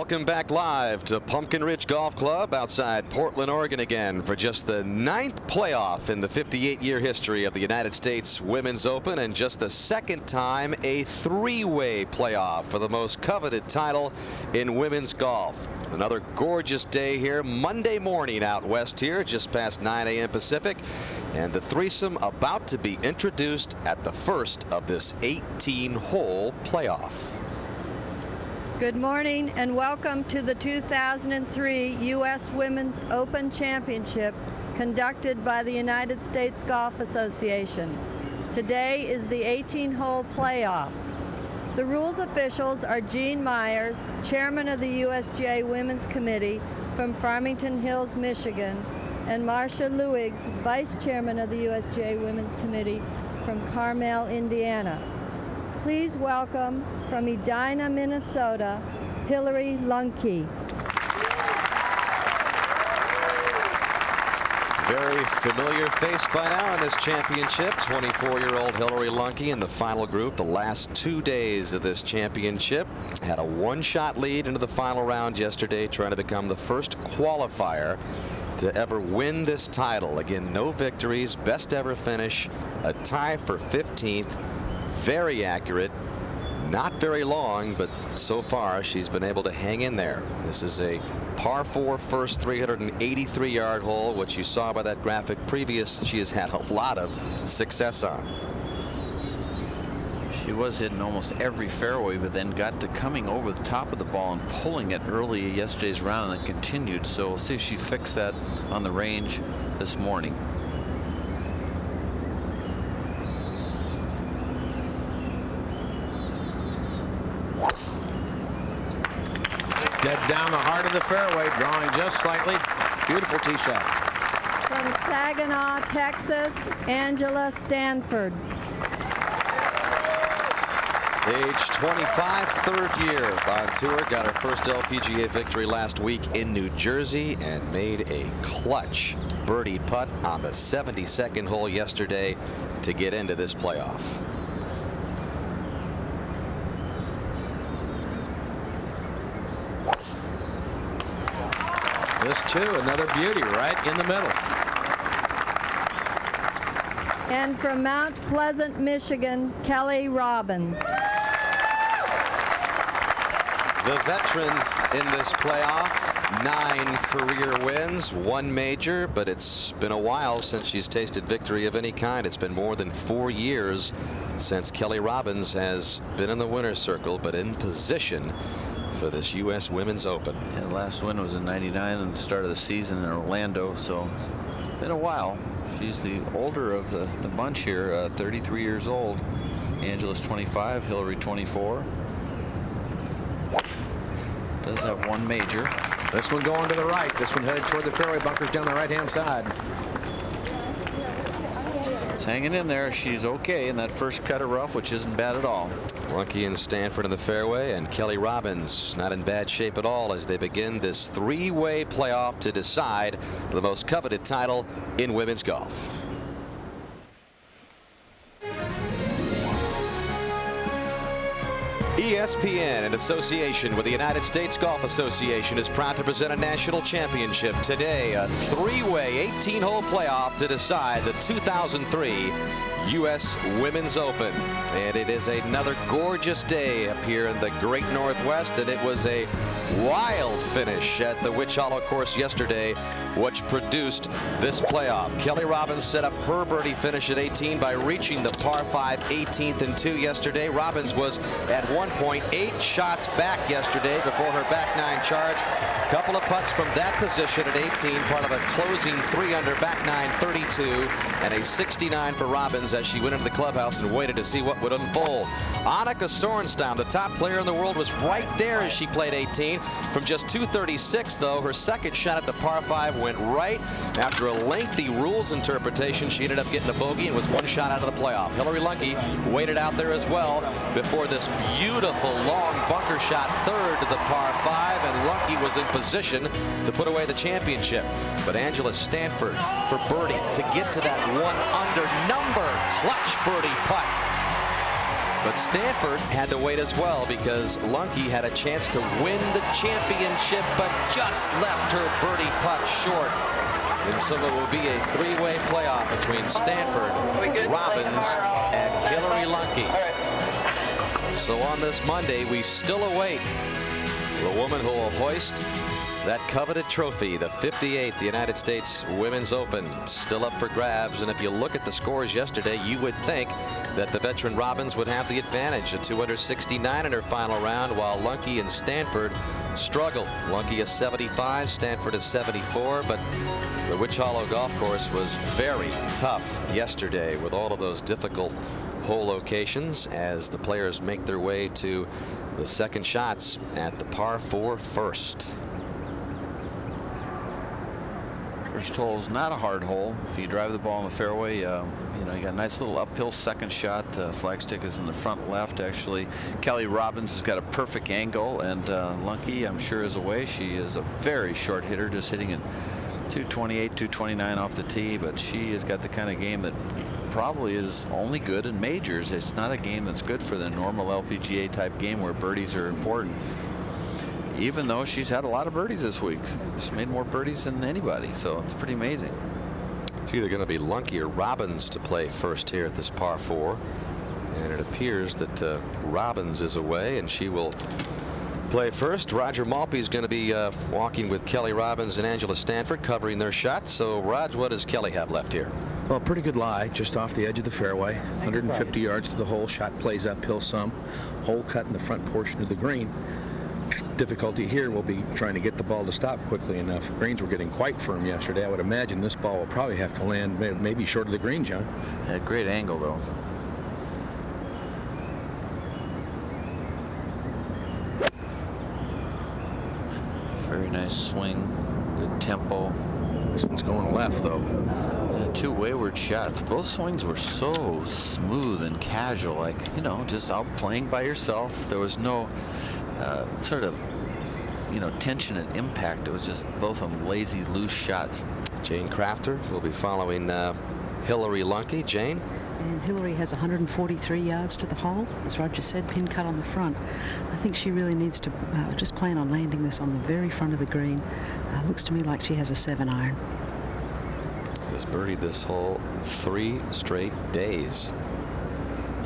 Welcome back live to Pumpkin Ridge Golf Club outside Portland, Oregon again for just the 9th playoff in the 58-year history of the United States Women's Open, and just the second time a three-way playoff for the most coveted title in women's golf. Another gorgeous day here Monday morning out west here, just past 9 a.m. Pacific, and the threesome about to be introduced at the first of this 18-hole playoff. Good morning and welcome to the 2003 U.S. Women's Open Championship conducted by the United States Golf Association. Today is the 18-hole playoff. The rules officials are Gene Myers, chairman of the USGA Women's Committee from Farmington Hills, Michigan, and Marcia Luigs, vice chairman of the USGA Women's Committee from Carmel, Indiana. Please welcome from Edina, Minnesota, Hillary Lunke. Very familiar face by now in this championship. 24-year-old Hillary Lunke in the final group. The last 2 days of this championship had a one-shot lead into the final round yesterday, trying to become the first qualifier to ever win this title. Again, no victories, best ever finish, a tie for 15th. Very accurate, not very long, but so far she's been able to hang in there. This is a par 4 first 383-yard hole, which you saw by that graphic previous. She has had a lot of success on. She was hitting almost every fairway, but then got to coming over the top of the ball and pulling it early yesterday's round, and it continued. So we'll see if she fixed that on the range this morning. Dead down the heart of the fairway, drawing just slightly. Beautiful tee shot. From Saginaw, Texas, Angela Stanford. Age 25, third year on tour. Got her first LPGA victory last week in New Jersey and made a clutch birdie putt on the 72nd hole yesterday to get into this playoff. This too, another beauty right in the middle. And from Mount Pleasant, Michigan, Kelly Robbins. The veteran in this playoff, 9 career wins, 1 major, but it's been a while since she's tasted victory of any kind. It's been more than 4 years since Kelly Robbins has been in the winner's circle, but in position for this U.S. Women's Open. Yeah, the last win was in '99 at the start of the season in Orlando, so it's been a while. She's the older of the bunch here, 33 years old. Angela's 25, Hillary 24. Does have 1 major. This one going to the right. This one headed toward the fairway bunkers down the right-hand side. She's hanging in there. She's okay in that first cut of rough, which isn't bad at all. Lunke and Stanford in the fairway, and Kelly Robbins not in bad shape at all as they begin this 3-way playoff to decide the most coveted title in women's golf. ESPN, in association with the United States Golf Association, is proud to present a national championship today. A 3-way 18-hole playoff to decide the 2003 U.S. Women's Open. And it is another gorgeous day up here in the great Northwest, and it was a wild finish at the Witch Hollow course yesterday, which produced this playoff. Kelly Robbins set up her birdie finish at 18 by reaching the par 5 18th and 2 yesterday. Robbins was at one point 8 shots back yesterday before her back 9 charge. Couple of putts from that position at 18, part of a closing 3-under back 9 32, and a 69 for Robbins as she went into the clubhouse and waited to see what would unfold. Annika Sorenstam, the top player in the world, was right there as she played 18. From just 236, though, her second shot at the par 5 went right. After a lengthy rules interpretation, she ended up getting a bogey and was 1 shot out of the playoff. Hillary Lunke waited out there as well before this beautiful long bunker shot third to the par 5, and Lunke was in position to put away the championship. But Angela Stanford for birdie to get to that 1-under number. Clutch birdie putt. But Stanford had to wait as well because Lunke had a chance to win the championship, but just left her birdie putt short. And so it will be a three-way playoff between Stanford, Robbins, and Hillary Lunke. So on this Monday, we still await the woman who will hoist that coveted trophy, the 58th United States Women's Open, still up for grabs. And if you look at the scores yesterday, you would think that the veteran Robbins would have the advantage, a 269 in her final round, while Lunke and Stanford struggled. Lunke is 75, Stanford is 74, but the Witch Hollow Golf Course was very tough yesterday with all of those difficult hole locations as the players make their way to the second shots at the par 4 first. First hole is not a hard hole. If you drive the ball in the fairway, you got a nice little uphill second shot. Flagstick is in the front left. Actually, Kelly Robbins has got a perfect angle, and Lunke, I'm sure, is away. She is a very short hitter, just hitting it 228, 229 off the tee, but she has got the kind of game that probably is only good in majors. It's not a game that's good for the normal LPGA type game where birdies are important. Even though she's had a lot of birdies this week. She's made more birdies than anybody, so it's pretty amazing. It's either going to be Lunke or Robbins to play first here at this par 4. And it appears that Robbins is away, and she will play first. Roger Maltby is going to be walking with Kelly Robbins and Angela Stanford, covering their shots. So, Raj, what does Kelly have left here? Well, pretty good lie, just off the edge of the fairway. 150 yards to the hole. Shot plays uphill some. Hole cut in the front portion of the green. Difficulty here will be trying to get the ball to stop quickly enough. Greens were getting quite firm yesterday. I would imagine this ball will probably have to land maybe short of the green, John. Had a great angle, though. Very nice swing, good tempo. This one's going left, though. Two wayward shots. Both swings were so smooth and casual, like, just out playing by yourself. There was no sort of, tension and impact. It was just both of them lazy, loose shots. Jane Crafter will be following Hillary Lunke. Jane? And Hillary has 143 yards to the hole. As Roger said, pin cut on the front. I think she really needs to just plan on landing this on the very front of the green. Looks to me like she has a 7-iron. Has birdied this hole 3 straight days.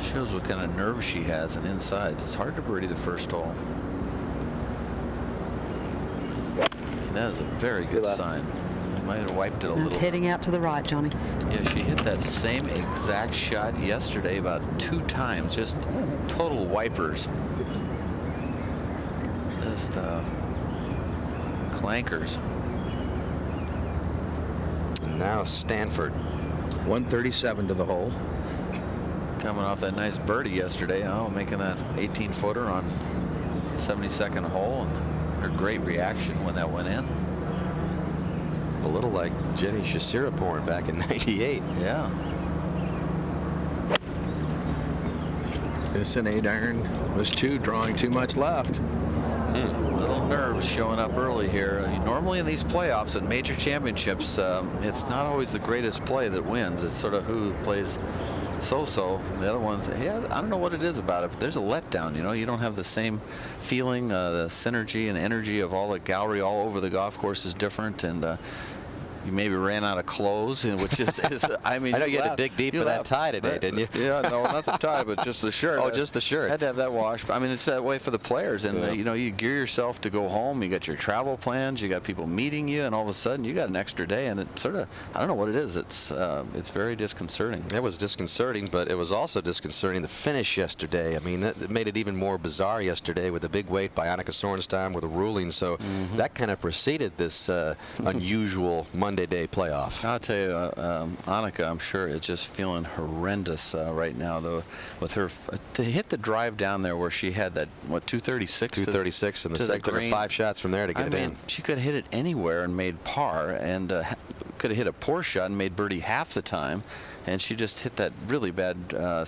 Shows what kind of nerve she has and insides. It's hard to birdie the first hole. That is a very good sign. Might have wiped it a little. It's heading out to the right, Johnny. Yeah, she hit that same exact shot yesterday about 2 times. Just total wipers. Just clankers. And now Stanford. 137 to the hole. Coming off that nice birdie yesterday. Making that 18-footer on 72nd hole, and her great reaction when that went in. A little like Jenny Shasiraporn back in '98. Yeah. This an 8-iron was drawing too much left. Little nerves showing up early here. Normally in these playoffs and major championships, it's not always the greatest play that wins. It's sort of who plays so-so. The other ones, yeah, I don't know what it is about it, but there's a letdown. You don't have the same feeling. The synergy and energy of all the gallery all over the golf course is different, and you maybe ran out of clothes, which is I mean, I know you had to dig deep for that tie today, didn't you? Yeah, no, not the tie, but just the shirt. Oh, just the shirt. Had to have that washed. I mean, it's that way for the players, and you gear yourself to go home. You got your travel plans. You got people meeting you, and all of a sudden you got an extra day, and it sort of, I don't know what it is. It's very disconcerting. It was disconcerting, but it was also disconcerting the finish yesterday. I mean, it made it even more bizarre yesterday with the big wait by Annika Sorenstam with a ruling. So that kind of preceded this unusual Monday day playoff. I'll tell you, Annika, I'm sure is just feeling horrendous right now, though, with her to hit the drive down there where she had that 236. 236, and the second took her 5 shots from there to get it in. She could have hit it anywhere and made par, and could have hit a poor shot and made birdie half the time. And she just hit that really bad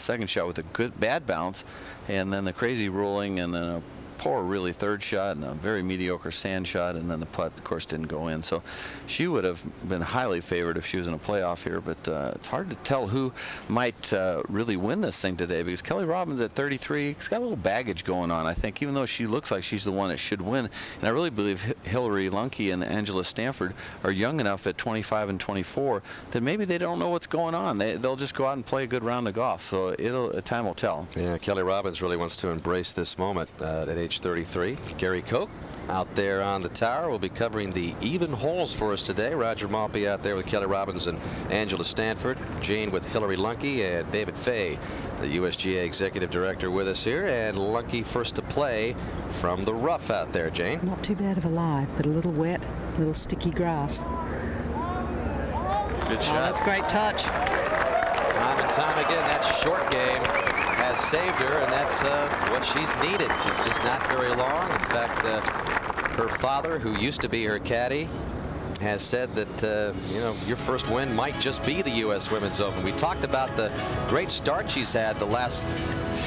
second shot with a bad bounce, and then the crazy rolling, and then a poor, really, third shot and a very mediocre sand shot, and then the putt, of course, didn't go in. So she would have been highly favored if she was in a playoff here, but it's hard to tell who might really win this thing today, because Kelly Robbins at 33, she's got a little baggage going on, I think, even though she looks like she's the one that should win. And I really believe Hillary Lunke and Angela Stanford are young enough at 25 and 24 that maybe they don't know what's going on. They'll just go out and play a good round of golf. So time will tell. Yeah, Kelly Robbins really wants to embrace this moment at age 33. Gary Koch out there on the tower will be covering the even holes for us today. Roger Maltby out there with Kelly Robbins and Angela Stanford. Jane with Hillary Lunke, and David Fay, the USGA Executive Director, with us here. And Lunke first to play from the rough out there, Jane. Not too bad of a lie, but a little wet, a little sticky grass. Good shot. That's a great touch. Time and time again, that short game has saved her, and that's what she's needed. She's just not very long. In fact, her father, who used to be her caddy, has said that your first win might just be the U.S. Women's Open. We talked about the great start she's had the last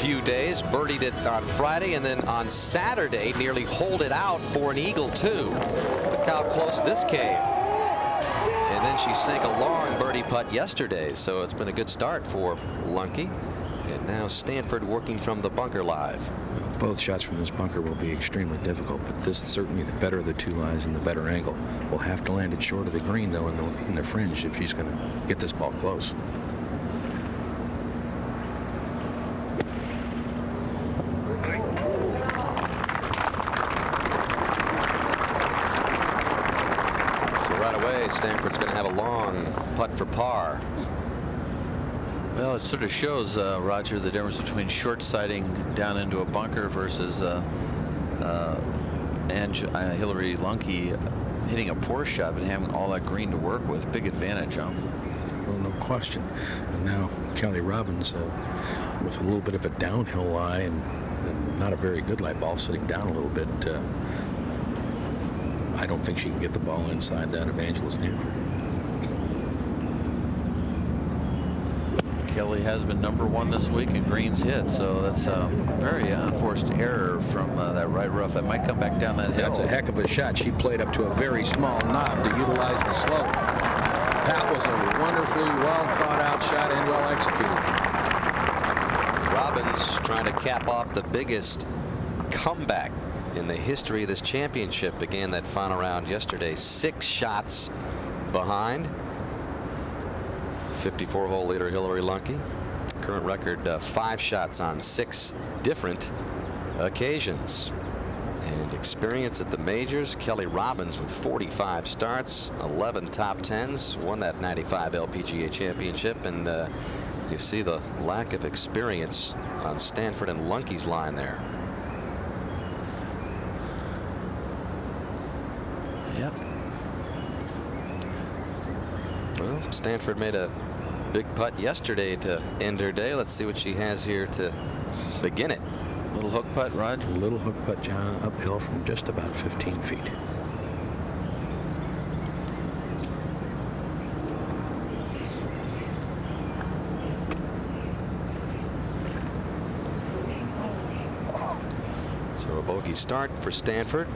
few days. Birdied it on Friday, and then on Saturday nearly holed it out for an eagle too. Look how close this came. And then she sank a long birdie putt yesterday, so it's been a good start for Lunke. And now Stanford working from the bunker live. Both shots from this bunker will be extremely difficult, but this certainly, the better of the two lies and the better angle. Will have to land it short of the green, though, in the fringe if she's going to get this ball close. Stanford's going to have a long putt for par. Well, it sort of shows, Roger, the difference between short sighting down into a bunker versus Hillary Lunke hitting a poor shot but having all that green to work with. Big advantage, huh? Well, no question. And now Kelly Robbins with a little bit of a downhill lie and not a very good lie, ball sitting down a little bit. I don't think she can get the ball inside that of Angela Stanford. Kelly has been #1 this week in greens hit, so that's a very unforced error from that right rough. That might come back down that hill. That's a heck of a shot. She played up to a very small knob to utilize the slope. That was a wonderfully well thought out shot and well executed. Robbins trying to cap off the biggest comeback in the history of this championship. Began that final round yesterday 6 shots behind. 54-hole leader Hillary Lunke. Current record 5 shots on 6 different occasions. And experience at the majors, Kelly Robbins with 45 starts, 11 top 10s, won that 95 LPGA championship. And you see the lack of experience on Stanford and Lunke's line there. Yep. Well, Stanford made a big putt yesterday to end her day. Let's see what she has here to begin it. Little hook putt, Rod. A little hook putt, John, uphill from just about 15 feet. So a bogey start for Stanford.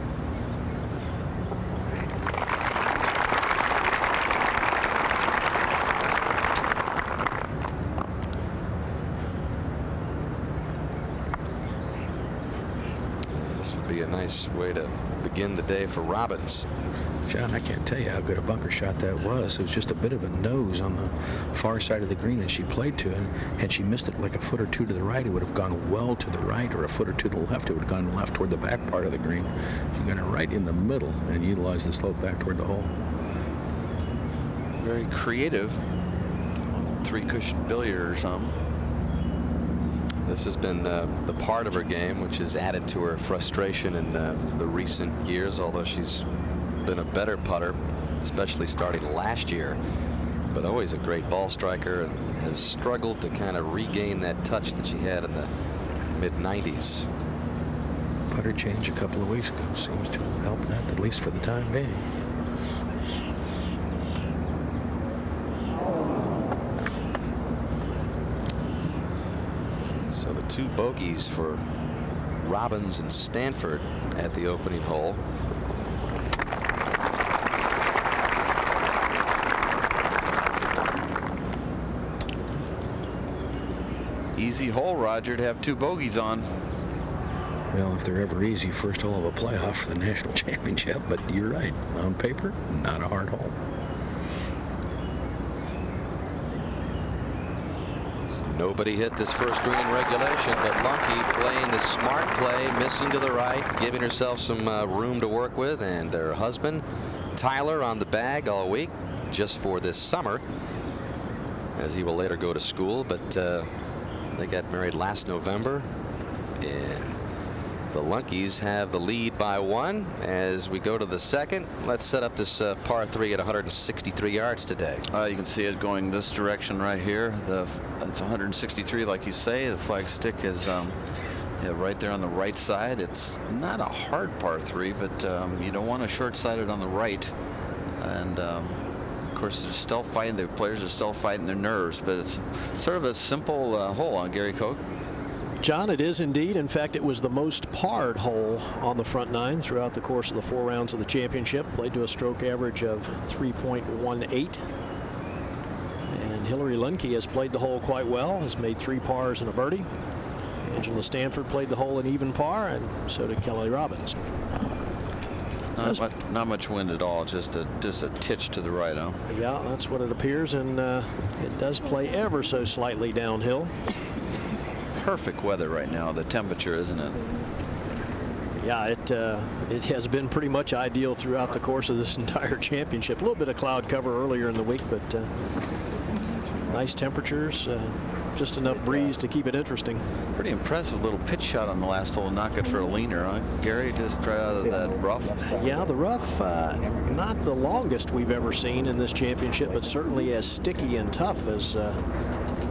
Be a nice way to begin the day for Robbins. John, I can't tell you how good a bunker shot that was. It was just a bit of a nose on the far side of the green that she played to, and had she missed it like a foot or two to the right, it would have gone well to the right, or a foot or two to the left, it would have gone left toward the back part of the green. She got it right in the middle and utilized the slope back toward the hole. Very creative. 3-cushion billiard or something. This has been the part of her game which has added to her frustration in the recent years, although she's been a better putter, especially starting last year, but always a great ball striker, and has struggled to kind of regain that touch that she had in the mid-90s. Putter change a couple of weeks ago seems to have helped that, at least for the time being. So the 2 bogeys for Robbins and Stanford at the opening hole. Easy hole, Roger, to have 2 bogeys on. Well, if they're ever easy, first hole of a playoff for the national championship. But you're right. On paper, not a hard hole. Nobody hit this first green in regulation, but Lunky playing the smart play, missing to the right, giving herself some room to work with, and her husband Tyler on the bag all week just for this summer, as he will later go to school. But they got married last November, and the Lunkies have the lead by 1 as we go to the second. Let's set up this par 3 at 163 yards today. You can see it going this direction right here. It's 163, like you say. The flag stick is right there on the right side. It's not a hard par 3, but you don't want to short-side it on the right. And of course, they're still fighting. The players are still fighting their nerves, but it's sort of a simple hole on Gary Koch. John, it is indeed. In fact, it was the most parred hole on the front 9 throughout the course of the 4 rounds of the championship. Played to a stroke average of 3.18. And Hillary Lunke has played the hole quite well, has made 3 pars and a birdie. Angela Stanford played the hole in even par, and so did Kelly Robbins. Not much wind at all, just a titch to the right, huh? Yeah, that's what it appears, and it does play ever so slightly downhill. Perfect weather right now, the temperature, isn't it? Yeah, it has been pretty much ideal throughout the course of this entire championship. A little bit of cloud cover earlier in the week, but nice temperatures, just enough breeze to keep it interesting. Pretty impressive little pitch shot on the last hole, knock it for a leaner, huh? Gary, just right out of that rough. Yeah, the rough, not the longest we've ever seen in this championship, but certainly as sticky and tough as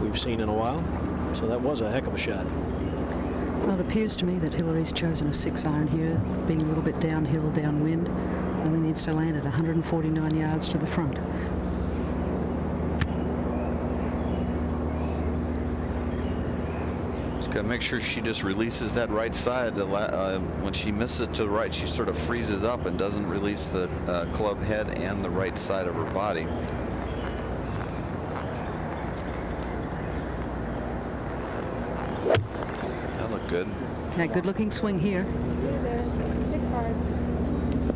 we've seen in a while. So that was a heck of a shot. Well, it appears to me that Hillary's chosen a 6-iron here, being a little bit downhill, downwind. Only needs to land at 149 yards to the front. Just got to make sure she just releases that right side. When she misses it to the right, she sort of freezes up and doesn't release the club head and the right side of her body. Good. Yeah, good looking swing here.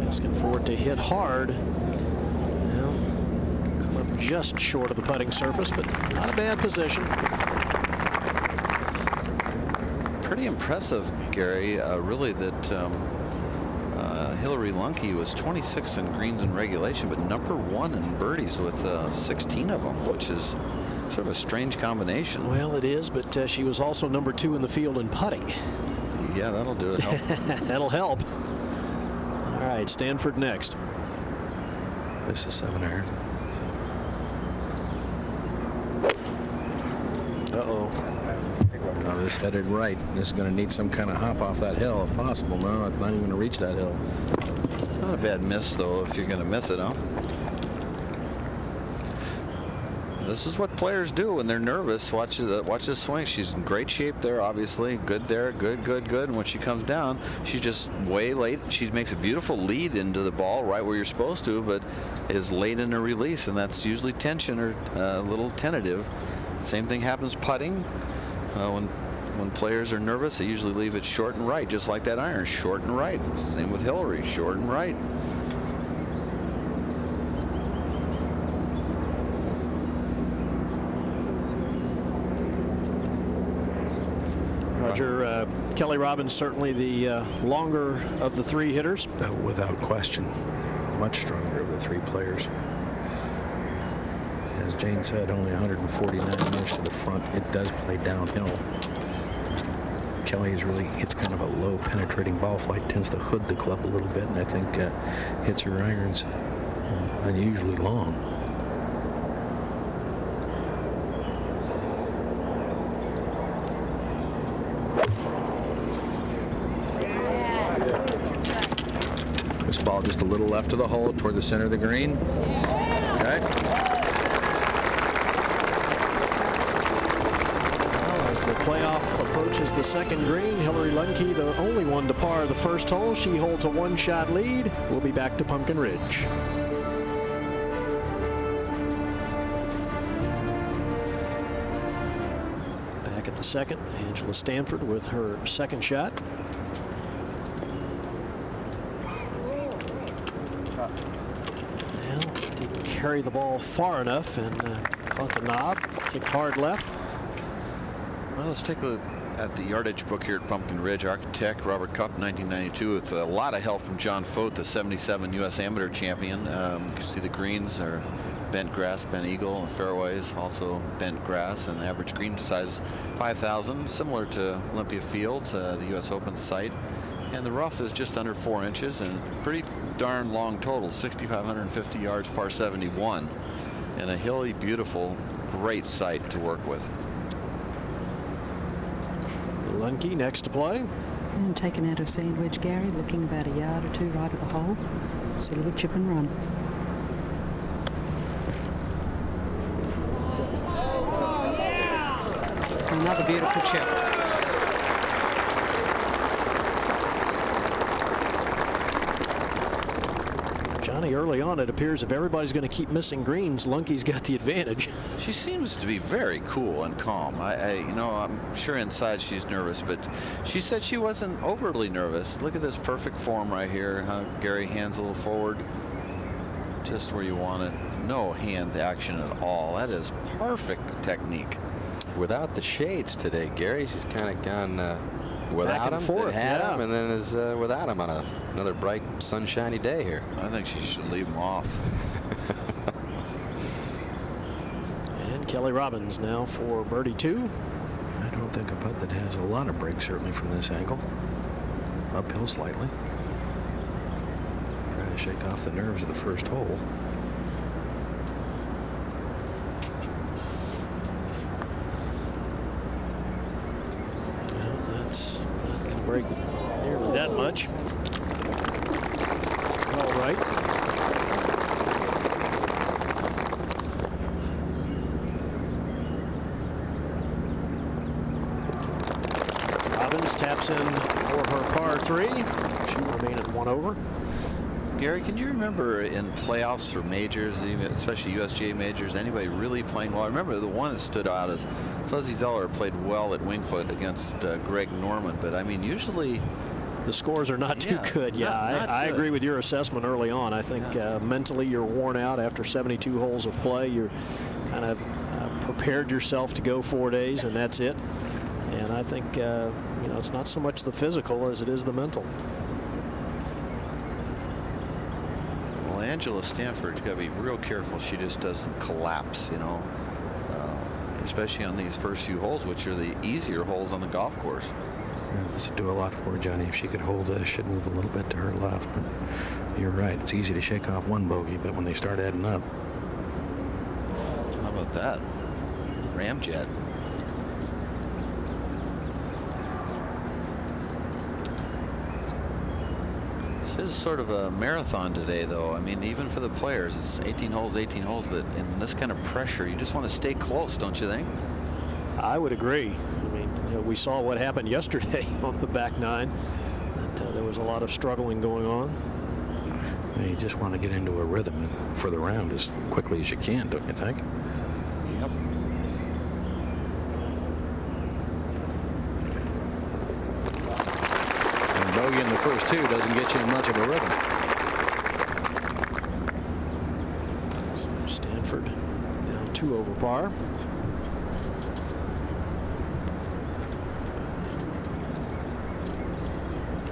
Asking for it to hit hard. Well, come up just short of the putting surface, but not a bad position. Pretty impressive, Gary, really, that Hillary Lunke was 26th in greens in regulation, but #1 in birdies with 16 of them, which is sort of a strange combination. Well, it is, but she was also #2 in the field in putting. Yeah, that'll do it. That'll help. All right, Stanford next. This is 7-iron. Uh-oh. Now this headed right. This is going to need some kind of hop off that hill if possible. No, it's not even going to reach that hill. Not a bad miss, though, if you're going to miss it, huh? This is what players do when they're nervous. Watch this swing. She's in great shape there, obviously. Good there. Good. And when she comes down, she's just way late. She makes a beautiful lead into the ball right where you're supposed to, but is late in her release, and that's usually tension or a little tentative. Same thing happens putting. When players are nervous, they usually leave it short and right, just like that iron. Short and right. Same with Hillary. Short and right. Roger, Kelly Robbins certainly the longer of the 3 hitters. Without question. Much stronger of the 3 players. As Jane said, only 149 yards to the front. It does play downhill. Kelly is really, it's kind of a low penetrating ball flight, tends to hood the club a little bit, and I think hits her irons unusually long. This ball just a little left of the hole toward the center of the green. Okay. Well, as the playoff approaches the second green. Hillary Lunkey, the only one to par the first hole. She holds a one-shot lead. We'll be back to Pumpkin Ridge. Back at the second, Angela Stanford with her second shot. Well, didn't carry the ball far enough and caught the knob, kicked hard left. Well, let's take a look at the yardage book here at Pumpkin Ridge. Architect Robert Cup, 1992, with a lot of help from John Fote, the 77 U.S. Amateur champion. You can see the greens are bent grass, bent eagle, and fairways also bent grass, and average green size 5,000, similar to Olympia Fields, the U.S. Open site. And the rough is just under 4 inches and pretty darn long total, 6,550 yards, par 71, and a hilly, beautiful, great site to work with. Lunkey next to play. And taken out of sand wedge, Gary, looking about a yard or two right of the hole. Just a little chip and run. Another beautiful chip. Johnny, early on, it appears if everybody's going to keep missing greens, Lunkey's got the advantage. She seems to be very cool and calm. You know, I'm sure inside she's nervous, but she said she wasn't overly nervous. Look at this perfect form right here. How Gary hands a little forward, just where you want it. No hand action at all. That is perfect technique. Without the shades today, Gary, she's kind of gone without and him, forth, then had yeah. him, and then is without him on another bright, sunshiny day here. I think she should leave him off. And Kelly Robbins now for birdie 2. I don't think a putt that has a lot of break, certainly from this angle. Uphill slightly. Trying to shake off the nerves of the first hole. That's not going to break nearly that much. All right. Robbins taps in for her par 3. She will remain at 1 over. Gary, can you remember in playoffs for majors, even especially USGA majors, anybody really playing well? I remember the one that stood out as Fuzzy Zoeller played well at Wingfoot against Greg Norman, but I mean, usually the scores are not too good. Yeah, not I good. agree with your assessment early on. I think mentally you're worn out after 72 holes of play. You're kind of prepared yourself to go 4 days, and that's it. And I think, you know, it's not so much the physical as it is the mental. Well, Angela Stanford's got to be real careful she just doesn't collapse, you know, especially on these first few holes, which are the easier holes on the golf course. Yeah, this would do a lot for her, Johnny. If she could hold this, she'd move a little bit to her left. But you're right. It's easy to shake off one bogey, but when they start adding up. How about that? Ramjet. This is sort of a marathon today, though. I mean, even for the players, it's 18 holes, but in this kind of pressure, you just want to stay close, don't you think? I would agree. I mean, you know, we saw what happened yesterday on the back 9. That there was a lot of struggling going on. You just want to get into a rhythm for the round as quickly as you can, don't you think? Yep. And bogey in the first 2 doesn't get you in much of a rhythm. So Stanford now 2 over par.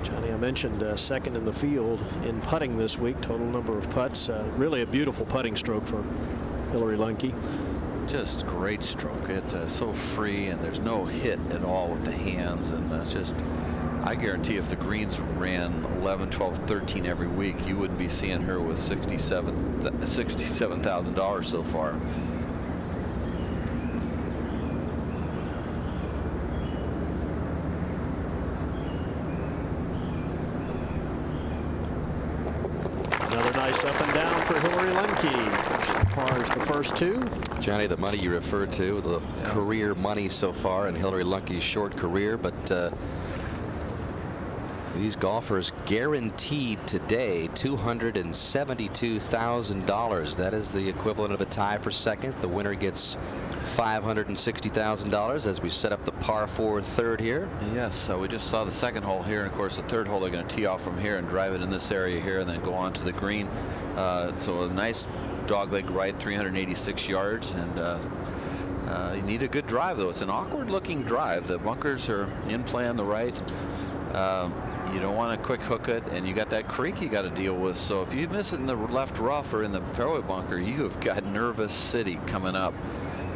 Johnny, I mentioned second in the field in putting this week, total number of putts. Really a beautiful putting stroke for Hillary Lunkey. Just great stroke. It's so free, and there's no hit at all with the hands, and it's just, I guarantee if the greens ran 11, 12, 13 every week, you wouldn't be seeing her with $67,000 so far. Nice up and down for Hillary Lemke. Pars the first two. Johnny, the money you referred to, the career money so far in Hillary Lunke's short career, but these golfers guaranteed today $272,000. That is the equivalent of a tie for second. The winner gets $560,000 as we set up the par 4 third here. Yes, we just saw the second hole here, and of course the third hole they're going to tee off from here and drive it in this area here and then go on to the green. So a nice dogleg right, 386 yards, and you need a good drive though. It's an awkward looking drive. The bunkers are in play on the right. You don't want to quick hook it, and you got that creek you got to deal with. So if you miss it in the left rough or in the fairway bunker, you have got Nervous City coming up,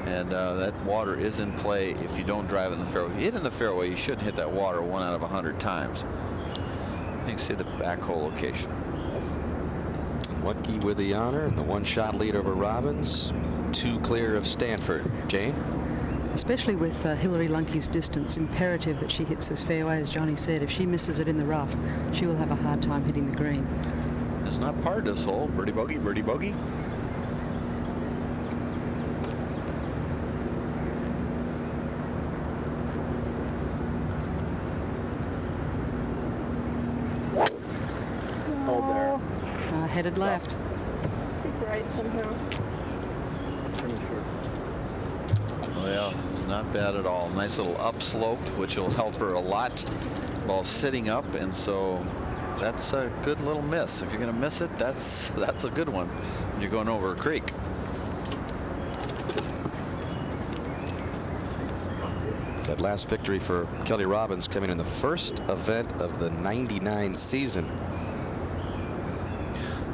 and that water is in play if you don't drive in the fairway. If you hit in the fairway, you shouldn't hit that water 1 out of 100 times. You can see the back hole location. Lunke with the honor and the 1-shot lead over Robbins. 2 clear of Stanford. Jane? Especially with Hillary Lunke's distance, imperative that she hits this fairway. As Johnny said, if she misses it in the rough, she will have a hard time hitting the green. It's not par this hole. Birdie bogey, birdie bogey. Hold there. Headed left. Right somehow. Well, not bad at all. Nice little upslope, which will help her a lot while sitting up, and so that's a good little miss. If you're going to miss it, that's a good one when you're going over a creek. That last victory for Kelly Robbins coming in the first event of the '99 season.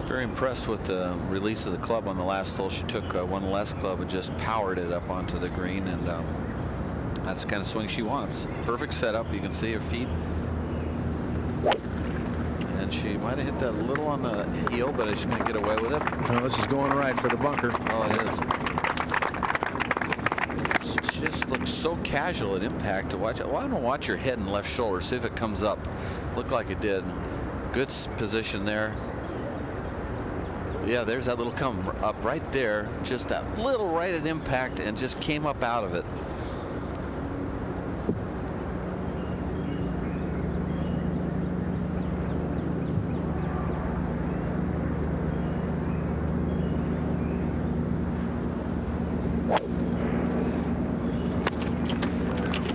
Very impressed with the release of the club on the last hole. She took one less club and just powered it up onto the green, and that's the kind of swing she wants. Perfect setup. You can see her feet, and she might have hit that a little on the heel, but she's going to get away with it. Well, this is going right for the bunker. Oh, it is. She just looks so casual at impact to watch. Why don't watch your head and left shoulder, see if it comes up. Looked like it did. Good position there. Yeah, there's that little come up right there, just that little right at impact, and just came up out of it.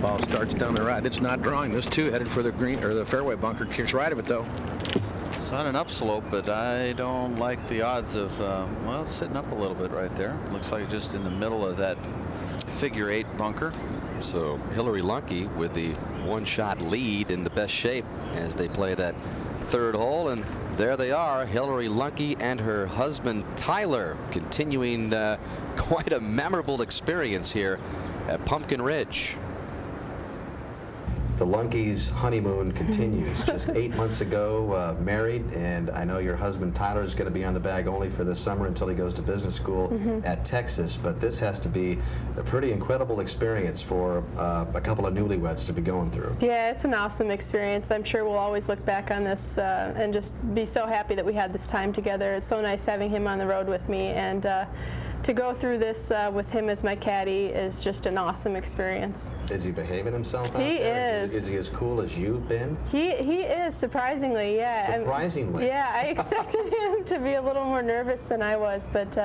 Ball starts down the right. It's not drawing. This 2 headed for the green or the fairway bunker. Kicks right of it though. It's not an upslope, but I don't like the odds of, well, it's sitting up a little bit right there. Looks like just in the middle of that figure 8 bunker. So Hillary Lunke with the 1-shot lead in the best shape as they play that third hole, and there they are, Hillary Lunke and her husband Tyler, continuing quite a memorable experience here at Pumpkin Ridge. The Lunke's honeymoon continues. Just 8 months ago, married, and I know your husband Tyler is going to be on the bag only for this summer until he goes to business school at Texas. But this has to be a pretty incredible experience for a couple of newlyweds to be going through. Yeah, it's an awesome experience. I'm sure we'll always look back on this and just be so happy that we had this time together. It's so nice having him on the road with me, and to go through this with him as my caddy is just an awesome experience. Is he behaving himself out He there? is. Is he as cool as you've been? He is, surprisingly, yeah. Surprisingly? Yeah, I expected him to be a little more nervous than I was, but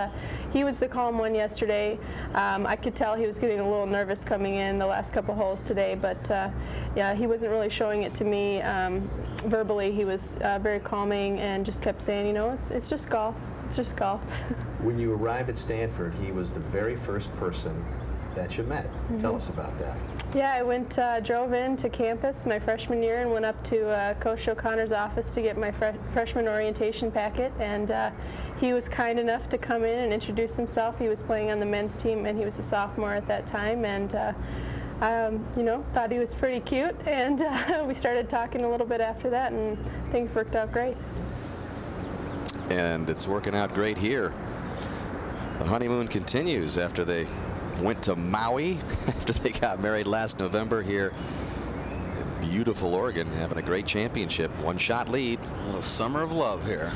he was the calm one yesterday. I could tell he was getting a little nervous coming in the last couple holes today, but yeah, he wasn't really showing it to me verbally. He was very calming and just kept saying, you know, it's just golf. It's just golf. When you arrived at Stanford, he was the very first person that you met. Tell us about that. Yeah, I drove into campus my freshman year and went up to Coach O'Connor's office to get my freshman orientation packet, and he was kind enough to come in and introduce himself. He was playing on the men's team, and he was a sophomore at that time, and you know, thought he was pretty cute, and we started talking a little bit after that, and things worked out great. And it's working out great here. The honeymoon continues after they went to Maui after they got married last November here in beautiful Oregon, having a great championship. 1-shot lead. A little summer of love here.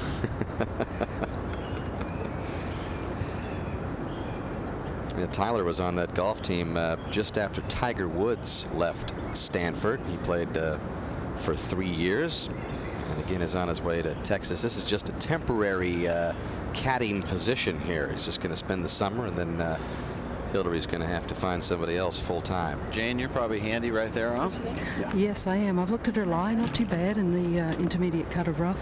Yeah, Tyler was on that golf team just after Tiger Woods left Stanford. He played for 3 years, and again is on his way to Texas. This is just a temporary caddying position here. He's just going to spend the summer, and then Hilary's going to have to find somebody else full time. Jane, you're probably handy right there, huh? Yes, I am. I've looked at her lie. Not too bad in the intermediate cut of rough.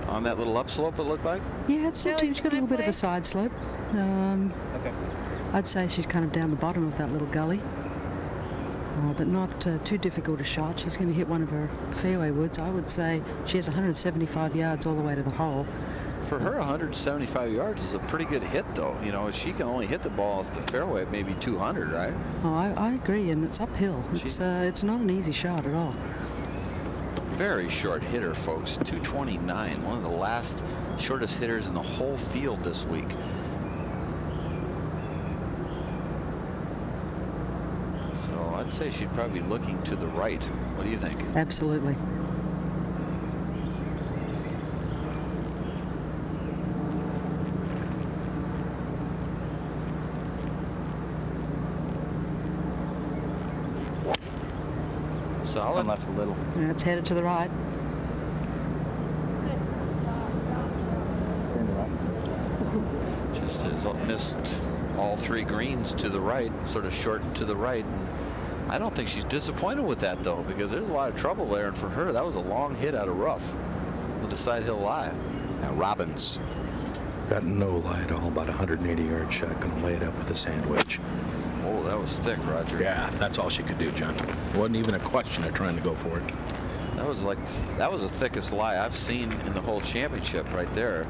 On that little upslope, it looked like? Yeah, it's not too. She's got a little bit of a side slope. Okay. I'd say she's kind of down the bottom of that little gully. But not too difficult a shot. She's going to hit one of her fairway woods. I would say she has 175 yards all the way to the hole. For her, 175 yards is a pretty good hit, though. You know, she can only hit the ball off the fairway at maybe 200, right? Oh, I agree, and it's uphill. It's not an easy shot at all. Very short hitter, folks. 229, one of the last shortest hitters in the whole field this week. So I'd say she'd probably be looking to the right. What do you think? Absolutely. Solid. Left a little. Yeah, it's headed to the right. Just has missed all 3 greens to the right, sort of shortened to the right. And I don't think she's disappointed with that, though, because there's a lot of trouble there. And for her, that was a long hit out of rough with the side hill lie. Now Robbins. Got no lie at all. About 180-yard shot. Going to lay it up with a sandwich. Oh, that was thick, Roger. Yeah, that's all she could do, John. Wasn't even a question of trying to go for it. That was the thickest lie I've seen in the whole championship right there.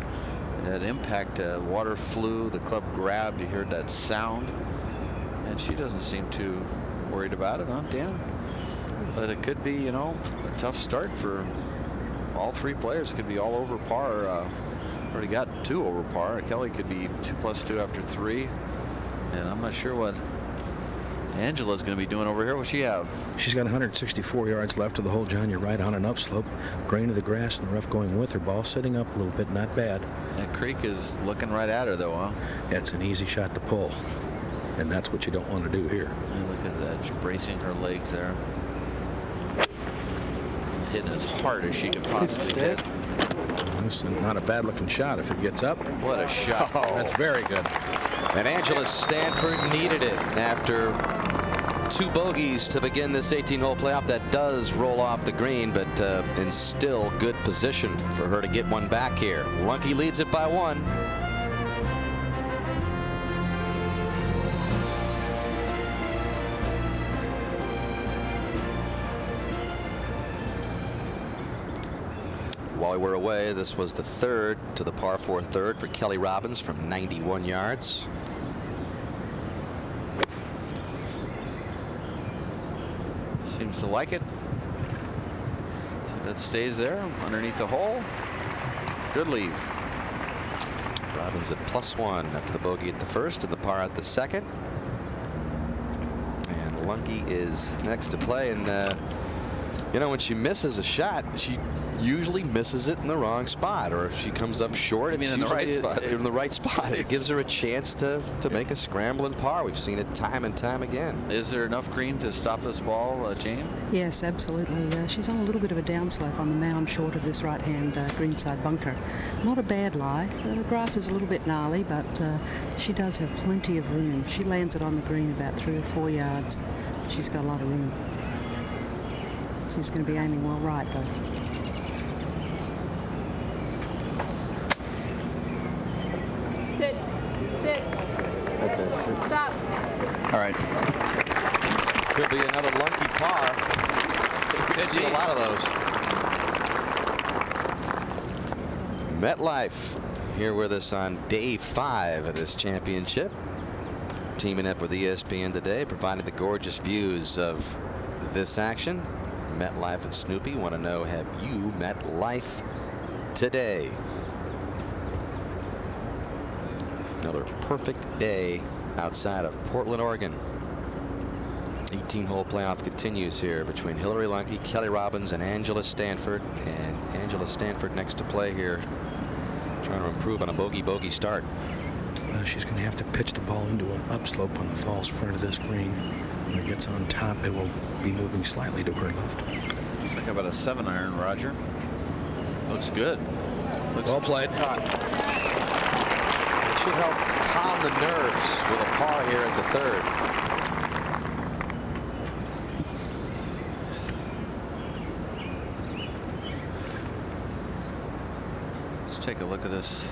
That impact, water flew, the club grabbed, you heard that sound, and she doesn't seem too worried about it, huh, Dan? But it could be, you know, a tough start for all 3 players. It could be all over par. Already got 2 over par. Kelly could be 2+2 after 3, and I'm not sure what Angela's going to be doing over here. What's she have? She's got 164 yards left of the hole, John. You're right on an upslope. Grain of the grass and the rough going with her. Ball sitting up a little bit. Not bad. That creek is looking right at her, though, huh? That's an easy shot to pull. And that's what you don't want to do here. And look at that. She's bracing her legs there. Hitting as hard as she can possibly hit. This is not a bad looking shot if it gets up. What a shot. Oh. That's very good. And Angela Stanford needed it after 2 bogeys to begin this 18-hole playoff. That does roll off the green, but in still good position for her to get one back here. Lunky leads it by 1. While we were away, this was the 3rd to the par 4 third for Kelly Robbins from 91 yards. Seems to like it. So that stays there underneath the hole. Good leave. Robbins at +1 after the bogey at the first and the par at the second. And Lunky is next to play. And, you know, when she misses a shot, she usually misses it in the wrong spot, or if she comes up short, in the right spot. In the right spot, it gives her a chance to make a scrambling par. We've seen it time and time again. Is there enough green to stop this ball, Jane? Yes, absolutely. She's on a little bit of a downslope on the mound short of this right-hand greenside bunker. Not a bad lie. The grass is a little bit gnarly, but she does have plenty of room. She lands it on the green about 3 or 4 yards. She's got a lot of room. She's going to be aiming well right, though. Sit. Sit. Stop. All right. Could be another Lunky par. We've seen a lot of those. MetLife here with us on day 5 of this championship. Teaming up with ESPN today, providing the gorgeous views of this action. MetLife and Snoopy want to know, have you met life today? Another perfect day outside of Portland, Oregon. 18-hole playoff continues here between Hillary Lunky, Kelly Robbins, and Angela Stanford. And Angela Stanford next to play here, Trying to improve on a bogey start. She's going to have to pitch the ball into an upslope on the false front of this green. When it gets on top, it will be moving slightly to her left. Looks like about a 7-iron, Roger. Looks good. Looks well played. It should help calm the nerves with a par here at the third. Let's take a look at this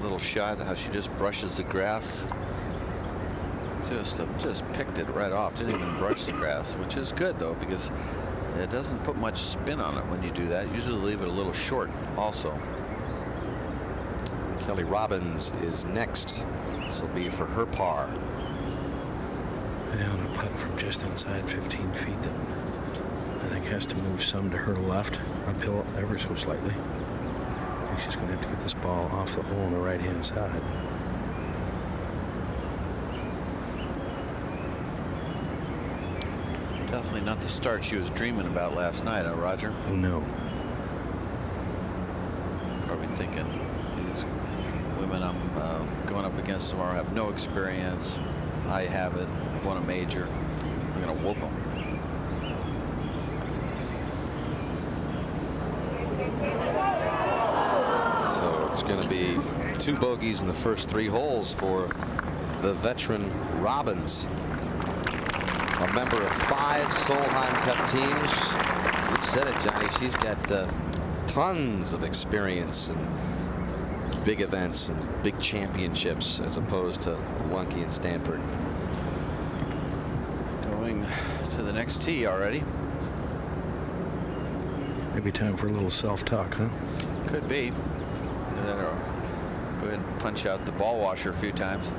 little shot, how she just brushes the grass. Just picked it right off. Didn't even brush the grass, which is good though, because it doesn't put much spin on it when you do that. Usually leave it a little short also. Kelly Robbins is next. This will be for her par. Down a putt from just inside 15 feet that I think has to move some to her left, uphill ever so slightly. I think she's going to have to get this ball off the hole on the right-hand side. Definitely not the start she was dreaming about last night, huh, Roger? No. Probably thinking these women I'm going up against tomorrow have no experience. I have it. Won a major. I'm going to whoop them. So it's going to be 2 bogeys in the first 3 holes for the veteran Robbins. A member of 5 Solheim Cup teams. You said it, Johnny. She's got tons of experience in big events and big championships, as opposed to Lunky and Stanford. Going to the next tee already. Maybe time for a little self-talk, huh? Could be. And then go ahead and punch out the ball washer a few times.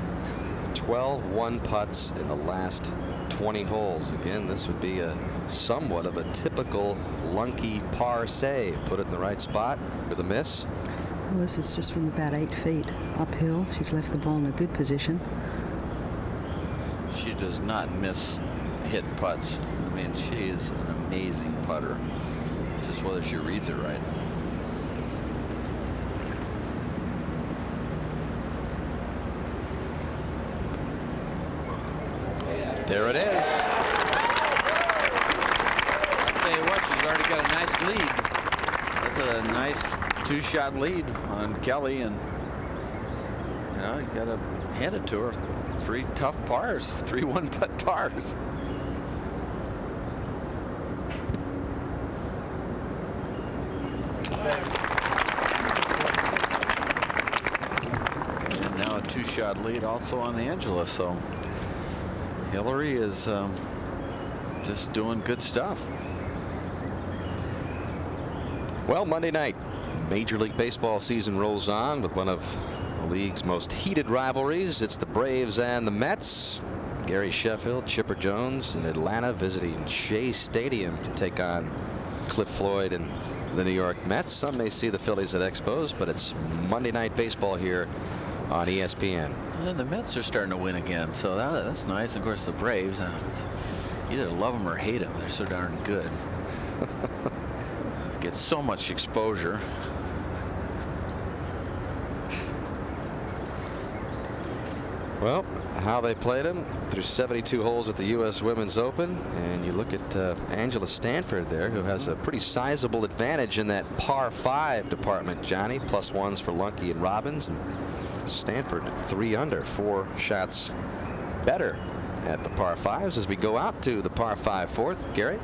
12 1 putts in the last 20 holes. Again, this would be a somewhat of a typical Lunky par save. Put it in the right spot with a miss. Well, this is just from about 8 feet uphill. She's left the ball in a good position. She does not miss hit putts. I mean, she is an amazing putter. It's just whether she reads it right. There it is. I'll tell you what, she's already got a nice lead. That's a nice 2-shot lead on Kelly, and you know, you got to hand it to her. 3 tough pars, 3 1-putt pars. And now a 2-shot lead also on Angela. So Hillary is just doing good stuff. Well, Monday night, Major League Baseball season rolls on with one of the league's most heated rivalries. It's the Braves and the Mets. Gary Sheffield, Chipper Jones in Atlanta visiting Shea Stadium to take on Cliff Floyd and the New York Mets. Some may see the Phillies at Expos, but it's Monday Night Baseball here on ESPN. And the Mets are starting to win again, so that's nice. Of course, the Braves, you either love them or hate them. They're so darn good. Get so much exposure. Well, how they played him through 72 holes at the U.S. Women's Open, and you look at Angela Stanford there, who has a pretty sizable advantage in that par 5 department, Johnny. +1s for Lunky and Robbins, and Stanford 3 under, 4 shots better at the par 5s as we go out to the par 5 fourth. Gary?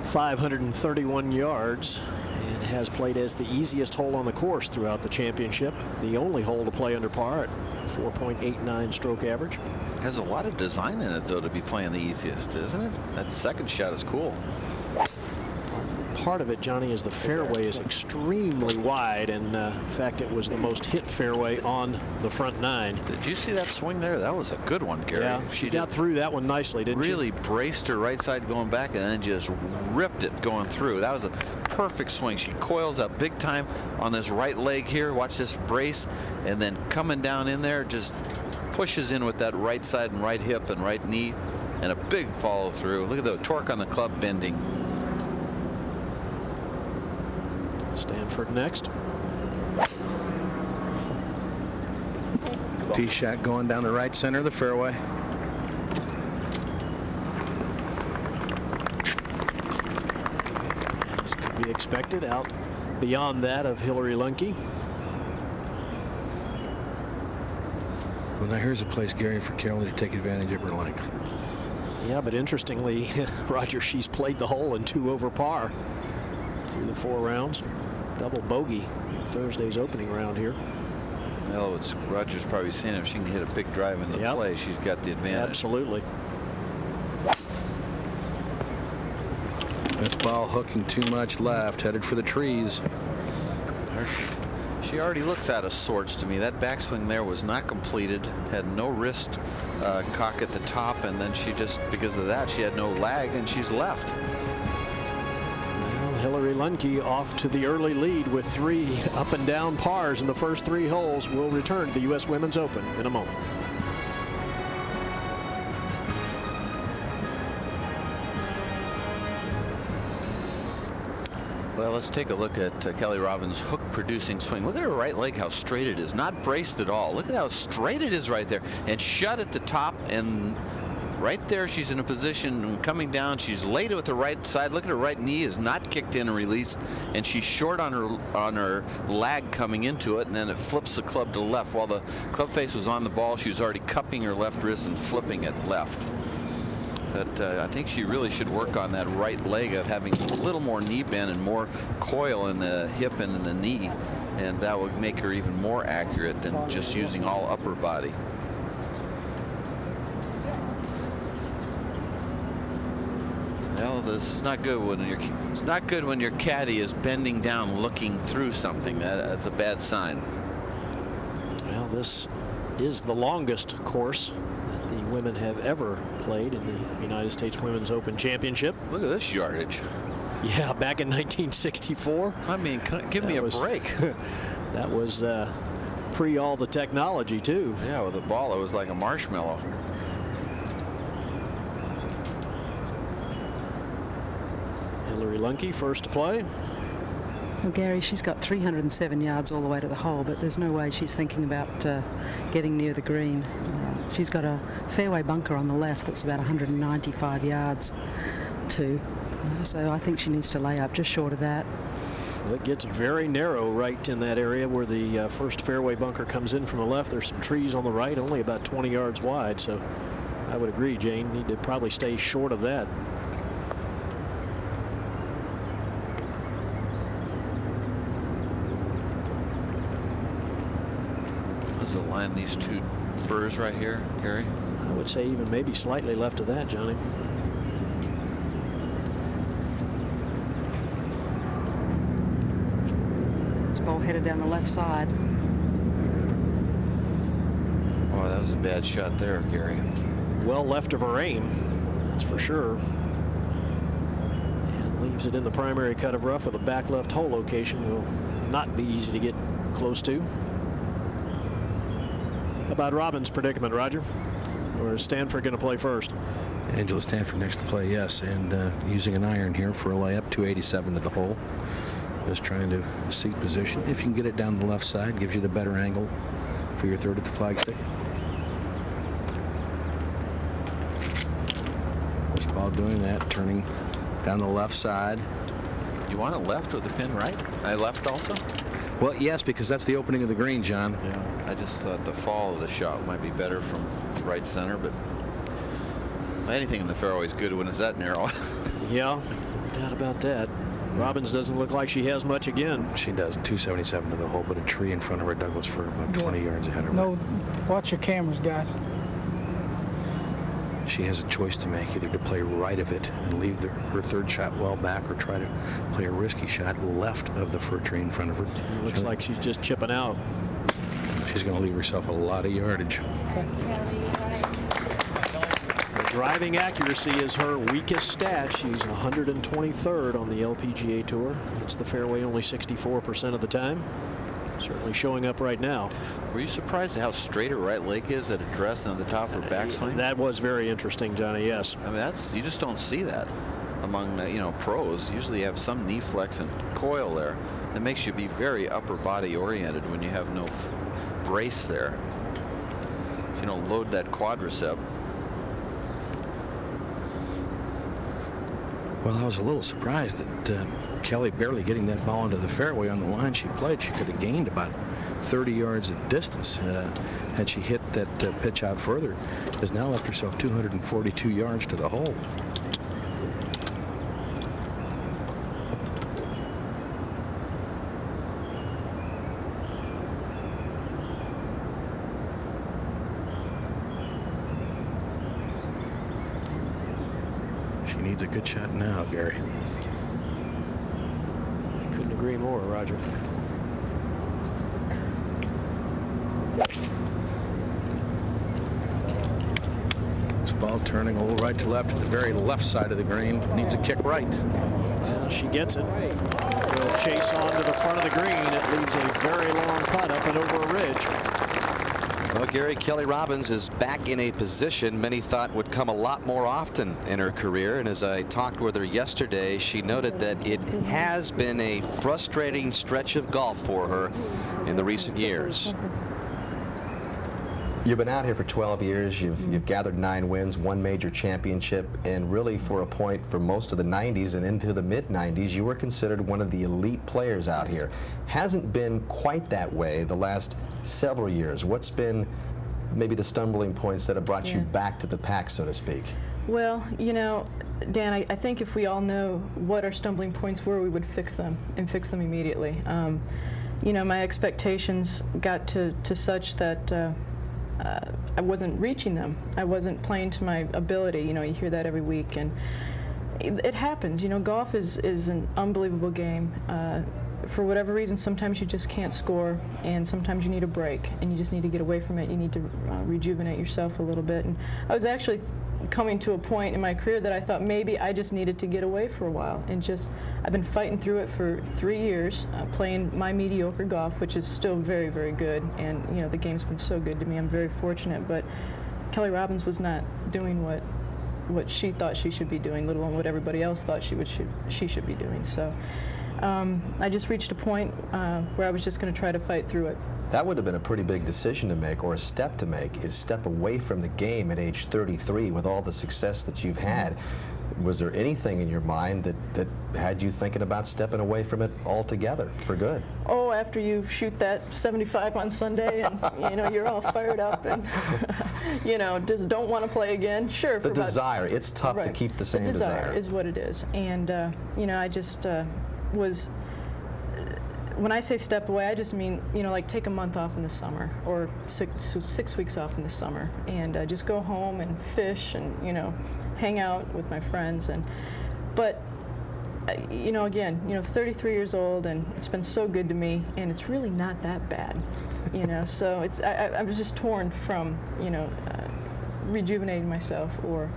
531 yards, and has played as the easiest hole on the course throughout the championship. The only hole to play under par at 4.89 stroke average. Has a lot of design in it, though, to be playing the easiest, isn't it? That second shot is cool. Part of it, Johnny, is the fairway is extremely wide, and in fact, it was the most hit fairway on the front 9. Did you see that swing there? That was a good one, Gary. Yeah, she got through that one nicely, didn't she? Really braced her right side going back and then just ripped it going through. That was a perfect swing. She coils up big time on this right leg here. Watch this brace, and then coming down in there, just pushes in with that right side and right hip and right knee, and a big follow through. Look at the torque on the club bending. Stanford next. Tee shot going down the right center of the fairway. This could be expected out beyond that of Hillary Lunke. Well, now here's a place, Gary, for Kelly to take advantage of her length. Yeah, but interestingly, Roger, she's played the hole in 2 over par through the 4 rounds. Double bogey in Thursday's opening round here. Well, it's Roger's probably saying if she can hit a big drive in the play, she's got the advantage. Absolutely. This ball hooking too much left, headed for the trees. She already looks out of sorts to me. That backswing there was not completed, had no wrist cock at the top, and then she just, because of that, she had no lag, and she's left. Well, Hillary Lunke off to the early lead with 3 up and down pars in the first 3 holes. Will return to the U.S. Women's Open in a moment. Well, let's take a look at Kelly Robins' hook-producing swing. Look at her right leg, how straight it is. Not braced at all. Look at how straight it is right there. And shut at the top. And right there, she's in a position coming down. She's laid it with the right side. Look at her right knee is not kicked in and released. And she's short on her lag coming into it. And then it flips the club to the left. While the club face was on the ball, she was already cupping her left wrist and flipping it left. But I think she really should work on that right leg of having a little more knee bend and more coil in the hip and in the knee, and that would make her even more accurate than just using all upper body. Well, this is not good when your caddy is bending down looking through something. That's a bad sign. Well, this is the longest course that the women have ever played in the United States Women's Open Championship. Look at this yardage. Yeah, back in 1964. I mean, give me a break. That was pre all the technology, too. Yeah, with the ball, it was like a marshmallow. Hillary Lunke first to play. Well, Gary, she's got 307 yards all the way to the hole, but there's no way she's thinking about getting near the green. She's got a fairway bunker on the left that's about 195 yards to. So I think she needs to lay up just short of that. Well, it gets very narrow right in that area where the first fairway bunker comes in from the left. There's some trees on the right, only about 20 yards wide. So I would agree, Jane, need to probably stay short of that. Does it line these 2 firs right here, Gary? I would say even maybe slightly left of that, Johnny. This ball headed down the left side. Oh, that was a bad shot there, Gary. Well left of her aim, that's for sure. And leaves it in the primary cut of rough with a back left hole location. Will not be easy to get close to. How about Robin's predicament, Roger? Or is Stanford going to play first? Angela Stanford next to play, yes, and using an iron here for a layup, 287 to the hole. Just trying to seat position. If you can get it down the left side, gives you the better angle for your third at the flagstick. This ball doing that, turning down the left side. You want it left with the pin right? I left also? Well, yes, because that's the opening of the green, John. Yeah, I just thought the fall of the shot might be better from right center, but anything in the fairway is good when it's that narrow. Yeah, no doubt about that. Robins doesn't look like she has much again. She doesn't. 277 to the hole, but a tree in front of her, Douglas, for about 20 yards ahead of her. No, watch your cameras, guys. She has a choice to make, either to play right of it and leave her third shot well back, or try to play a risky shot left of the fir tree in front of her. It looks like she's just chipping out. She's going to leave herself a lot of yardage. Driving accuracy is her weakest stat. She's 123rd on the LPGA Tour. It's the fairway only 64% of the time. Certainly showing up right now. Were you surprised at how straight her right leg is at address and at the top of her backswing? That was very interesting, Johnny, yes. I mean, you just don't see that among pros. Usually you have some knee flex and coil there. That makes you be very upper body oriented when you have no brace there. load that quadricep. Well, I was a little surprised that Kelly barely getting that ball into the fairway on the line she played. She could have gained about 30 yards of distance had she hit that pitch out further. Has now left herself 242 yards to the hole. She needs a good shot now, Gary. Couldn't agree more, Roger. This ball turning a little right to left to the very left side of the green. Needs a kick right. Well, she gets it. Will chase on to the front of the green. It leaves a very long putt up and over a ridge. Well, Gary, Kelly Robbins is back in a position many thought would come a lot more often in her career. And as I talked with her yesterday, she noted that it has been a frustrating stretch of golf for her in the recent years. You've been out here for 12 years. You've gathered 9 wins, 1 major championship, and really for a point for most of the 90s and into the mid-90s, you were considered one of the elite players out here. Hasn't been quite that way the last several years. What's been maybe the stumbling points that have brought you back to the pack, so to speak? Well, you know, Dan, I think if we all know what our stumbling points were, we would fix them and fix them immediately. You know, my expectations got to such that I wasn't reaching them. I wasn't playing to my ability. You know, you hear that every week, and it happens. You know, golf is an unbelievable game. For whatever reason, sometimes you just can't score, and sometimes you need a break, and you just need to get away from it. You need to rejuvenate yourself a little bit. And I was actually coming to a point in my career that I thought maybe I just needed to get away for a while, and just I've been fighting through it for 3 years, playing my mediocre golf, which is still very, very good. And you know, the game's been so good to me. I'm very fortunate, but Kelly Robbins was not doing what she thought she should be doing, let alone what everybody else thought she should be doing. So I just reached a point where I was just going to try to fight through it. That would have been a pretty big decision to make, or a step to make, is step away from the game at age 33 with all the success that you've had. Was there anything in your mind that had you thinking about stepping away from it altogether for good? Oh, after you shoot that 75 on Sunday and you know, you're all fired up and you know, just don't want to play again. Sure. The desire, it's tough to keep the same desire. The desire is what it is. And you know, I just was, when I say step away, I just mean, you know, like take a month off in the summer, or 6 weeks off in the summer, and just go home and fish and, you know, hang out with my friends. But you know, again, you know, 33 years old, and it's been so good to me, and it's really not that bad, you know. So it's I was just torn from, you know, rejuvenating myself or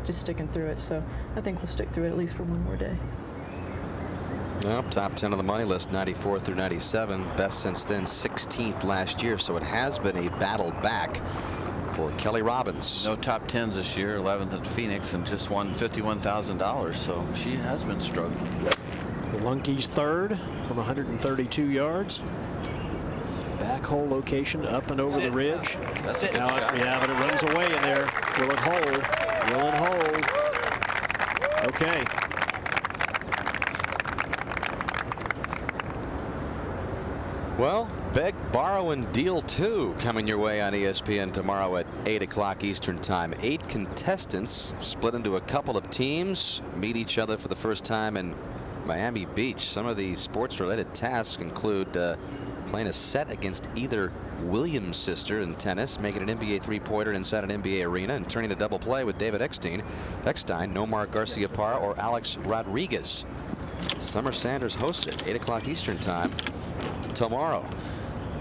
just sticking through it. So I think we'll stick through it at least for one more day. Well, top 10 on the money list, 94 through 97. Best since then, 16th last year. So it has been a battle back for Kelly Robbins. No top 10s this year, 11th at Phoenix, and just won $51,000. So she has been struggling. Lunky's third from 132 yards. Back hole location up and over the ridge. That's it. Now, yeah, but it runs away in there. Will it hold? Will it hold? Okay. Well, beg, borrow, and deal 2 coming your way on ESPN tomorrow at 8 o'clock Eastern Time. 8 contestants split into a couple of teams, meet each other for the first time in Miami Beach. Some of the sports-related tasks include playing a set against either Williams sister in tennis, making an NBA three-pointer inside an NBA arena, and turning a double play with David Eckstein, Nomar Garciaparra, or Alex Rodriguez. Summer Sanders hosts it, 8 o'clock Eastern Time tomorrow.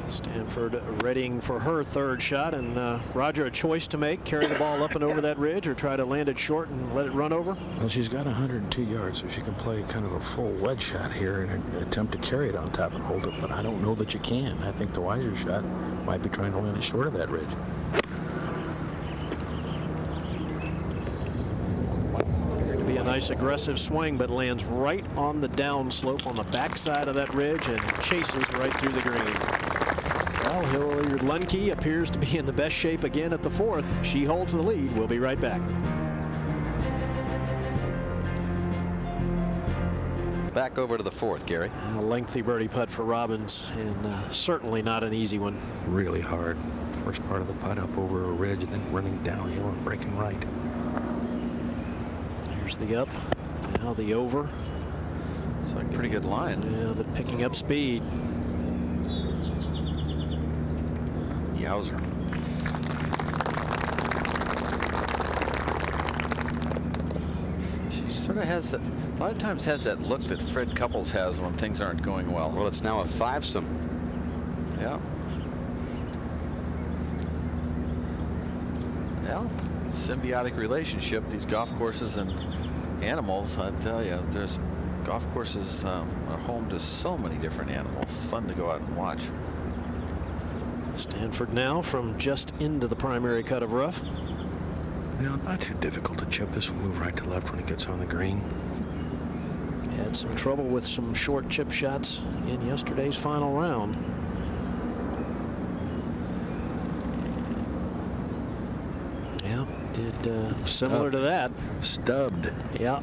Stanford readying for her third shot, and Roger, a choice to make: carry the ball up and over that ridge, or try to land it short and let it run over? Well, she's got 102 yards, so she can play kind of a full wedge shot here and attempt to carry it on top and hold it, but I don't know that you can. I think the wiser shot might be trying to land it short of that ridge. To be a nice aggressive swing, but lands right on the downslope on the backside of that ridge and chases right through the green. Well, Well, Hillary Lunke appears to be in the best shape again at the 4th. She holds the lead. We'll be right back. Back over to the 4th, Gary. A lengthy birdie putt for Robbins, and certainly not an easy one. Really hard. First part of the putt up over a ridge and then running downhill and breaking right. Here's the up. Now the over. It's like a pretty good line. Yeah, but picking up speed. Yowzer. She sort of has that, a lot of times has that look that Fred Couples has when things aren't going well. Well, it's now a 5-some. Yeah. Well, symbiotic relationship, these golf courses and animals. I tell you, there's golf courses are home to so many different animals. It's fun to go out and watch. Stanford now from just into the primary cut of rough. You know, not too difficult to chip. This will move right to left when it gets on the green. Had some trouble with some short chip shots in yesterday's final round. Yeah, did similar to that. Stubbed. Yeah.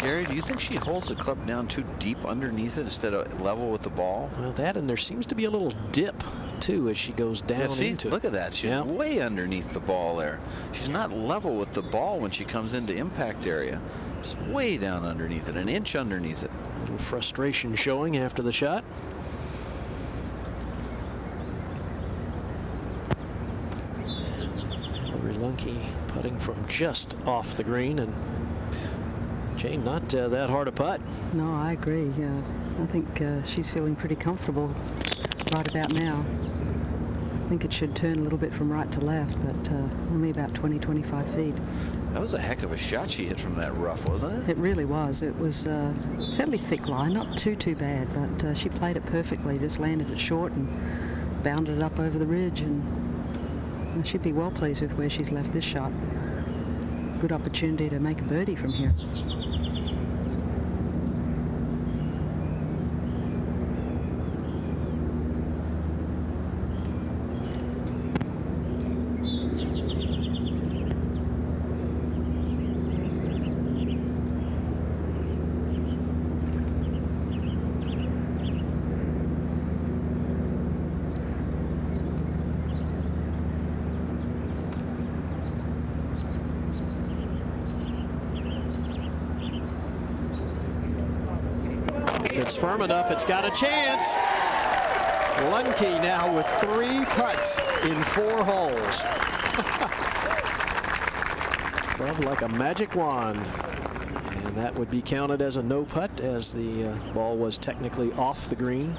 Gary, do you think she holds the club down too deep underneath it instead of level with the ball? Well, that, and there seems to be a little dip too as she goes down into look at that. She's way underneath the ball there. She's not level with the ball when she comes into impact area. It's way down underneath it, an inch underneath it. A little frustration showing after the shot. Hillary Lunke putting from just off the green, and Jane, not that hard a putt. No, I agree. I think she's feeling pretty comfortable right about now. I think it should turn a little bit from right to left, but only about 20-25 feet. That was a heck of a shot she hit from that rough, wasn't it? It really was. It was a fairly thick line, not too bad, but she played it perfectly. Just landed it short and bounded it up over the ridge, and she'd be well pleased with where she's left this shot. Good opportunity to make a birdie from here. If it's firm enough, it's got a chance. Lunke now with 3 putts in 4 holes. Rubbed like a magic wand. And that would be counted as a no putt, as the ball was technically off the green.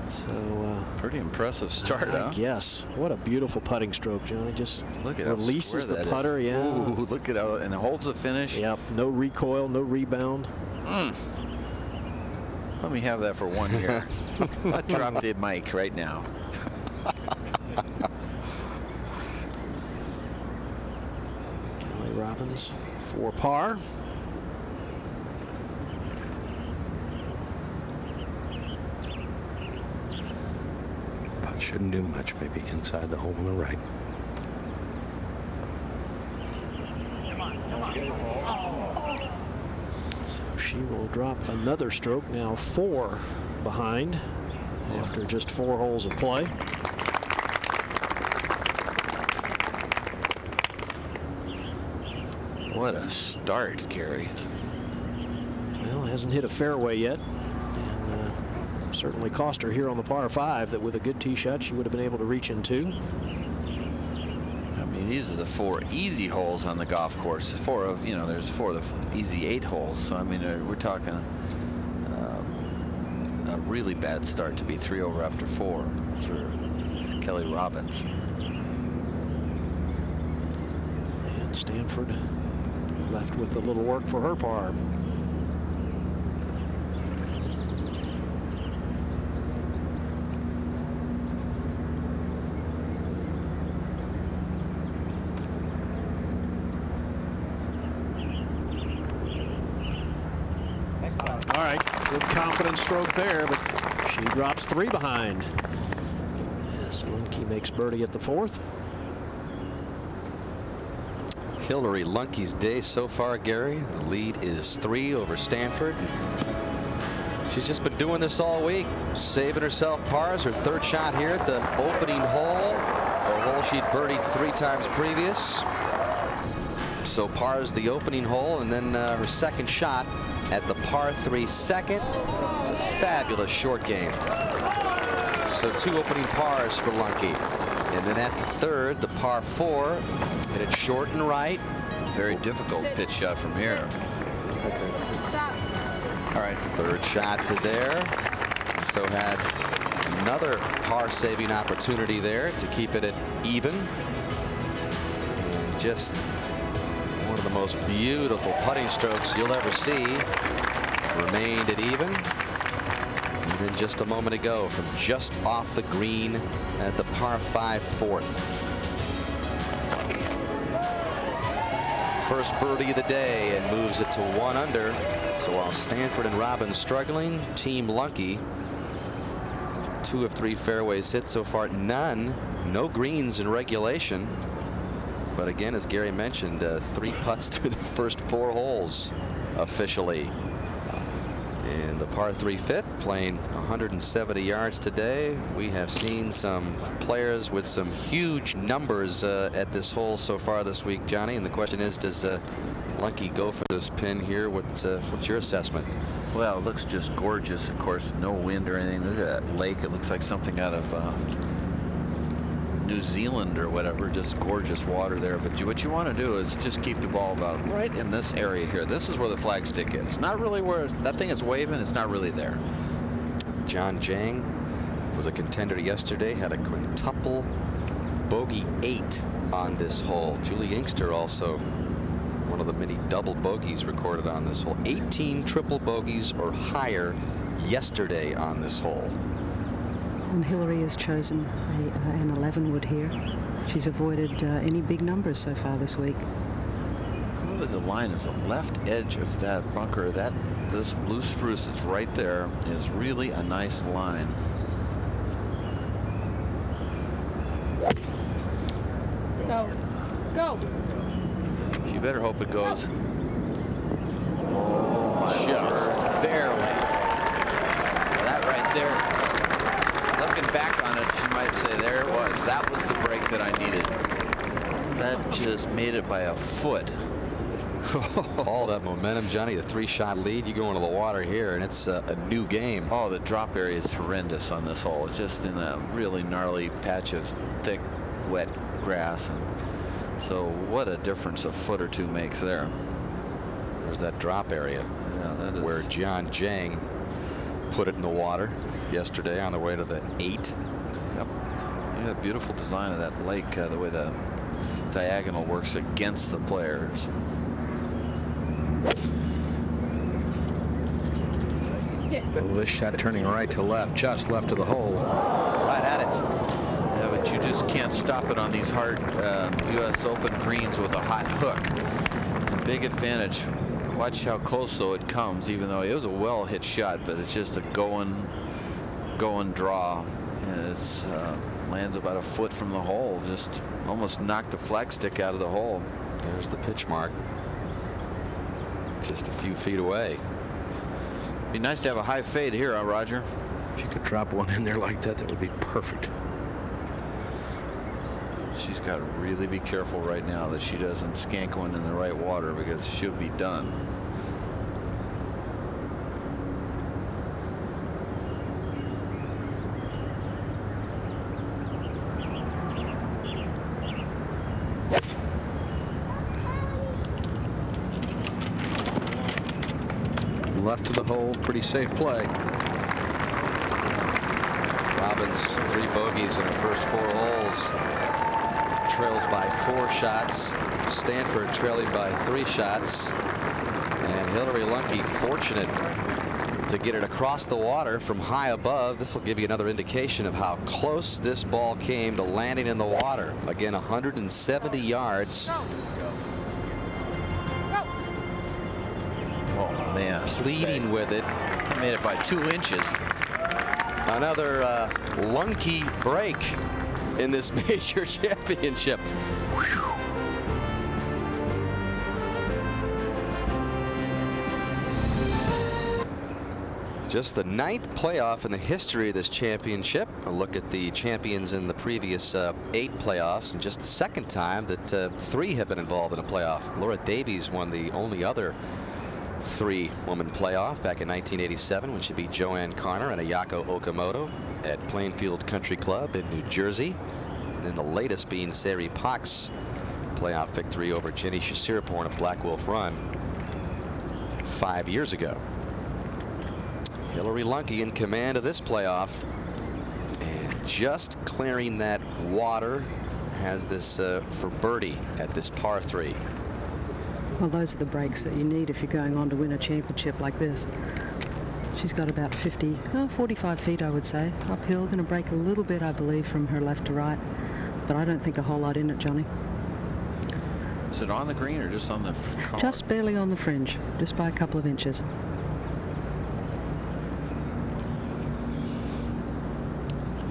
So pretty impressive start, huh? Yes. What a beautiful putting stroke, Johnny. Just look at releases the putter. Yeah. Ooh, look at how, and it holds the finish. Yep. No recoil, no rebound. Let me have that for 1 year. I'll drop the mic right now. Kelly Robbins for par. Putt shouldn't do much. Maybe inside the hole on the right. She will drop another stroke, now 4 behind after just 4 holes of play. What a start, Gary. Well, hasn't hit a fairway yet, and certainly cost her here on the par 5 that with a good tee shot she would have been able to reach into. I mean, these are the 4 easy holes on the golf course. 4 of, you know, there's 4 of the easy 8 holes. So I mean, we're talking a really bad start to be 3 over after 4 for Kelly Robbins. And Stanford left with a little work for her par. Good confident stroke there, but she drops 3 behind. As Lunke makes birdie at the 4th. Hillary Lunke's day so far, Gary. The lead is 3 over Stanford. She's just been doing this all week, saving herself pars. Her 3rd shot here at the opening hole, a hole she'd birdied 3 times previous. So pars the opening hole, and then her 2nd shot at the par 3 second. It's a fabulous short game. So 2 opening pars for Lunke. And then at the 3rd, the par 4, hit it short and right. Very difficult pitch shot from here. All right, 3rd shot to there. So had another par saving opportunity there to keep it at even. And just one of the most beautiful putting strokes you'll ever see. Remained at even. And then just a moment ago, from just off the green at the par 5 4th. First birdie of the day and moves it to 1 under. So while Stanford and Robbins struggling, Team Lunke 2 of 3 fairways hit so far. No greens in regulation. But again, as Gary mentioned, 3 putts through the first 4 holes officially. And the par 3 5th, playing 170 yards today. We have seen some players with some huge numbers at this hole so far this week, Johnny. And the question is, does Lunke go for this pin here? What's your assessment? Well, it looks just gorgeous. Of course, no wind or anything. Look at that lake. It looks like something out of New Zealand or whatever. Just gorgeous water there. But what you want to do is just keep the ball about right in this area here. This is where the flagstick is. Not really where that thing is waving. It's not really there. John Jang was a contender yesterday. Had a quintuple bogey 8 on this hole. Julie Inkster also one of the many double bogeys recorded on this hole. 18 triple bogeys or higher yesterday on this hole. And Hillary has chosen an 11 wood here. She's avoided any big numbers so far this week. Really, the line is the left edge of that bunker. This blue spruce that's right there is really a nice line. Go. Go. You better hope it goes. Just barely. That right there. Looking back on it, you might say there it was. That was the break that I needed. That just made it by a foot. All that momentum, Johnny. A 3-shot lead. You go into the water here, and it's a new game. Oh, the drop area is horrendous on this hole. It's just in a really gnarly patch of thick, wet grass. And so what a difference a foot or 2 makes there. There's that drop area. Yeah, that is where John Jang put it in the water yesterday on the way to the 8. Yep. Yeah, beautiful design of that lake, the way the diagonal works against the players. Well, this shot turning right to left, just left of the hole. Right at it. Yeah, but you just can't stop it on these hard U.S. Open greens with a hot hook. Big advantage. Watch how close though it comes, even though it was a well hit shot, but it's just a go and draw, and it's lands about a foot from the hole. Just almost knocked the flagstick out of the hole. There's the pitch mark. Just a few feet away. Be nice to have a high fade here, Roger. If you could drop one in there like that, that would be perfect. She's got to really be careful right now that she doesn't skank one in the right water, because she'll be done. Left of the hole, pretty safe play. Robbins 3 bogeys in her first 4 holes. Trails by 4 shots. Stanford trailing by 3 shots. And Hillary Lunke fortunate to get it across the water from high above. This will give you another indication of how close this ball came to landing in the water. Again, 170 yards. Oh man, Pleading with it. made it by 2 inches. Another lunky break in this major championship. Whew. Just the 9th playoff in the history of this championship. A look at the champions in the previous 8 playoffs, and just the 2nd time that 3 have been involved in a playoff. Laura Davies won the only other 3-woman playoff back in 1987 when she beat Joanne Carner and Ayako Okamoto at Plainfield Country Club in New Jersey. And then the latest being Sari Pak's playoff victory over Jenny Shasirpour at Black Wolf Run 5 years ago. Hillary Lunke in command of this playoff, and just clearing that water, has this for birdie at this par 3. Well, those are the breaks that you need if you're going on to win a championship like this. She's got about 45 feet, I would say, uphill. Going to break a little bit, I believe, from her left to right, but I don't think a whole lot in it, Johnny. Is it on the green or just on the collar? Just barely on the fringe, just by a couple of inches.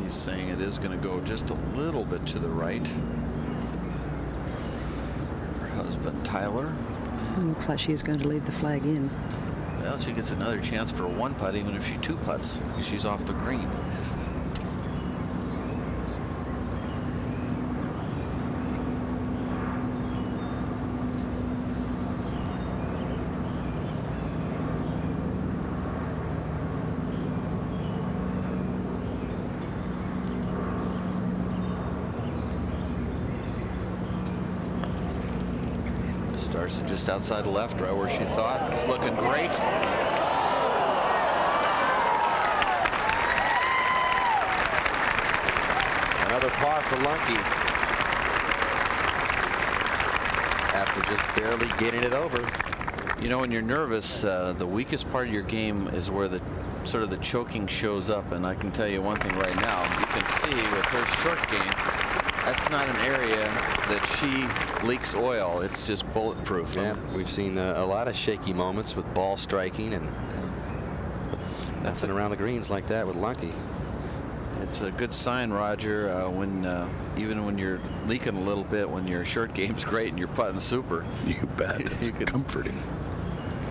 Saying it is going to go just a little bit to the right. Her husband Tyler. It looks like she is going to leave the flag in. Well, she gets another chance for a 1-putt even if she 2-putts. She's off the green. Starts it just outside the left, right where she thought. It's looking great. Another par for Lunke after just barely getting it over. You know, when you're nervous, the weakest part of your game is where the sort of the choking shows up. And I can tell you one thing right now. You can see with her short game, that's not an area that she leaks oil. It's just bulletproof. Yeah, we've seen a lot of shaky moments with ball striking, and nothing around the greens like that with Lunke. It's a good sign, Roger, when even when you're leaking a little bit, when your short game's great and you're putting super. You bet. You It's comforting.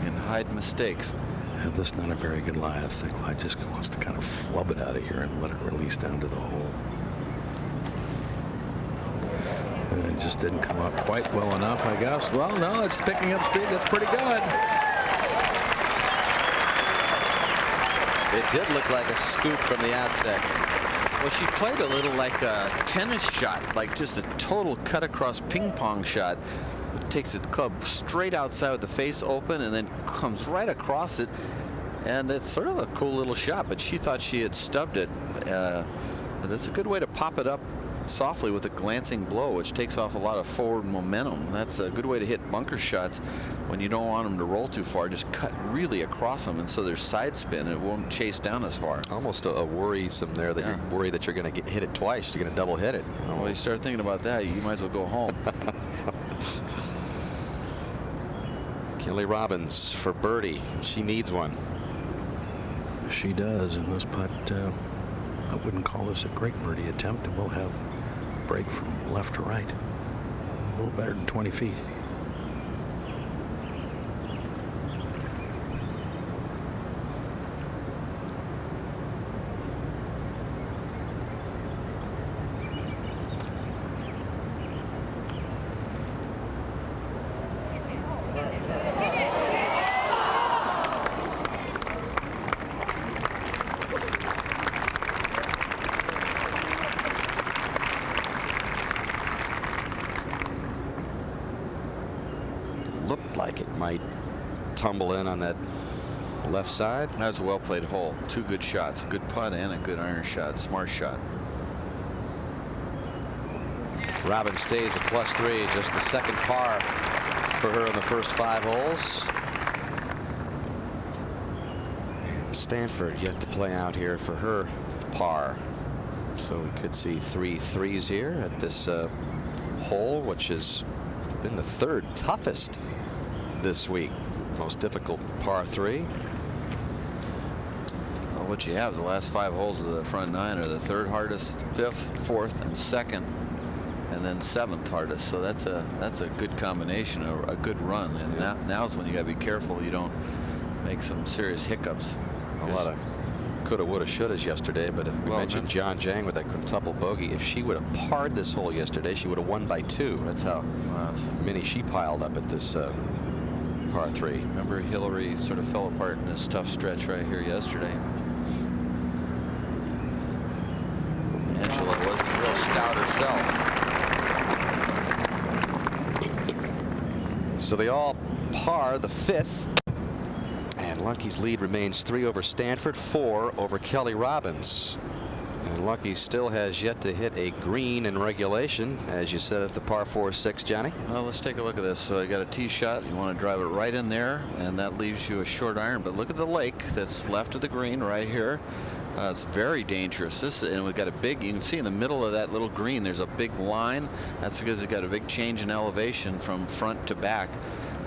And hide mistakes. Yeah, this is not a very good lie. I think I just wants to kind of flub it out of here and let it release down to the hole. And it just didn't come up quite well enough, I guess. Well, no, it's picking up speed. That's pretty good. It did look like a scoop from the outset. Well, she played a little like a tennis shot, like just a total cut across ping pong shot. It takes the club straight outside with the face open and then comes right across it. And it's sort of a cool little shot, but she thought she had stubbed it. That's a good way to pop it up softly with a glancing blow, which takes off a lot of forward momentum. That's a good way to hit bunker shots when you don't want them to roll too far. Just cut really across them, and so there's side spin. It won't chase down as far. Almost a worrisome there that you're worried that you're going to hit it twice. You're going to double hit it. Well, you start thinking about that, you might as well go home. Kelly Robbins for birdie. She needs one. She does, and this putt, I wouldn't call this a great birdie attempt. It will have break from left to right. A little better than 20 feet. Like it might tumble in on that left side. That was a well played hole. 2 good shots, a good putt and a good iron shot. Smart shot. Robbins stays at +3, just the 2nd par for her in the first 5 holes. And Stanford yet to play out here for her par, so we could see 3 threes here at this hole, which has been the 3rd toughest this week. Most difficult par 3. Well, what you have, the last 5 holes of the front 9 are the 3rd hardest, 5th, 4th, and 2nd, and then 7th hardest. So that's a good combination, a good run. And now's when you got to be careful you don't make some serious hiccups. A lot of coulda, woulda, shouldas yesterday, but if we mentioned John Jang with that quintuple bogey, if she would have parred this hole yesterday, she would have won by 2. That's how many she piled up at this par 3. Remember, Hillary sort of fell apart in this tough stretch right here yesterday. Angela wasn't real stout herself. So they all par the 5th. And Lunkey's lead remains 3 over Stanford, 4 over Kelly Robbins. And Lunkey still has yet to hit a green in regulation, as you said, at the par 4-6, Johnny. Well, let's take a look at this. So you got a tee shot. You want to drive it right in there, and that leaves you a short iron. But look at the lake that's left of the green right here. It's very dangerous. And we've got a big, you can see in the middle of that little green, there's a big line. That's because it's got a big change in elevation from front to back.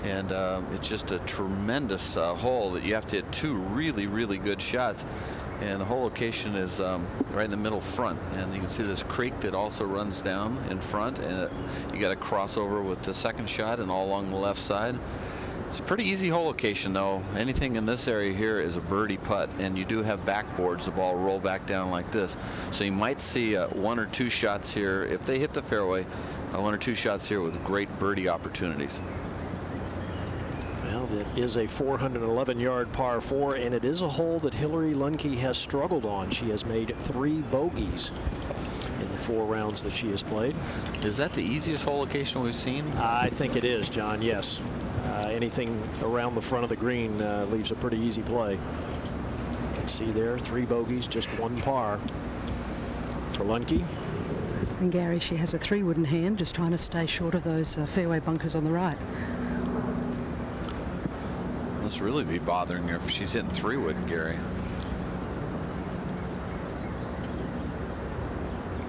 And it's just a tremendous hole that you have to hit 2 really, really good shots. And the whole location is right in the middle front. And you can see this creek that also runs down in front. And you got to cross over with the 2nd shot and all along the left side. It's a pretty easy hole location, though. Anything in this area here is a birdie putt. And you do have backboards. The ball roll back down like this. So you might see 1 or 2 shots here. If they hit the fairway, 1 or 2 shots here with great birdie opportunities. Well, that is a 411-yard par 4, and it is a hole that Hillary Lunkey has struggled on. She has made 3 bogeys in the 4 rounds that she has played. Is that the easiest hole location we've seen? I think it is, John, yes. Anything around the front of the green leaves a pretty easy play. You can see there, 3 bogeys, just 1 par for Lunkey. And Gary, she has a 3-wood in hand, just trying to stay short of those fairway bunkers on the right. Must really be bothering her if she's hitting 3-wood, Gary.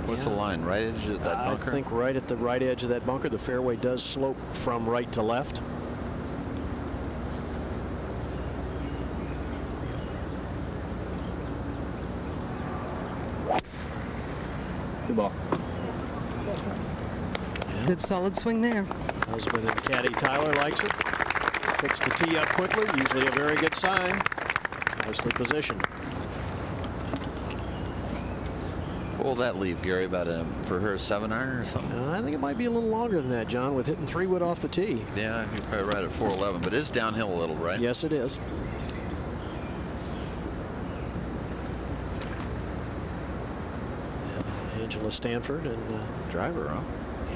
What's the line? Right edge of that bunker? I think right at the right edge of that bunker. The fairway does slope from right to left. Good ball. Good solid swing there. Husband and caddy Tyler likes it. Picks the tee up quickly, usually a very good sign. Nicely positioned. What will that leave, Gary? About for her, a 7-iron or something? I think it might be a little longer than that, John, with hitting 3-wood off the tee. Yeah, you're probably right at 411, but it is downhill a little, right? Yes, it is. Angela Stanford and driver, huh?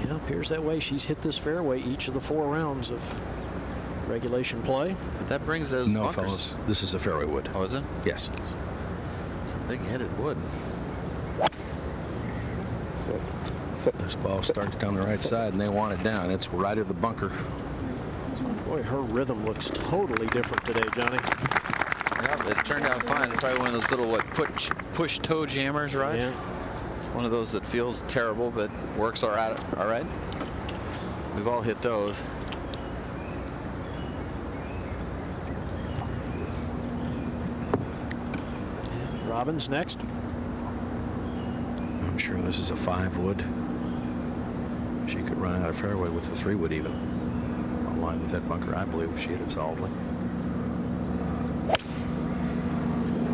Yeah, appears that way. She's hit this fairway each of the 4 rounds of regulation play. But that brings those No, bunkers. fellas. This is a fairway wood. Oh, is it? Yes. It's a big-headed wood. This ball starts down the right side, and they want it down. It's right of the bunker. Boy, her rhythm looks totally different today, Johnny. Yeah, it turned out fine. It's probably one of those little push toe jammers, right? Yeah. One of those that feels terrible but works all right. We've all hit those. Robbins next. I'm sure this is a 5-wood. She could run out of fairway with a 3-wood even. On line with that bunker, I believe, if she hit it solidly.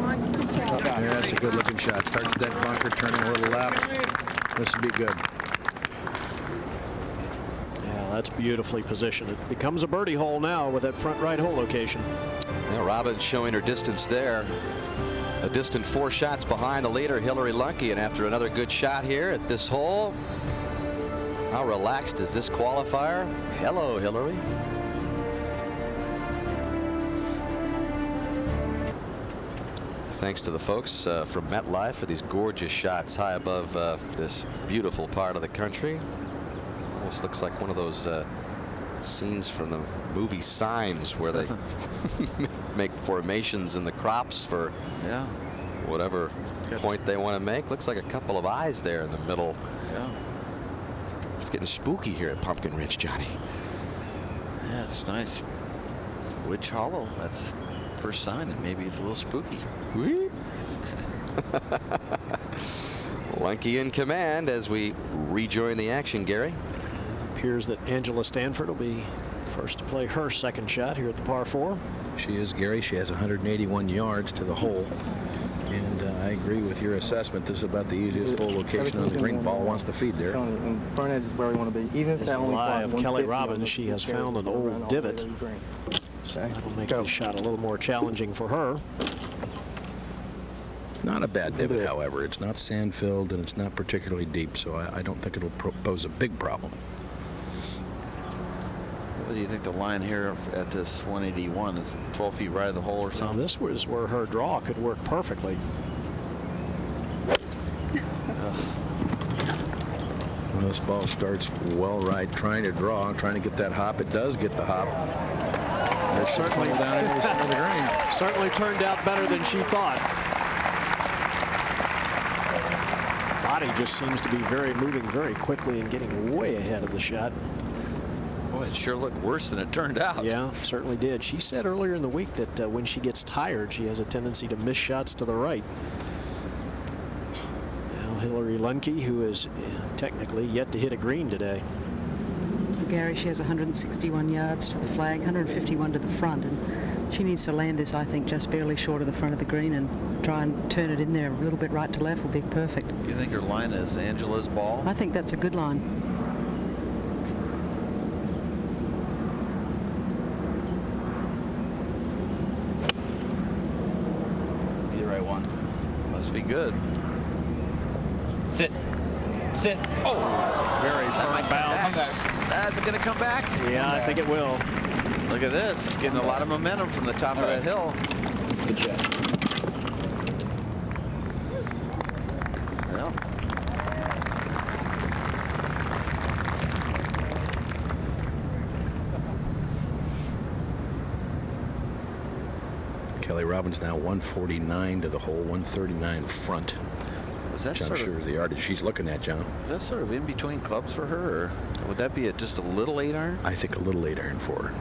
Yeah, that's a good-looking shot. Starts at that bunker, turning a little left. This would be good. Yeah, that's beautifully positioned. It becomes a birdie hole now with that front right hole location. Now Robbins showing her distance there. A distant 4 shots behind the leader, Hillary Lunkey, and after another good shot here at this hole, how relaxed is this qualifier? Hello, Hillary. Thanks to the folks from MetLife for these gorgeous shots high above this beautiful part of the country. Almost looks like one of those scenes from the movie Signs, where they make formations in the crops for whatever point they want to make. Looks like a couple of eyes there in the middle. Yeah. It's getting spooky here at Pumpkin Ridge, Johnny. Yeah, it's nice. Witch Hollow. That's the first sign that maybe it's a little spooky. Lunky in command as we rejoin the action, Gary. Appears that Angela Stanford will be first to play her second shot here at the par 4. She is, Gary. She has 181 yards to the hole. And I agree with your assessment. This is about the easiest hole location on the green. Ball wants to feed there. Front edge is where we want to be. Even if This that only lie of flies Kelly 150 Robbins. on She the has carry, found an we'll run old all the way divot. to the green. That'll make Go. the shot a little more challenging for her. Not a bad divot, however. It's not sand-filled, and it's not particularly deep, so I don't think it'll pose a big problem. What do you think the line here at this 181 is? 12 feet right of the hole or Now something? this was where her draw could work perfectly. When this ball starts well right, trying to draw, trying to get that hop. It does get the hop. It certainly down into the center of the green. Certainly turned out better than she thought. Body just seems to be moving very quickly and getting way ahead of the shot. Boy, it sure looked worse than it turned out. Yeah, certainly did. She said earlier in the week that when she gets tired, she has a tendency to miss shots to the right. Now Hillary Lunke, who is technically yet to hit a green today. Gary, she has 161 yards to the flag, 151 to the front, and she needs to land this, I think, just barely short of the front of the green and try and turn it in there a little bit right to left will be perfect. Do you think her line is Angela's ball? I think that's a good line. Be the right one. Must be good. Sit. Sit. Oh! Very firm bounce. That's going to come back. Yeah, I think it will. Look at this. Getting a lot of momentum from the top of that hill. Good shot. Well. Kelly Robbins now 149 to the hole, 139 front. Was that Which I'm sort sure of, is the yardage she's looking at, John. is that sort of in between clubs for her, or would that be just a little 8-iron? I think a little 8-iron for her.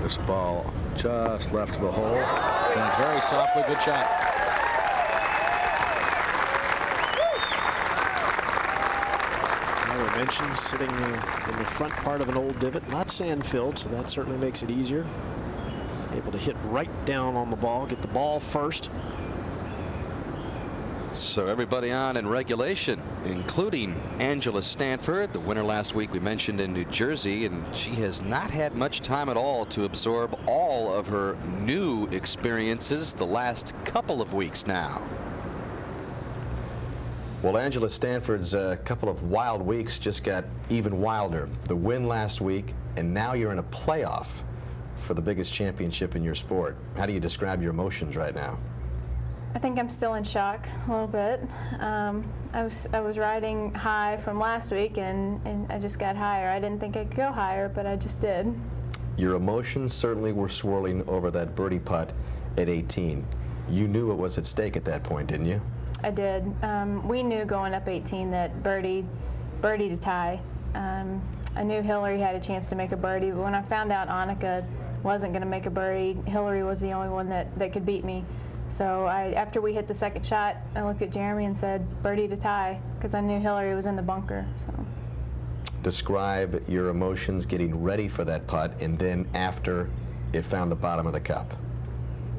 This ball just left the hole. And it's very softly. Good shot. I mentioned sitting in the front part of an old divot, not sand filled, so that certainly makes it easier. Able to hit right down on the ball, get the ball first. So everybody on in regulation, including Angela Stanford, the winner last week we mentioned in New Jersey, and she has not had much time at all to absorb all of her new experiences the last couple of weeks now. Well, Angela Stanford's couple of wild weeks just got even wilder. The win last week, and now you're in a playoff for the biggest championship in your sport. How do you describe your emotions right now? I think I'm still in shock a little bit. I was riding high from last week, and I just got higher. I didn't think I could go higher, but I just did. Your emotions certainly were swirling over that birdie putt at 18. You knew it was at stake at that point, didn't you? I did. We knew going up 18 that birdie to tie. I knew Hillary had a chance to make a birdie, but when I found out Annika wasn't going to make a birdie, Hillary was the only one that could beat me. So after we hit the second shot, I looked at Jeremy and said, birdie to tie, because I knew Hillary was in the bunker. So. Describe your emotions getting ready for that putt and then after it found the bottom of the cup.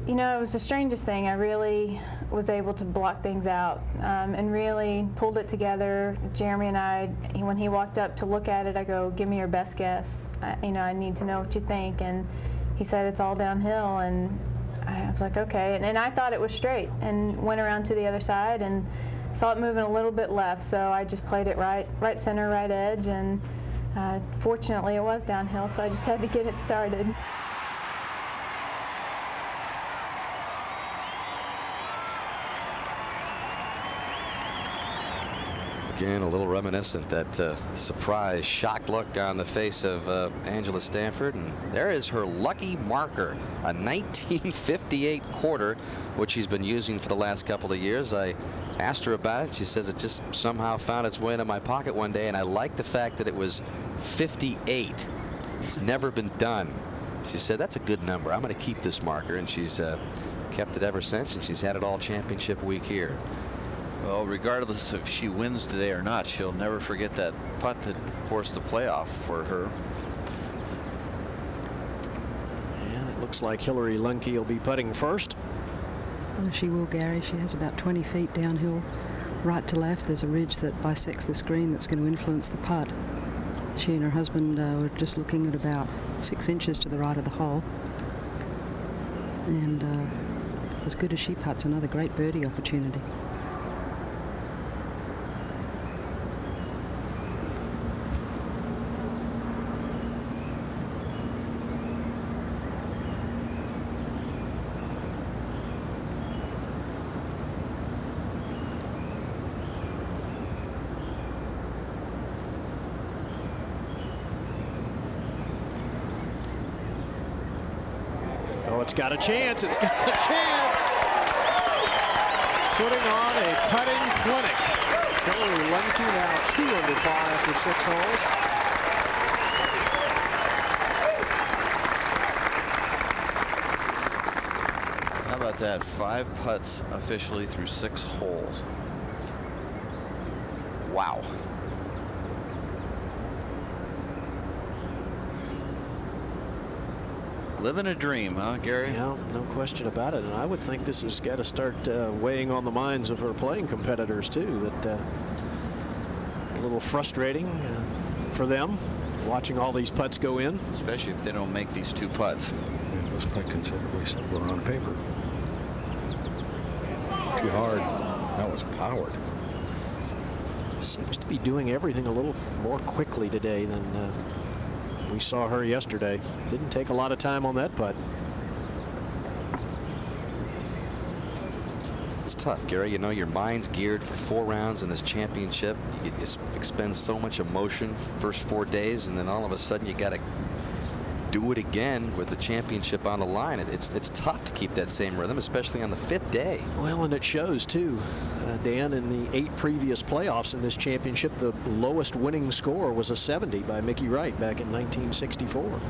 You know, it was the strangest thing. I really was able to block things out and really pulled it together. Jeremy and I, when he walked up to look at it, I go, give me your best guess. I need to know what you think. And he said, it's all downhill. And I was like, okay. And I thought it was straight and went around to the other side and saw it moving a little bit left. So I just played it right center, right edge. And fortunately, it was downhill, so I just had to get it started. Again, a little reminiscent, that surprise, shocked look on the face of Angela Stanford. And there is her lucky marker, a 1958 quarter, which she's been using for the last couple of years. I asked her about it. She says it just somehow found its way into my pocket one day, and I like the fact that it was 58. It's never been done. She said, that's a good number. I'm going to keep this marker, and she's kept it ever since, and she's had it all championship week here. Well, regardless if she wins today or not, she'll never forget that putt that forced the playoff for her. And it looks like Hillary Lunke will be putting first. Oh, she will, Gary. She has about 20 feet downhill, right to left. There's a ridge that bisects this green that's going to influence the putt. She and her husband were just looking at about 6 inches to the right of the hole. And as good as she putts, another great birdie opportunity. Oh, it's got a chance. It's got a chance. Putting on a putting clinic. Hillary Lunke now 2 under par after 6 holes. How about that? 5 putts officially through 6 holes. Wow. Living a dream, huh, Gary? Yeah, no question about it. And I would think this has got to start weighing on the minds of her playing competitors, too. That a little frustrating for them, watching all these putts go in. Especially if they don't make these 2 putts. It looks quite considerably simpler on paper. Too hard. That was powered. Seems to be doing everything a little more quickly today than we saw her yesterday. Didn't take a lot of time on that putt. It's tough, Gary. You know, your mind's geared for 4 rounds in this championship. You expend so much emotion first 4 days, and then all of a sudden you got to do it again with the championship on the line. It's tough to keep that same rhythm, especially on the 5th day. Well, and it shows too, Dan. In the 8 previous playoffs in this championship, the lowest winning score was a 70 by Mickey Wright back in 1964. Well,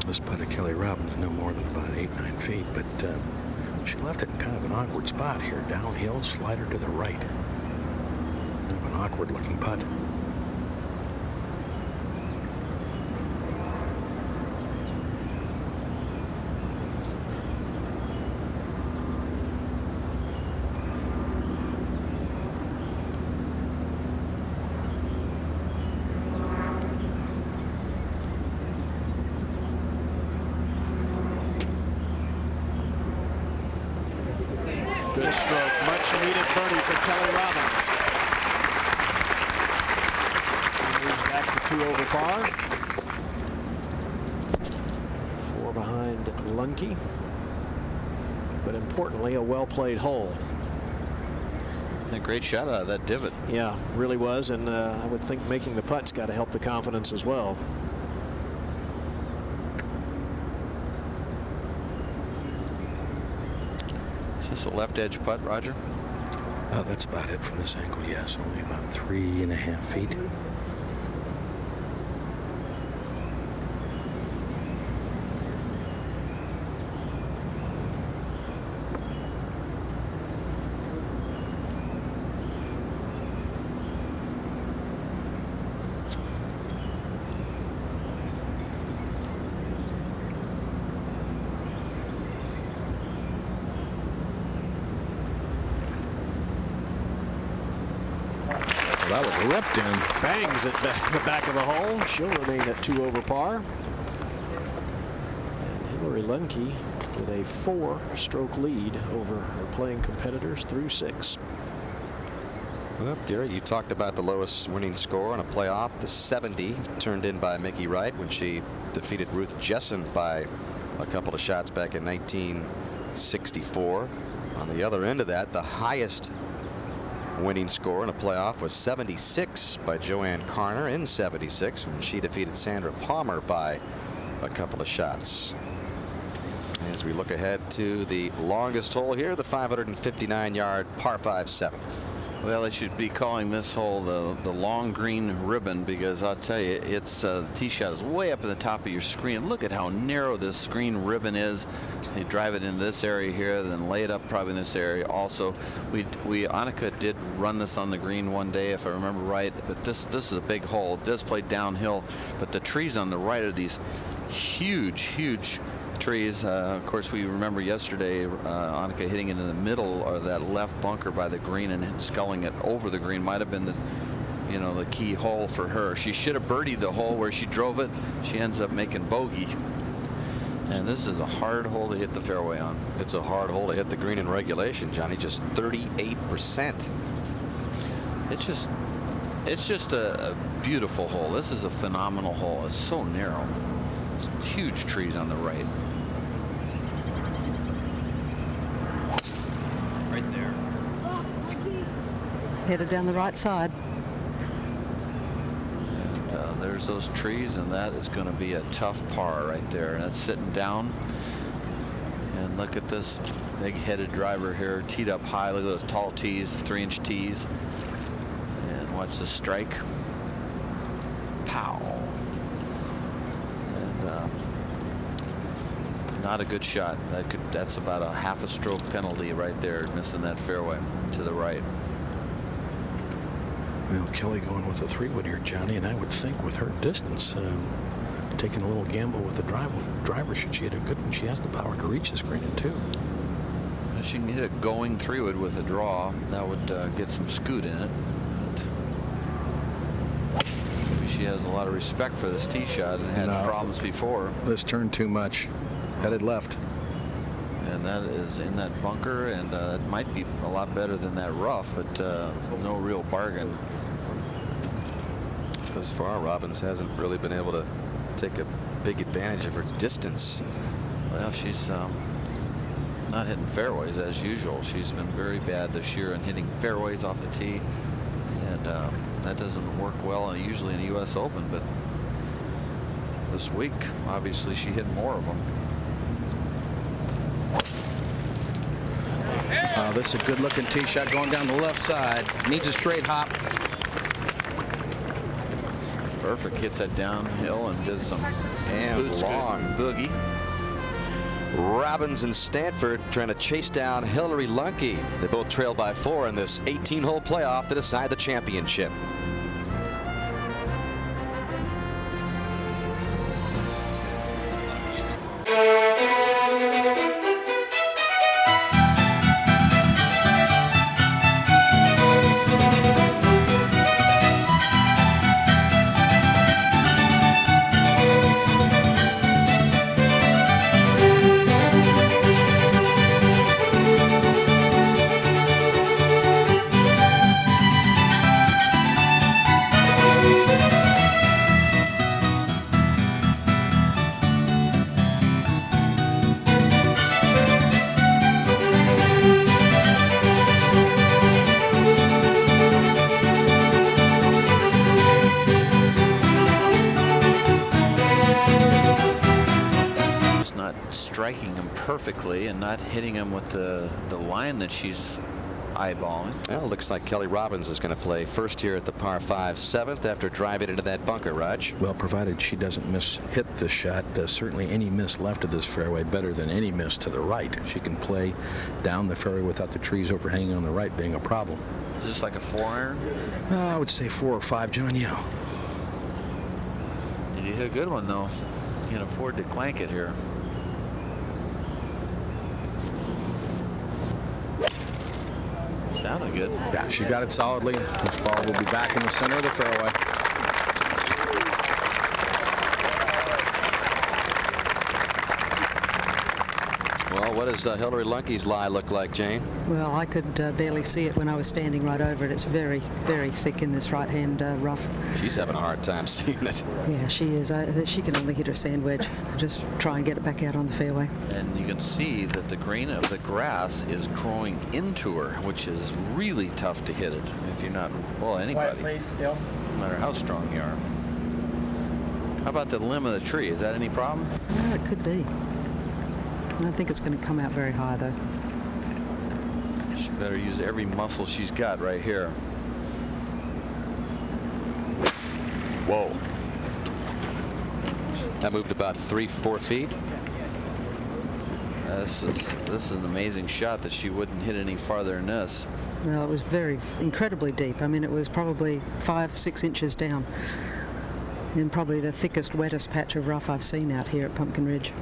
this putt of Kelly Robin's no more than about 8-9 feet, but she left it in kind of an awkward spot here. Downhill, slider to the right. Kind of an awkward looking putt. Good stroke. Much needed birdie for Kelly Robbins. He moves back to 2 over par. 4 behind Lunke. But importantly, a well-played hole. A great shot out of that divot. Yeah, really was. And I would think making the put's got to help the confidence as well. Just a left edge putt, Roger? Oh, that's about it from this angle, yes. Only about 3.5 feet. That was ripped in. Bangs it back in the back of the hole. She'll remain at 2 over par. And Hillary Lunke with a 4-stroke lead over her playing competitors through 6. Well, Gary, you talked about the lowest winning score on a playoff, the 70 turned in by Mickey Wright when she defeated Ruth Jessen by a couple of shots back in 1964. On the other end of that, the highest winning score in a playoff was 76 by Joanne Carner in 76 when she defeated Sandra Palmer by a couple of shots. As we look ahead to the longest hole here, the 559-yard par 5 7th. Well, they should be calling this hole the long green ribbon, because I'll tell you, it's the tee shot is way up at the top of your screen. Look at how narrow this green ribbon is. They drive it into this area here, then lay it up probably in this area. Also, Annika did run this on the green one day, if I remember right. But this is a big hole. It does play downhill, but the trees on the right are these huge trees. Of course, we remember yesterday Annika hitting it in the middle of that left bunker by the green and sculling it over the green. Might have been the key hole for her. She should have birdied the hole where she drove it. She ends up making bogey. And this is a hard hole to hit the fairway on. It's a hard hole to hit the green in regulation, Johnny. Just 38%. It's just a beautiful hole. This is a phenomenal hole. It's so narrow. It's huge trees on the right. Right there. Headed down the right side. And there's those trees, and that is going to be a tough par right there. And it's sitting down. And look at this big-headed driver here, teed up high. Look at those tall tees, 3-inch tees. And watch the strike. Pow. And not a good shot. That's about a half a stroke penalty right there, missing that fairway to the right. Well, Kelly going with a 3-wood here, Johnny, and I would think with her distance, taking a little gamble with the driver, should she hit a good one, she has the power to reach this green in 2. She can hit a going 3-wood with a draw. That would get some scoot in it. But maybe she has a lot of respect for this tee shot and had problems before. This turned too much. Headed left. And that is in that bunker, and it might be a lot better than that rough, but no real bargain. Thus far, Robbins hasn't really been able to take a big advantage of her distance. Well, she's not hitting fairways as usual. She's been very bad this year in hitting fairways off the tee, and that doesn't work well usually in the U.S. Open, but this week, obviously, she hit more of them. This is a good-looking tee shot going down the left side. Needs a straight hop. Perfect. Hits that downhill and does some long boogie. Robbins and Stanford trying to chase down Hillary Lunke. They both trail by 4 in this 18-hole playoff to decide the championship. Striking him perfectly and not hitting him with the line that she's eyeballing. Well, it looks like Kelly Robbins is going to play first here at the par 5 7th after driving into that bunker, Raj. Well, provided she doesn't hit the shot, certainly any miss left of this fairway better than any miss to the right. She can play down the fairway without the trees overhanging on the right being a problem. Is this like a 4-iron? I would say 4 or 5, John. Yeah. You hit a good one though. You can afford to clank it here. Sounded good. Yeah, she got it solidly. This ball will be back in the center of the fairway. Well, what does Hillary Lunke's lie look like, Jane? Well, I could barely see it when I was standing right over it. It's very, very thick in this right-hand rough. She's having a hard time seeing it. Yeah, she is. She can only hit her sand wedge. Just try and get it back out on the fairway. And you can see that the grain of the grass is growing into her, which is really tough to hit it if you're not, well, anybody, no matter how strong you are. How about the limb of the tree? Is that any problem? No, it could be. I don't think it's going to come out very high, though. She better use every muscle she's got right here. Whoa. That moved about 3-4 feet. This is an amazing shot that she wouldn't hit any farther than this. Well, it was incredibly deep. I mean, it was probably 5-6 inches down. And probably the thickest, wettest patch of rough I've seen out here at Pumpkin Ridge.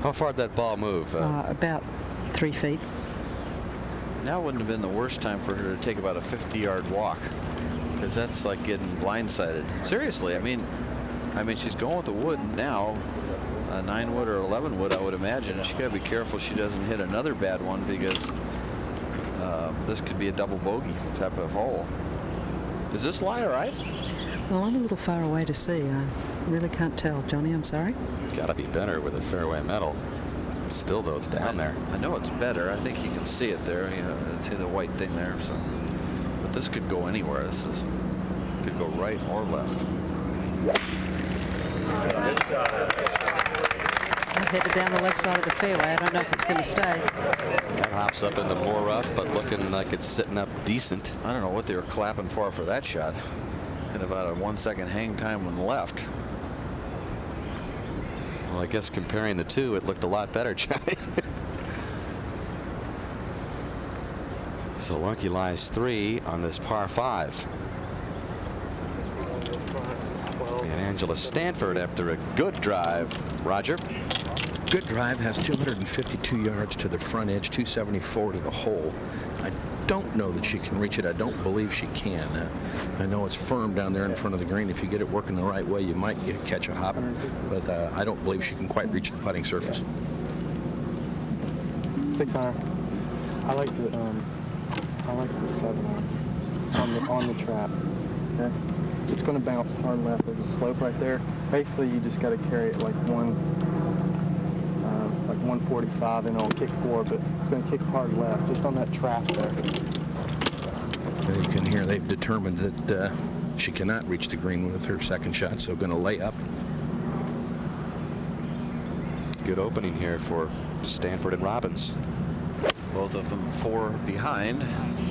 How far did that ball move? About 3 feet. Now wouldn't have been the worst time for her to take about a 50-yard walk, because that's like getting blindsided. Seriously, I mean, she's going with the wood now, a 9-wood or 11-wood, I would imagine. She got to be careful she doesn't hit another bad one, because this could be a double bogey type of hole. Does this lie all right? Well, I'm a little far away to see. I really can't tell, Johnny. I'm sorry. Got to be better with a fairway metal. Still, though, it's down there. I know it's better. I think you can see it there. You know, see the white thing there. So, but this could go anywhere. Could go right or left. I'm headed down the left side of the fairway. I don't know if it's going to stay. That hops up into more rough, but looking like it's sitting up decent. I don't know what they were clapping for that shot. Had about a 1-second hang time when left. Well, I guess comparing the two, it looked a lot better, Johnny. So Lunke lies 3 on this par 5. And Angela Stanford after a good drive. Roger. Good drive, has 252 yards to the front edge, 274 to the hole. I don't know that she can reach it. I don't believe she can. I know it's firm down there in front of the green. If you get it working the right way, you might catch a hop, but I don't believe she can quite reach the putting surface. 6 iron. I like the 7 iron on the trap. Okay, it's going to bounce hard left. There's a slope right there. Basically, you just got to carry it like 145, and it'll kick forward, but it's going to kick hard left just on that trap there. You can hear they've determined that she cannot reach the green with her second shot, so going to lay up. Good opening here for Stanford and Robbins. Both of them 4 behind.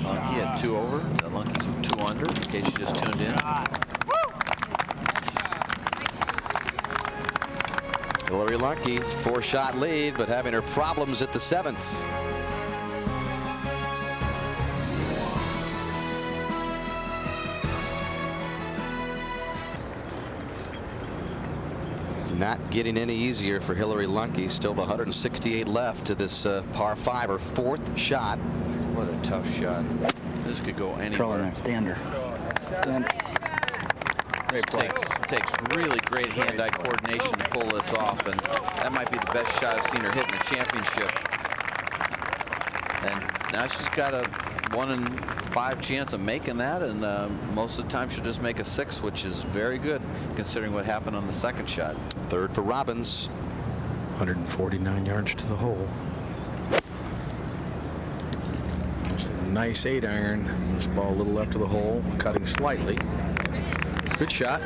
Lunke had 2 over. Lunke's 2 under, in case you just tuned in. Hillary Lunke, 4-shot lead, but having her problems at the 7th. Not getting any easier for Hillary Lunke. Still 168 left to this par 5, her 4th shot. What a tough shot. This could go anywhere. Stander. It takes really great hand-eye coordination to pull this off, and that might be the best shot I've seen her hit in the championship. And now she's got a 1 in 5 chance of making that, and most of the time she'll just make a 6, which is very good considering what happened on the second shot. 3rd for Robbins. 149 yards to the hole. It's a nice 8-iron. This ball a little left of the hole, cutting slightly. Good shot.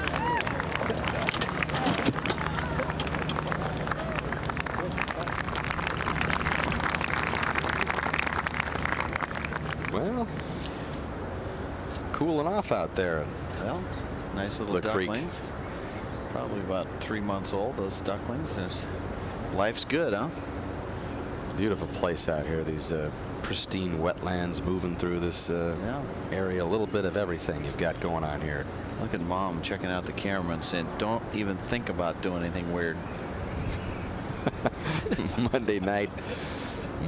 Well, cooling off out there. Well, nice little ducklings. Probably about 3 months old, those ducklings. Life's good, huh? Beautiful place out here. These pristine wetlands moving through this area. A little bit of everything you've got going on here. Look at Mom checking out the camera and saying, don't even think about doing anything weird. Monday night,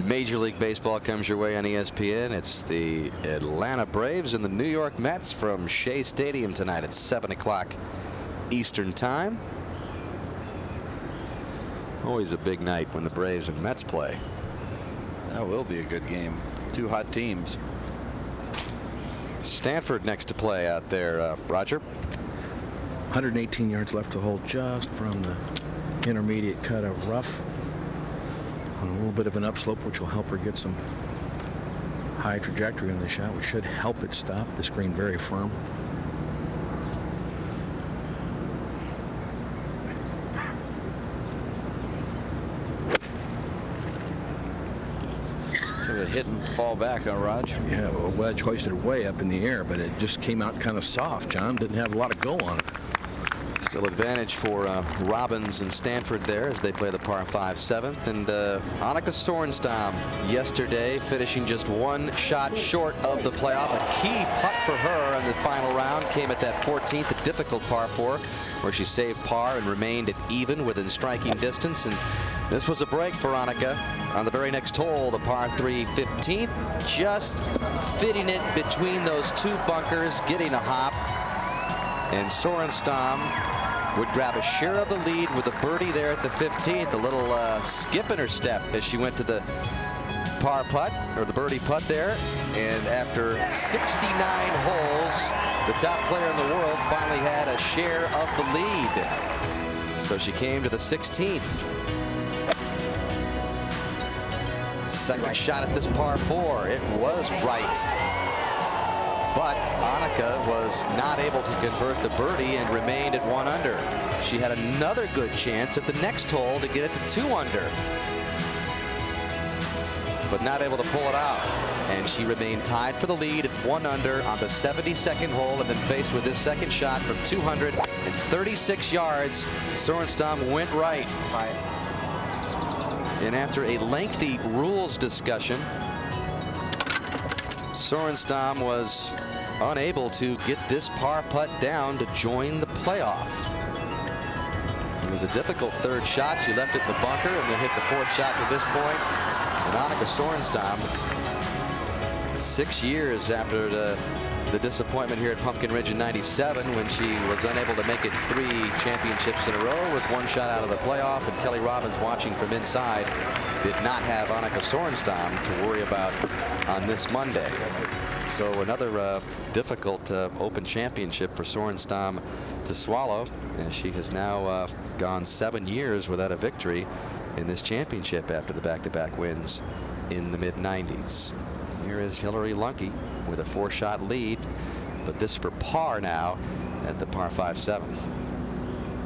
Major League Baseball comes your way on ESPN. It's the Atlanta Braves and the New York Mets from Shea Stadium tonight at 7 o'clock Eastern Time. Always a big night when the Braves and Mets play. That will be a good game. Two hot teams. Stanford next to play out there, Roger. 118 yards left to hold just from the intermediate cut of rough. On a little bit of an upslope, which will help her get some high trajectory on the shot, which should help it stop. The screen very firm. Sort of hit and fall back, huh, Raj? Yeah, a wedge hoisted way up in the air, but it just came out kind of soft. John didn't have a lot of go on it. Still advantage for Robbins and Stanford there as they play the par 5 7th. And Annika Sorenstam yesterday finishing just one shot short of the playoff. A key putt for her in the final round came at that 14th, a difficult par 4, where she saved par and remained at even within striking distance. And this was a break for Annika on the very next hole, the par 3 15th, just fitting it between those two bunkers, getting a hop. And Sorenstam would grab a share of the lead with a birdie there at the 15th. A little skip in her step as she went to the par putt, or the birdie putt there. And after 69 holes, the top player in the world finally had a share of the lead. So she came to the 16th. Second shot at this par 4. It was right. But Annika was not able to convert the birdie and remained at 1 under. She had another good chance at the next hole to get it to 2 under. But not able to pull it out. And she remained tied for the lead at 1 under on the 72nd hole, and then faced with this second shot from 236 yards. Sorenstam went right. And after a lengthy rules discussion, Sorenstam was unable to get this par putt down to join the playoff. It was a difficult third shot. She left it in the bunker and then hit the fourth shot to this point. And Annika Sorenstam, 6 years after the disappointment here at Pumpkin Ridge in '97, when she was unable to make it 3 championships in a row, was 1 shot out of the playoff. And Kelly Robbins, watching from inside, did not have Annika Sorenstam to worry about on this Monday. So another difficult Open Championship for Sorenstam to swallow, as she has now gone 7 years without a victory in this championship after the back-to-back wins in the mid-90s. Here is Hillary Lunke with a 4-shot lead, but this for par now at the par 5 7th.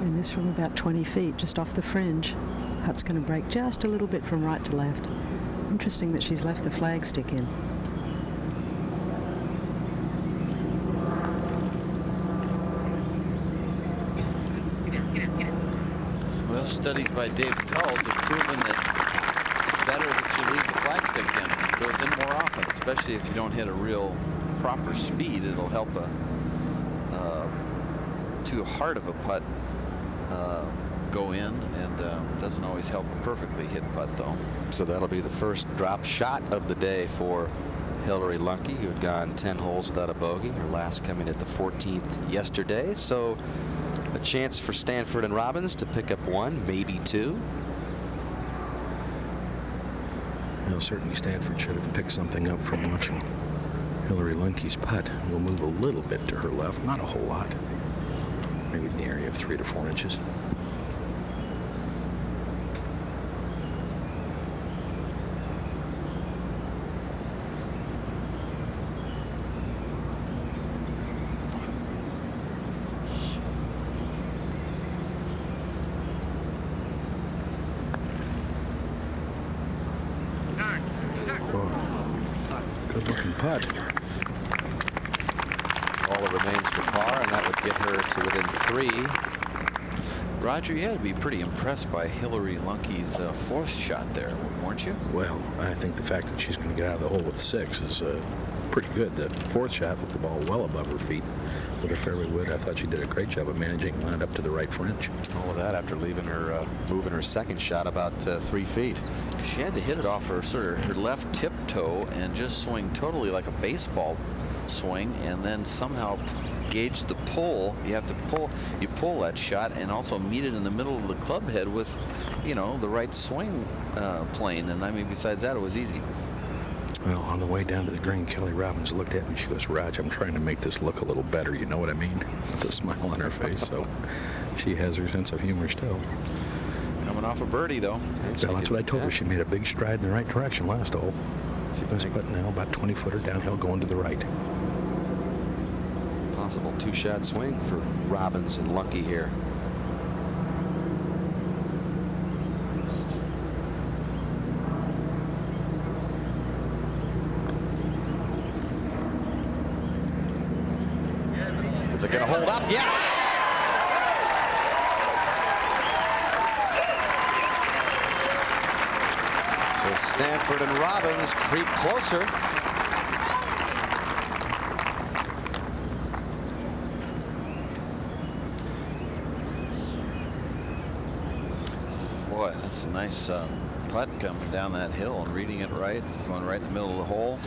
And this from about 20 feet, just off the fringe. Putt's going to break just a little bit from right to left. Interesting that she's left the flag stick in. Well, studies by Dave Pells have proven that it's better that you leave the flag stick in. It goes in more often, especially if you don't hit a real proper speed. It'll help too hard of a putt go in, and doesn't always help a perfectly hit putt, though. So that'll be the first drop shot of the day for Hillary Lunke, who had gone 10 holes without a bogey, her last coming at the 14th yesterday. So a chance for Stanford and Robbins to pick up 1, maybe 2. Well, certainly Stanford should have picked something up from watching Hillary Lunke's putt. Will move a little bit to her left, not a whole lot. Maybe in the area of 3 to 4 inches. Good-looking putt. All that remains for par, and that would get her to within 3. Roger, you had to be pretty impressed by Hillary Lunke's 4th shot there, weren't you? Well, I think the fact that she's going to get out of the hole with 6 is pretty good. The 4th shot with the ball well above her feet with a fairway wood. I thought she did a great job of managing to land up to the right fringe. All of that after leaving her, moving her second shot about 3 feet. She had to hit it off her her left tiptoe and just swing totally like a baseball swing, and then somehow gauge the pull. You have to pull that shot and also meet it in the middle of the club head with, you know, the right swing plane. And I mean, besides that, it was easy. Well, on the way down to the green, Kelly Robbins looked at me. She goes, "Raj, I'm trying to make this look a little better. You know what I mean?" With a smile on her face. So she has her sense of humor still. Coming off a birdie, though. Well, that's what I told her. She made a big stride in the right direction last hole. She was putting now about 20-footer downhill going to the right. Possible two-shot swing for Robbins and Lunkey here. Is it going to hold up? Yes! So Stanford and Robbins creep closer. Boy, that's a nice putt coming down that hill and reading it right, going right in the middle of the hole.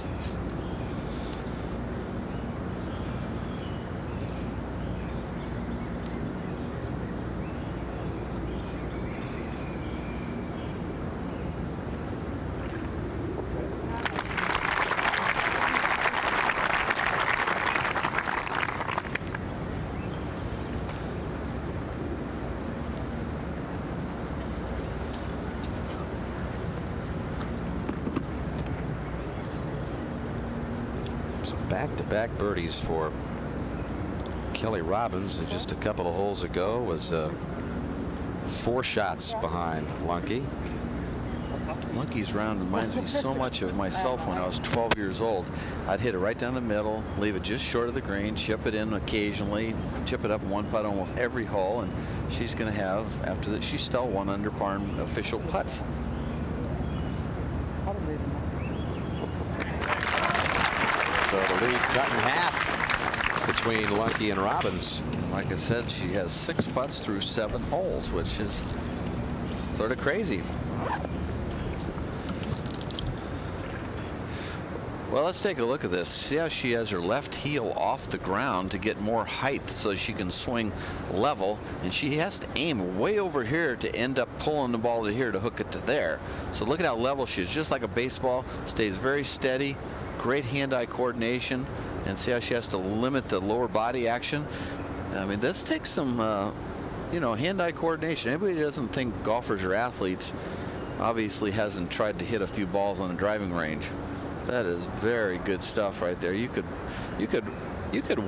Back-to-back birdies for Kelly Robbins. Just a couple of holes ago was 4 shots behind Lunkey. Lunkey's round reminds me so much of myself when I was 12 years old. I'd hit it right down the middle, leave it just short of the green, chip it in occasionally, chip it up one putt almost every hole, and she's going to have, after that, she's still 1 under par in official putts. So the lead cut in half between Lunkey and Robbins. Like I said, she has 6 putts through 7 holes, which is sort of crazy. Well, let's take a look at this. See how she has her left heel off the ground to get more height so she can swing level, and she has to aim way over here to end up pulling the ball to here to hook it to there. So look at how level she is, just like a baseball, stays very steady, great hand-eye coordination, and see how she has to limit the lower body action. I mean, this takes some you know, hand-eye coordination. Anybody who doesn't think golfers are athletes obviously hasn't tried to hit a few balls on a driving range. That is very good stuff right there. You could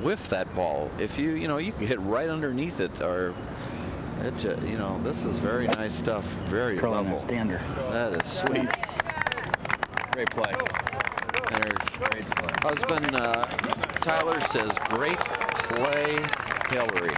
whiff that ball if you could hit right underneath it, or it, you know, this is very nice stuff. Very level. That is sweet. Great play. There's great play. Husband Tyler says, "Great play, Hillary."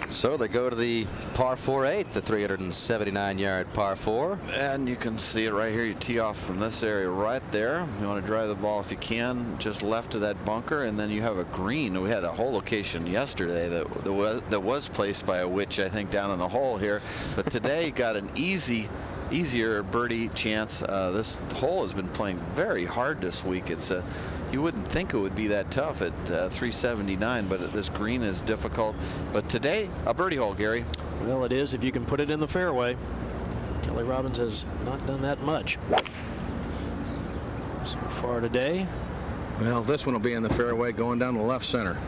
So they go to the par 4/8, the 379-yard par 4. And you can see it right here. You tee off from this area right there. You want to drive the ball if you can, just left of that bunker, and then you have a green. We had a hole location yesterday that was placed by a witch, I think, down in the hole here. But today you got an easier birdie chance. This hole has been playing very hard this week. It's you wouldn't think it would be that tough at 379, but this green is difficult. But today, a birdie hole, Gary. Well, it is if you can put it in the fairway. Kelly Robbins has not done that much so far today. Well, this one will be in the fairway going down the left center.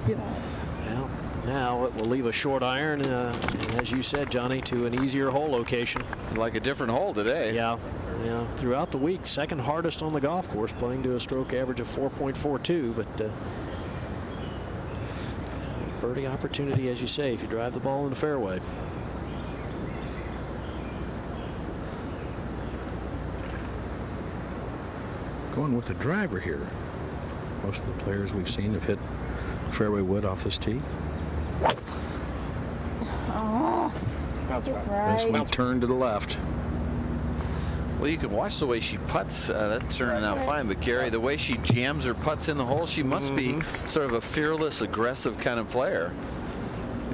Well, now it will leave a short iron, and as you said, Johnny, to an easier hole location. Like a different hole today. Yeah. Yeah, throughout the week, second hardest on the golf course, playing to a stroke average of 4.42. But birdie opportunity, as you say, if you drive the ball in the fairway. Going with a driver here. Most of the players we've seen have hit fairway wood off this tee. Oh, That's right. This one turned to the left. Well, you can watch the way she putts. That's turning out fine. But Gary, the way she jams her putts in the hole, she must be sort of a fearless, aggressive kind of player.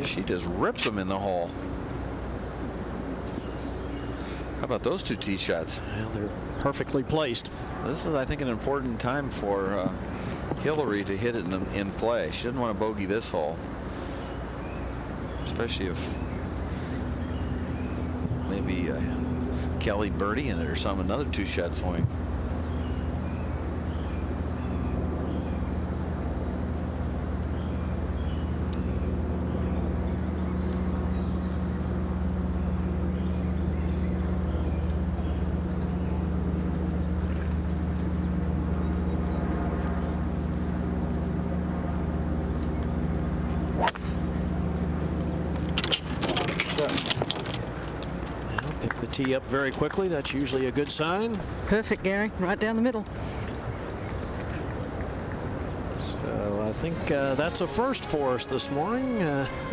She just rips them in the hole. about those two tee shots? Well, they're perfectly placed. This is, I think, an important time for Hillary to hit it in play. She didn't want to bogey this hole, especially if maybe Kelly birdie in it or another two-shot swing. Tee up very quickly. That's usually a good sign. Perfect, Gary. Right down the middle. So I think that's a first for us this morning.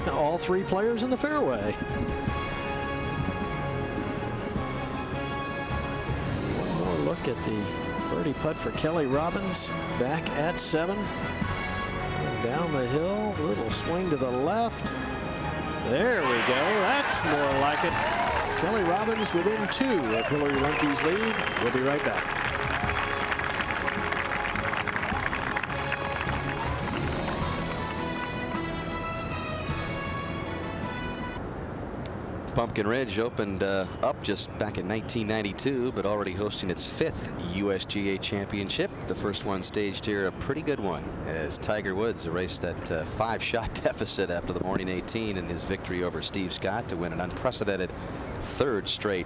All three players in the fairway. One more look at the birdie putt for Kelly Robbins. Back at 7. And down the hill. Little swing to the left. There we go. That's more like it. Kelly Robbins within 2 of Hillary Lunke's lead. We'll be right back. Pumpkin Ridge opened up just back in 1992, but already hosting its 5th USGA championship. The first one staged here, a pretty good one, as Tiger Woods erased that 5-shot deficit after the morning 18 in his victory over Steve Scott to win an unprecedented 3rd straight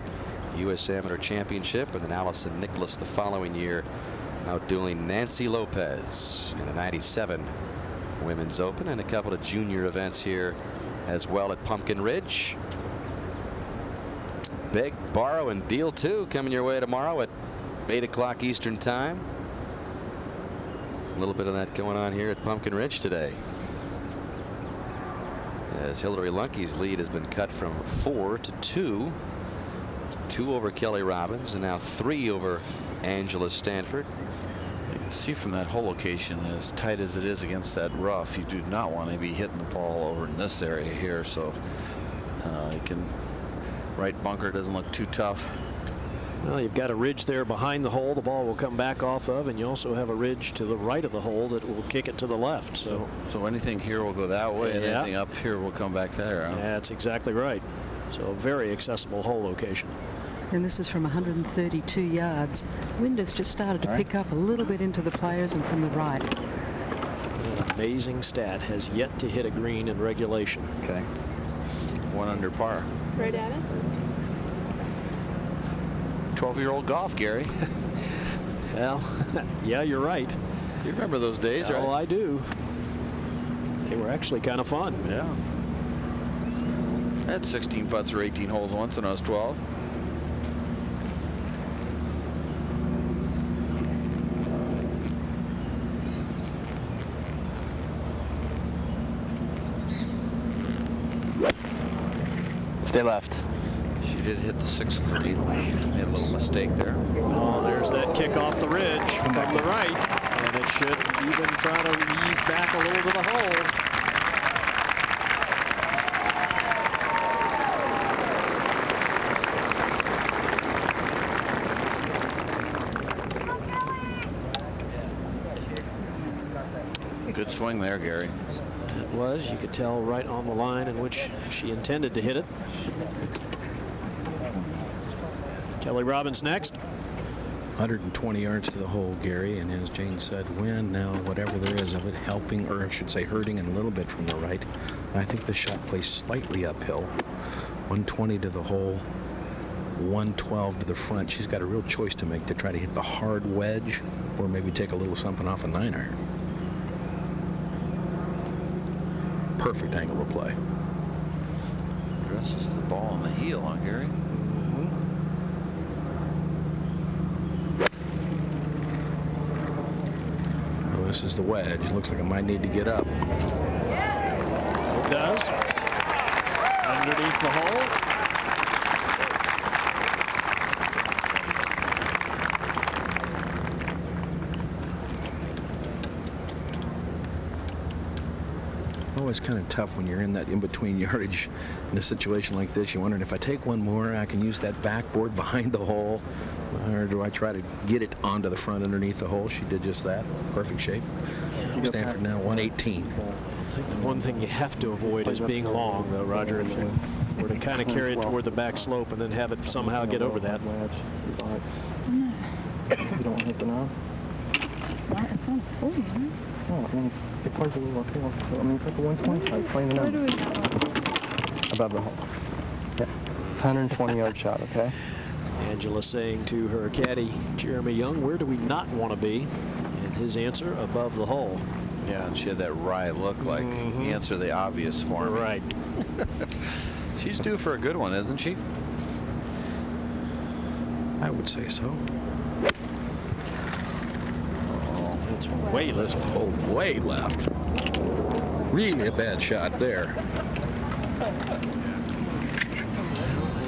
U.S. Amateur Championship, and then Allison Nicholas the following year outdueling Nancy Lopez in the 97 Women's Open, and a couple of junior events here as well at Pumpkin Ridge. Big Borrow and Deal 2 coming your way tomorrow at 8 o'clock Eastern Time. A little bit of that going on here at Pumpkin Ridge today, as Hillary Lunke's lead has been cut from 4 to 2. 2 over Kelly Robbins, and now 3 over Angela Stanford. You can see from that hole location, as tight as it is against that rough, you do not want to be hitting the ball over in this area here. So you can, right bunker doesn't look too tough. Well, you've got a ridge there behind the hole the ball will come back off of, and you also have a ridge to the right of the hole that will kick it to the left. So anything here will go that way, and yeah, anything up here will come back there. Huh? That's exactly right. So a very accessible hole location. And this is from 132 yards. Wind has just started to pick up a little bit into the players and from the right. An amazing stat. Has yet to hit a green in regulation. Okay. 1 under par. Right at it. 12-year-old golf, Gary. Well, yeah, you're right. You remember those days, right? Oh, I do. They were actually kind of fun. Yeah. I had 16 putts or 18 holes once when I was 12. Stay left. She did hit the 650. Made a little mistake there. Oh, there's that kick off the ridge from the right, and it should even try to ease back a little to the hole. Good swing there, Gary. It was. You could tell right on the line in which she intended to hit it. Kelly Robbins next. 120 yards to the hole, Gary, and as Jane said, wind now, whatever there is of it, helping, or I should say hurting, and a little bit from the right. I think the shot plays slightly uphill. 120 to the hole, 112 to the front. She's got a real choice to make to try to hit the hard wedge, or maybe take a little something off a 9-iron. Perfect angle of play. Dresses the ball on the heel, huh, Gary? Well, this is the wedge. Looks like it might need to get up. It does. Underneath the hole. Always kind of tough when you're in that in-between yardage in a situation like this. You're wondering if I take one more, I can use that backboard behind the hole, or do I try to get it onto the front underneath the hole? She did just that. Perfect shape. Stanford now 118. I think the one thing you have to avoid is being long, though, Roger. If you were to kind of carry it toward the back slope and then have it somehow get over that. You don't want to hit the knob? It's not full, right? No, I mean, it plays a little uphill. I mean, it's like a 125 playing the Where do knob. we go? Above the hole. Yeah. 120-yard shot, okay? Angela saying to her caddy, Jeremy Young, where do we not want to be? And his answer, above the hole. Yeah, and she had that wry look like, answer the obvious for me. Right. She's due for a good one, isn't she? I would say so. Oh, it's way left. Oh, way left. Really a bad shot there.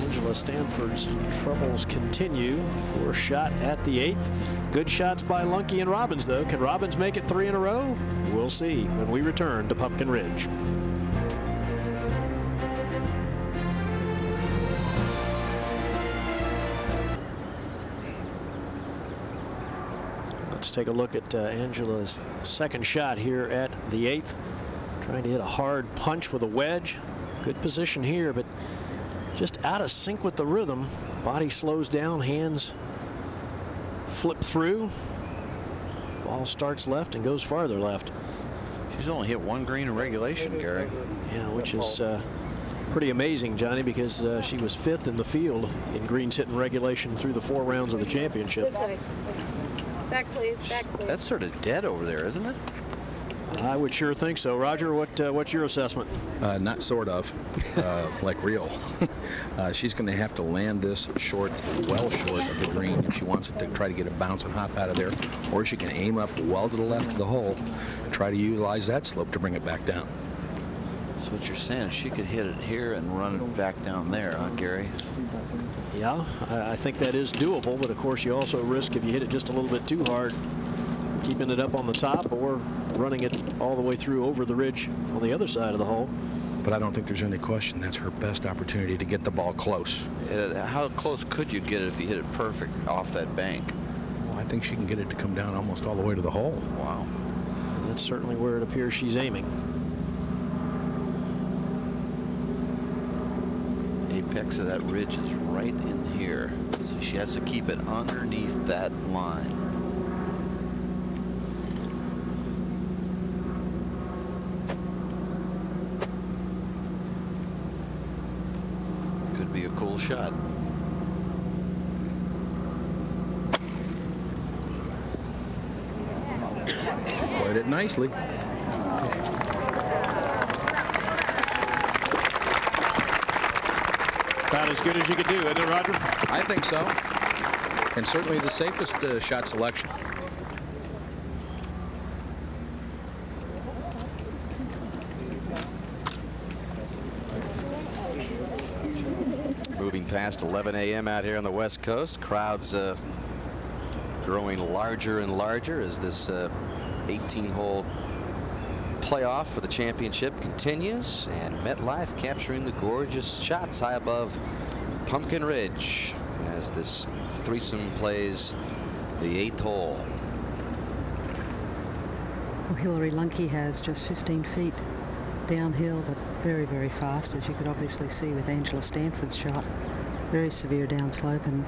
Angela Stanford's troubles continue. Poor shot at the 8th. Good shots by Lunke and Robbins, though. Can Robbins make it 3 in a row? We'll see when we return to Pumpkin Ridge. Let's take a look at Angela's second shot here at the 8th. Trying to hit a hard punch with a wedge. Good position here, but just out of sync with the rhythm. Body slows down, hands flip through. Ball starts left and goes farther left. She's only hit one green in regulation, Gary. Yeah, which is pretty amazing, Johnny, because she was 5th in the field in greens hit in regulation through the 4 rounds of the championship. Back, please. Back, please. That's sort of dead over there, isn't it? I would sure think so. Roger, what's your assessment? Not sort of, like real. She's going to have to land this short, well short of the green if she wants it to try to get a bounce and hop out of there. Or she can aim up well to the left of the hole, try to utilize that slope to bring it back down. So what you're saying, she could hit it here and run it back down there, huh, Gary? Yeah, I think that is doable, but of course you also risk if you hit it just a little bit too hard, keeping it up on the top or running it all the way through over the ridge on the other side of the hole. But I don't think there's any question that's her best opportunity to get the ball close. How close could you get it if you hit it perfect off that bank? Well, I think she can get it to come down almost all the way to the hole. Wow. That's certainly where it appears she's aiming. Apex of that ridge is right in here. So she has to keep it underneath that line. Could be a cool shot. Played it nicely. About as good as you could do, isn't it, Roger? I think so. And certainly the safest shot selection. Moving past 11 a.m. out here on the West Coast. Crowds growing larger and larger as this 18-hole playoff for the championship continues, and MetLife capturing the gorgeous shots high above Pumpkin Ridge as this threesome plays the 8th hole. Well, Hillary Lunke has just 15 feet downhill, but very, very fast, as you could obviously see with Angela Stanford's shot. Very severe downslope, and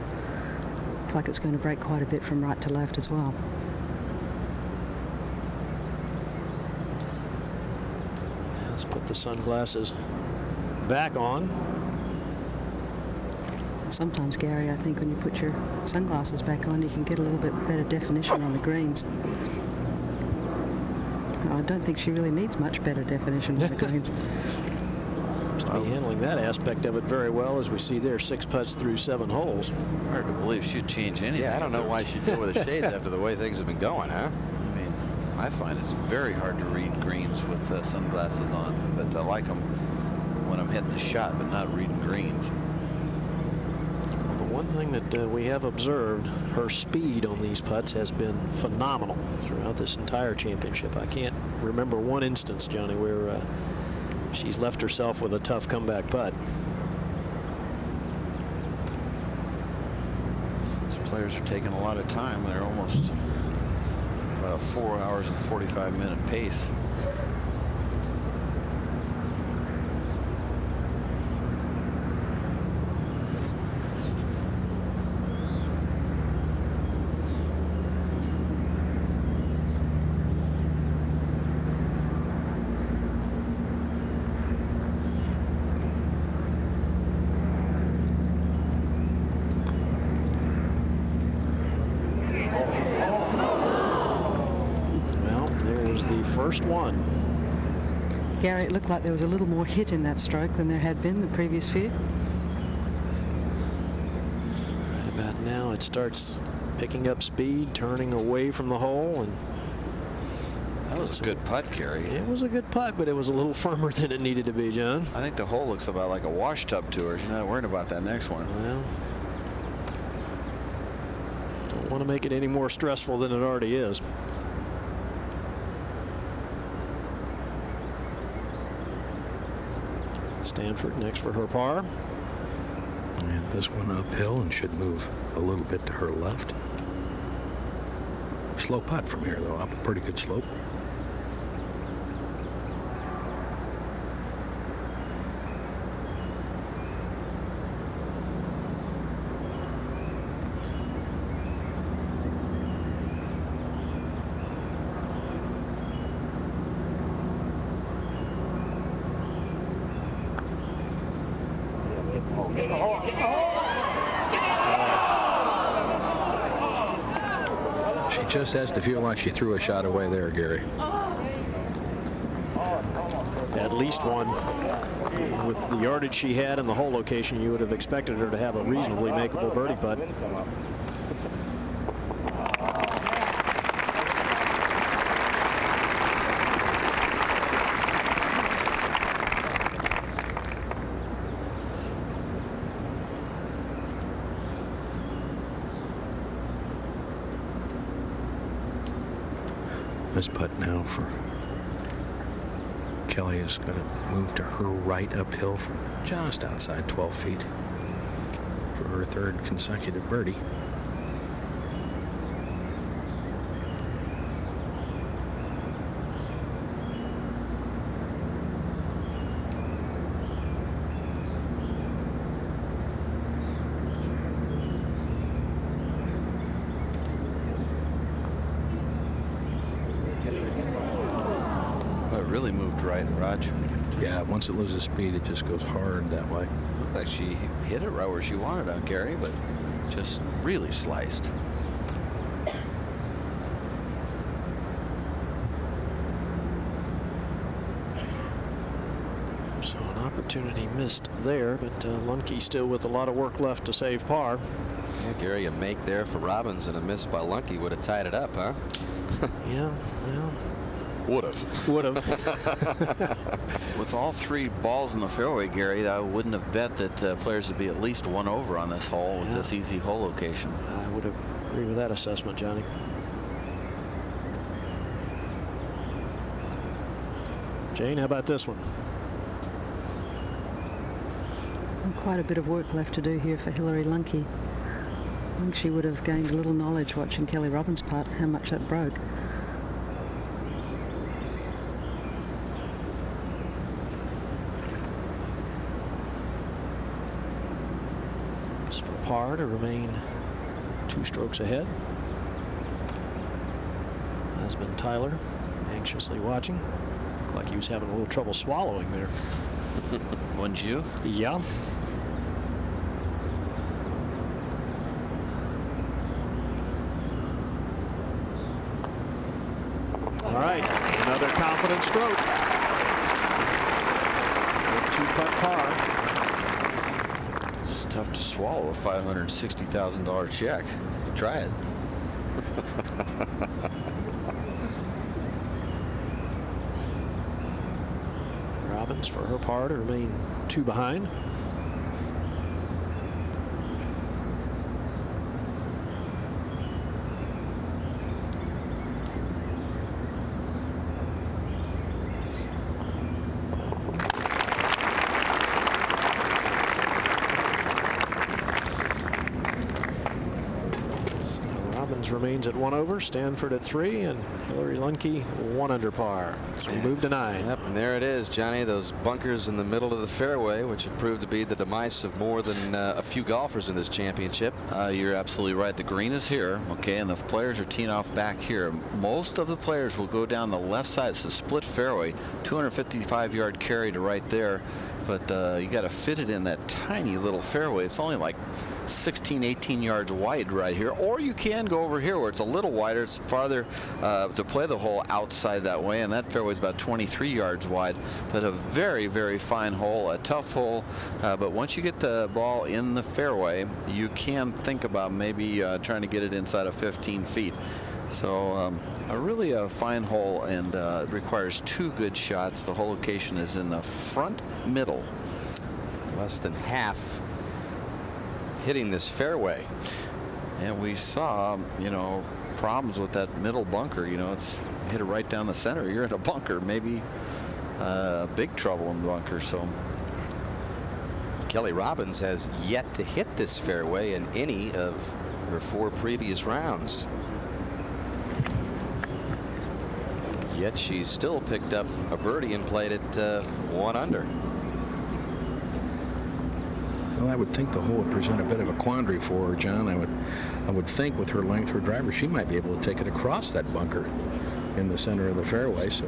looks like it's going to break quite a bit from right to left as well. Let's put the sunglasses back on. Sometimes, Gary, I think when you put your sunglasses back on, you can get a little bit better definition on the greens. No, I don't think she really needs much better definition on the greens. Seems to be handling that aspect of it very well, as we see there, 6 putts through 7 holes. Hard to believe she'd change anything. Yeah, I don't know why she'd go with the shades after the way things have been going, huh? I mean, I find it's very hard to read greens with sunglasses on, but I like them when I'm hitting the shot, but not reading greens. Well, the one thing that we have observed, her speed on these putts has been phenomenal throughout this entire championship. I can't remember one instance, Johnny, where she's left herself with a tough comeback putt. These players are taking a lot of time. They're almost about a 4 hours and 45-minute pace. First one. Gary, it looked like there was a little more hit in that stroke than there had been the previous few. Right about now it starts picking up speed, turning away from the hole, and that was a good putt, Gary. It was a good putt, but it was a little firmer than it needed to be, John. I think the hole looks about like a wash tub to her. She's not worried about that next one. Well, don't want to make it any more stressful than it already is. Stanford next for her par. And this one uphill and should move a little bit to her left. Slow putt from here, though, up a pretty good slope. She just has to feel like she threw a shot away there, Gary. At least one. With the yardage she had and the hole location, you would have expected her to have a reasonably makeable birdie putt. This putt now for Kelly is going to move to her right uphill from just outside 12 feet for her third consecutive birdie. Really moved right, Raj. Yeah, once it loses speed, it just goes hard that way. Looked like she hit it right where she wanted on Gary, but just really sliced. So an opportunity missed there, but Lunke still with a lot of work left to save par. Yeah, Gary, a make there for Robbins and a miss by Lunke would have tied it up, huh? Yeah, well. Would have. Would have. With all three balls in the fairway, Gary, I wouldn't have bet that players would be at least one over on this hole with this easy hole location. I would agree with that assessment, Johnny. Jane, how about this one? Quite a bit of work left to do here for Hillary Lunke. I think she would have gained a little knowledge watching Kelly Robbins' putt, how much that broke. Par to remain 2 strokes ahead. Husband Tyler anxiously watching. Looked like he was having a little trouble swallowing there. Wouldn't you? Yeah. All right, another confident stroke. 2-putt par. Tough to swallow a $560,000 check. Try it. Robbins for her par to remain 2 behind. remains at 1 over, Stanford at 3, and Hillary Lunke 1 under par. So we move to 9. Yep, and there it is, Johnny. Those bunkers in the middle of the fairway, which have proved to be the demise of more than a few golfers in this championship. You're absolutely right. The green is here, okay, and the players are teeing off back here. Most of the players will go down the left side. It's a split fairway, 255-yard carry to right there, but you got to fit it in that tiny little fairway. It's only like 16, 18 yards wide right here, or you can go over here where it's a little wider. It's farther to play the hole outside that way, and that fairway is about 23 yards wide, but a very, very fine hole, a tough hole, but once you get the ball in the fairway, you can think about maybe trying to get it inside of 15 feet. So a really fine hole, and it requires 2 good shots. The hole location is in the front middle. Less than half hitting this fairway. And we saw, you know, problems with that middle bunker. You know, it's hit it right down the center. You're in a bunker, maybe big trouble in the bunker. So Kelly Robbins has yet to hit this fairway in any of her 4 previous rounds. Yet she's still picked up a birdie and played it 1 under. Well, I would think the hole would present a bit of a quandary for her, John. I would think with her length, her driver, she might be able to take it across that bunker in the center of the fairway. So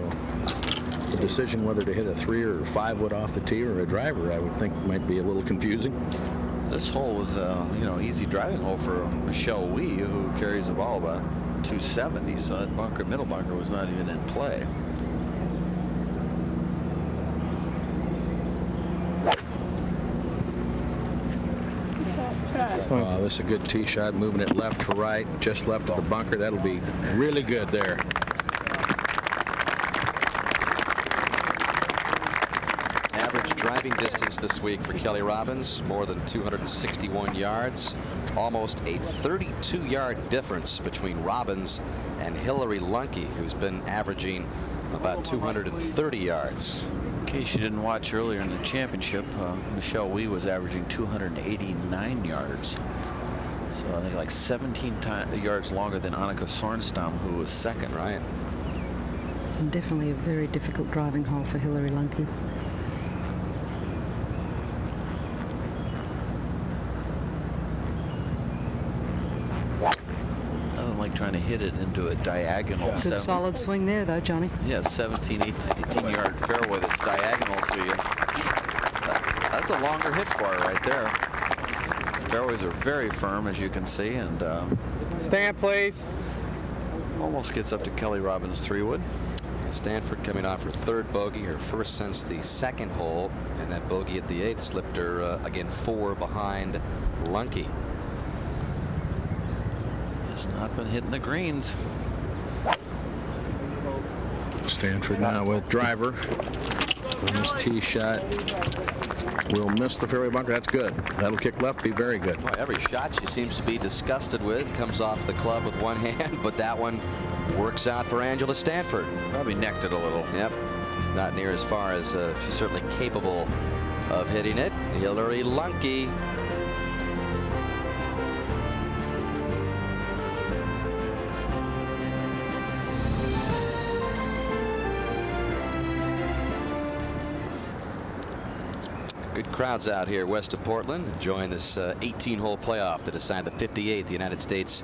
the decision whether to hit a 3 or 5 wood off the tee or a driver, I would think might be a little confusing. this hole was you know, easy driving hole for Michelle Wie, who carries the ball about 270. So that bunker, middle bunker, was not even in play. This is a good tee shot, moving it left to right, just left of the bunker. That'll be really good there. Average driving distance this week for Kelly Robbins, more than 261 yards. Almost a 32-yard difference between Robbins and Hillary Lunke, who's been averaging about 230 yards. In case you didn't watch earlier in the championship, Michelle Wie was averaging 289 yards. So I think like 17 yards longer than Annika Sorenstam, who was second. Right. And definitely a very difficult driving hole for Hillary Lunke. Nothing like trying to hit it into a diagonal. Good solid swing there, though, Johnny. Yeah, 17, 18-yard fairway that's diagonal to you. That's a longer hit for her right there. Fairways are very firm, as you can see, and stand, please. Almost gets up to Kelly Robbins' 3-wood. Stanford coming off her third bogey, her first since the second hole, and that bogey at the 8th slipped her again 4 behind Lunke. Has not been hitting the greens. Stanford now with driver. On this tee shot, will miss the fairway bunker. That's good. That'll kick left, be very good. Well, every shot she seems to be disgusted with comes off the club with one hand, but that one works out for Angela Stanford. Probably necked it a little. Yep. Not near as far as she's certainly capable of hitting it. Hillary Lunke. Good crowds out here west of Portland enjoying this 18-hole playoff to decide the 58th United States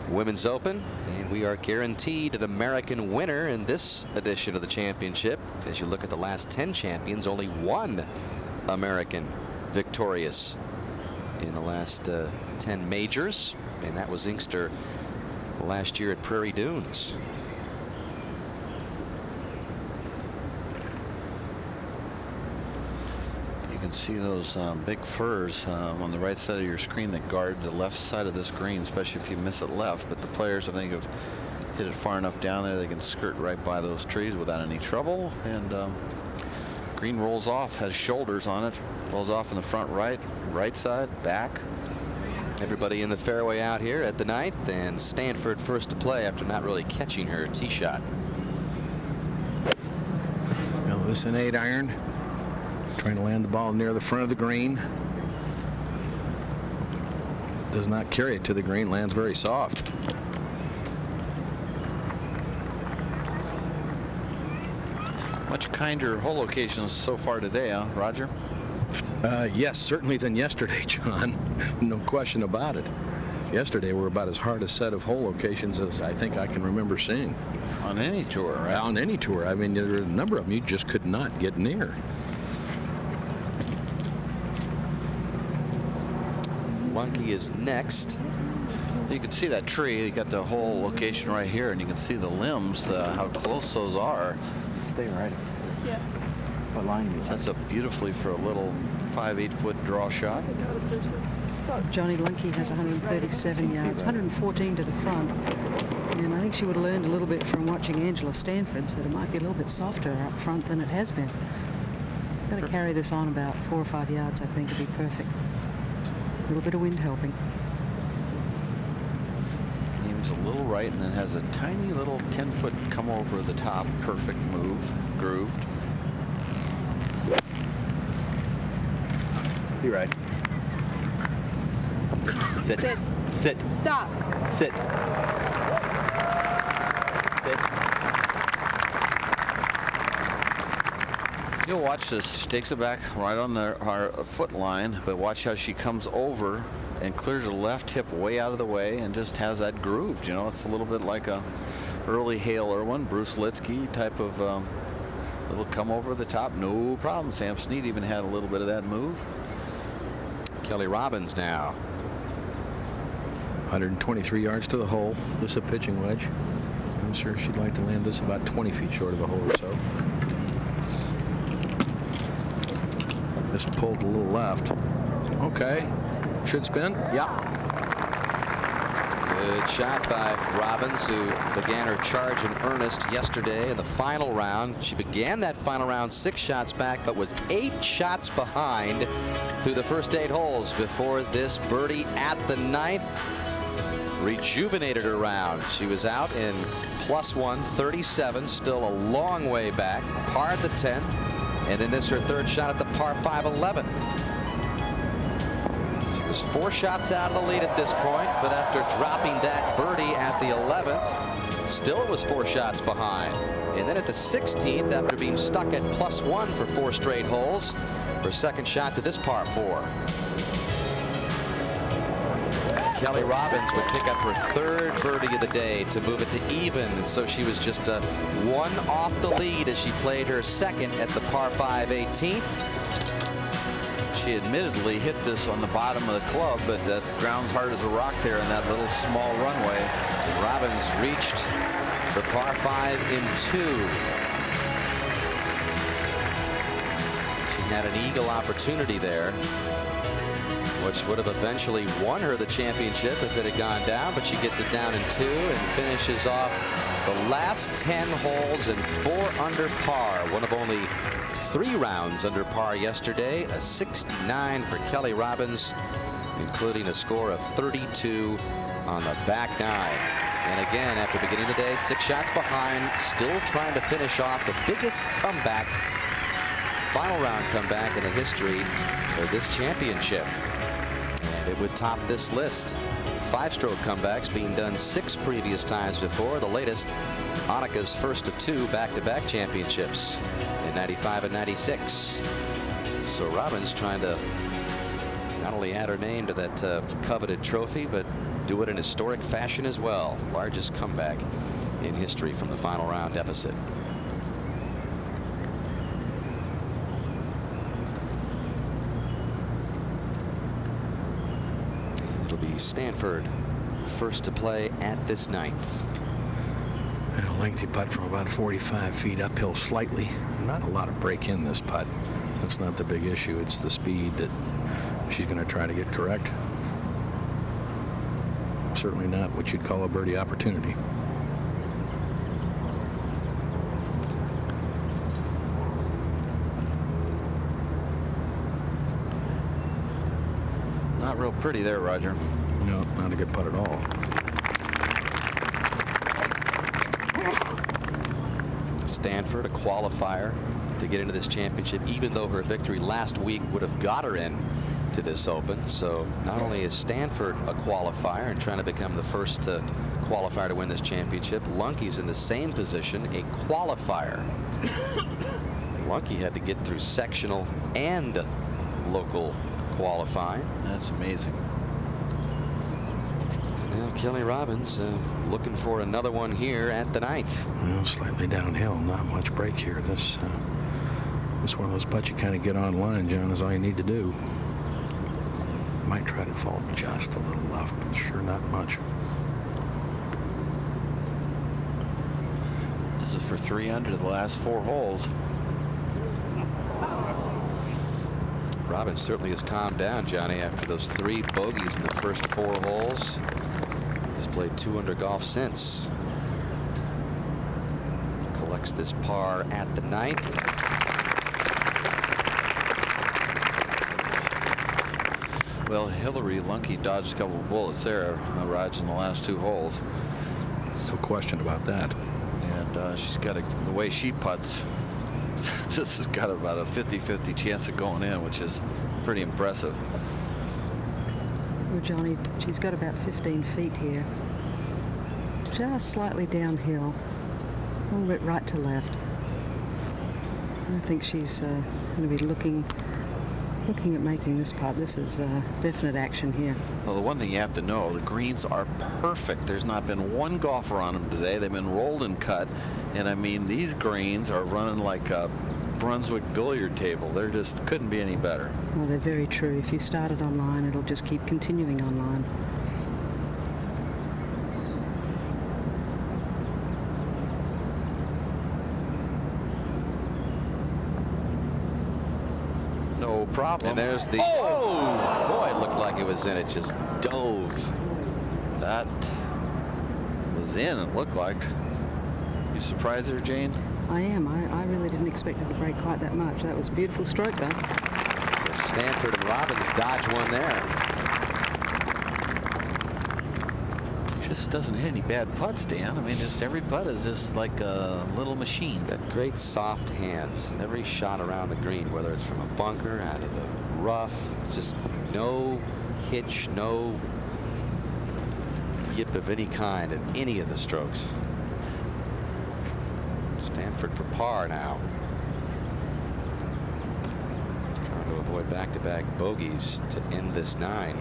Women's Open, and we are guaranteed an American winner in this edition of the championship. As you look at the last 10 champions, only one American victorious in the last 10 majors, and that was Inkster last year at Prairie Dunes. You can see those big firs on the right side of your screen that guard the left side of this green, especially if you miss it left. But the players, I think, have hit it far enough down there they can skirt right by those trees without any trouble. And green rolls off, has shoulders on it, rolls off in the front right side, back. Everybody in the fairway out here at the 9th, and Stanford first to play after not really catching her tee shot. Well, this is an 8-iron. Trying to land the ball near the front of the green. Does not carry it to the green, lands very soft. Much kinder hole locations so far today, huh, Roger? Yes, certainly than yesterday, John. No question about it. Yesterday were about as hard a set of hole locations as I think I can remember seeing. On any tour, right? On any tour. I mean, there are a number of them you just could not get near. Lunky is next. You can see that tree. You got the hole location right here, and you can see the limbs, how close those are. Stay right. Yeah. What line you Sets up beautifully for a little 5-8 foot draw shot. Johnny Lunky has 137 yards, 114 to the front. And I think she would have learned a little bit from watching Angela Stanford, so it might be a little bit softer up front than it has been. Got to carry this on about 4 or 5 yards, I think, to be perfect. A little bit of wind helping. Aims a little right and then has a tiny little 10-foot come over the top. Perfect move, grooved. Be right. Sit. Sit. Sit. Stop. Sit. Sit. You'll watch this. She takes it back right on our foot line, but watch how she comes over and clears her left hip way out of the way and just has that grooved. You know, it's a little bit like a early Hale Irwin, Bruce Litsky type of little come over the top. No problem. Sam Snead even had a little bit of that move. Kelly Robbins now. 123 yards to the hole. This is a pitching wedge. I'm sure she'd like to land this about 20 feet short of the hole or so. This pulled a little left. Okay. Should spin. Yeah. Good shot by Robbins, who began her charge in earnest yesterday in the final round. She began that final round 6 shots back, but was 8 shots behind through the first 8 holes before this birdie at the 9th rejuvenated her round. She was out in +1, 37, still a long way back. Par at the 10th, and then this her 3rd shot at the par 5 11th. She was 4 shots out of the lead at this point, but after dropping that birdie at the 11th, still it was 4 shots behind. And then at the 16th, after being stuck at +1 for 4 straight holes, her 2nd shot to this par 4. Kelly Robbins would pick up her 3rd birdie of the day to move it to even, and so she was just 1 off the lead as she played her 2nd at the par 5 18th. She admittedly hit this on the bottom of the club, but that ground's hard as a rock there in that little small runway. And Robbins reached the par 5 in 2. She had an eagle opportunity there, which would have eventually won her the championship if it had gone down, but she gets it down in 2 and finishes off the last 10 holes in 4 under par. One of only 3 rounds under par yesterday. A 69 for Kelly Robbins, including a score of 32 on the back 9. And again, after beginning the day 6 shots behind, still trying to finish off the biggest comeback, final round comeback in the history of this championship. And it would top this list. 5-stroke comebacks being done 6 previous times before. The latest, Annika's first of 2 back-to-back championships in 95 and 96. So Robbins trying to not only add her name to that coveted trophy, but do it in historic fashion as well. Largest comeback in history from the final round deficit. It'll be Stanford first to play at this 9th. A lengthy putt from about 45 feet uphill slightly. Not a lot of break in this putt. That's not the big issue. It's the speed that she's going to try to get correct. Certainly not what you'd call a birdie opportunity. Not real pretty there, Roger. No, not a good putt at all. Stanford, a qualifier to get into this championship, even though her victory last week would have got her in to this Open. So not only is Stanford a qualifier and trying to become the first qualifier to win this championship, Lunky's in the same position, a qualifier Lunky had to get through sectional and local qualifying. That's amazing. Now Kelly Robbins looking for another one here at the 9th. Well, slightly downhill, not much break here. This one of those putts you kind of get online, John, is all you need to do. Might try to fall just a little left, but sure not much. This is for 3 under the last 4 holes. Robbins certainly has calmed down, Johnny, after those 3 bogeys in the first 4 holes. He's played 2 under golf since. Collects this par at the 9th. Well, Hillary Lunky dodged a couple of bullets there, Raj, in the last 2 holes. No question about that. And she's got the way she putts. This has got about a 50-50 chance of going in, which is pretty impressive. Well, Johnny, she's got about 15 feet here. Just slightly downhill. A little bit right to left. I think she's going to be looking at making this putt. This is definite action here. Well, the one thing you have to know, the greens are perfect. There's not been one golfer on them today. They've been rolled and cut. And I mean, these greens are running like a Brunswick billiard table. They're just couldn't be any better. Well, they're very true. If you start it online, it'll just keep continuing online. No problem. And there's the, oh, boy, it looked like it was in. It just dove. That was in, it looked like. You surprised there, Jane? I am. I really didn't expect it to break quite that much. That was a beautiful stroke, though. So Stanford and Robbins dodge one there. Just doesn't hit any bad putts, Dan. I mean, just every putt is just like a little machine. He's got great soft hands. Every shot around the green, whether it's from a bunker, out of the rough, it's just no hitch, no yip of any kind in any of the strokes. Stanford for par now. Trying to avoid back-to-back bogeys to end this 9.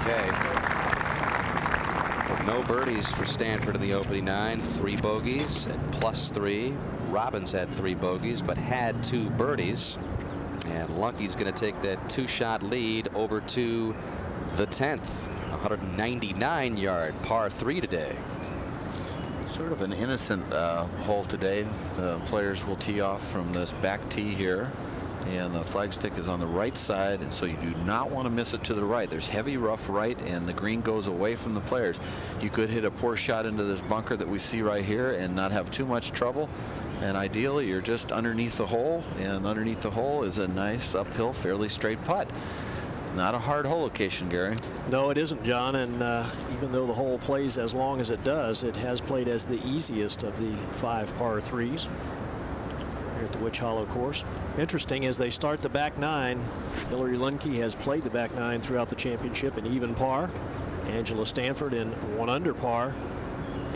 Okay. No birdies for Stanford in the opening 9. 3 bogeys at +3. Robbins had 3 bogeys but had 2 birdies. And Lunky's going to take that 2-shot lead over to the 10th. 199-yard par 3 today. Sort of an innocent hole today. The players will tee off from this back tee here, and the flagstick is on the right side, and so you do not want to miss it to the right. There's heavy rough right, and the green goes away from the players. You could hit a poor shot into this bunker that we see right here and not have too much trouble. And ideally, you're just underneath the hole, and underneath the hole is a nice uphill, fairly straight putt. Not a hard hole location, Gary. No, it isn't, John. And even though the hole plays as long as it does, it has played as the easiest of the 5 par 3s here at the Witch Hollow course. Interesting, as they start the back 9, Hillary Lunky has played the back 9 throughout the championship in even par. Angela Stanford in 1 under par.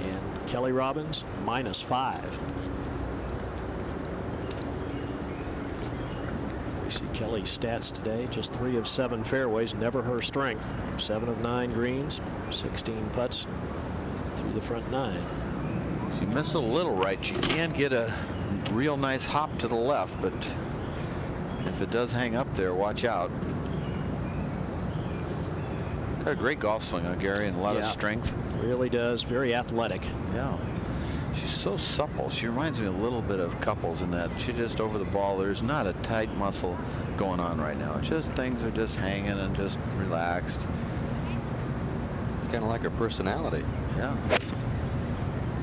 And Kelly Robbins -5. You see Kelly's stats today, just 3 of 7 fairways, never her strength. 7 of 9 greens, 16 putts through the front 9. So you miss a little right, you can get a real nice hop to the left, but if it does hang up there, watch out. Got a great golf swing on Gary and a lot of strength. Really does, very athletic. Yeah. She's so supple. She reminds me a little bit of Couples in that she just over the ball. There's not a tight muscle going on right now. It's just things are just hanging and just relaxed. It's kind of like her personality. Yeah.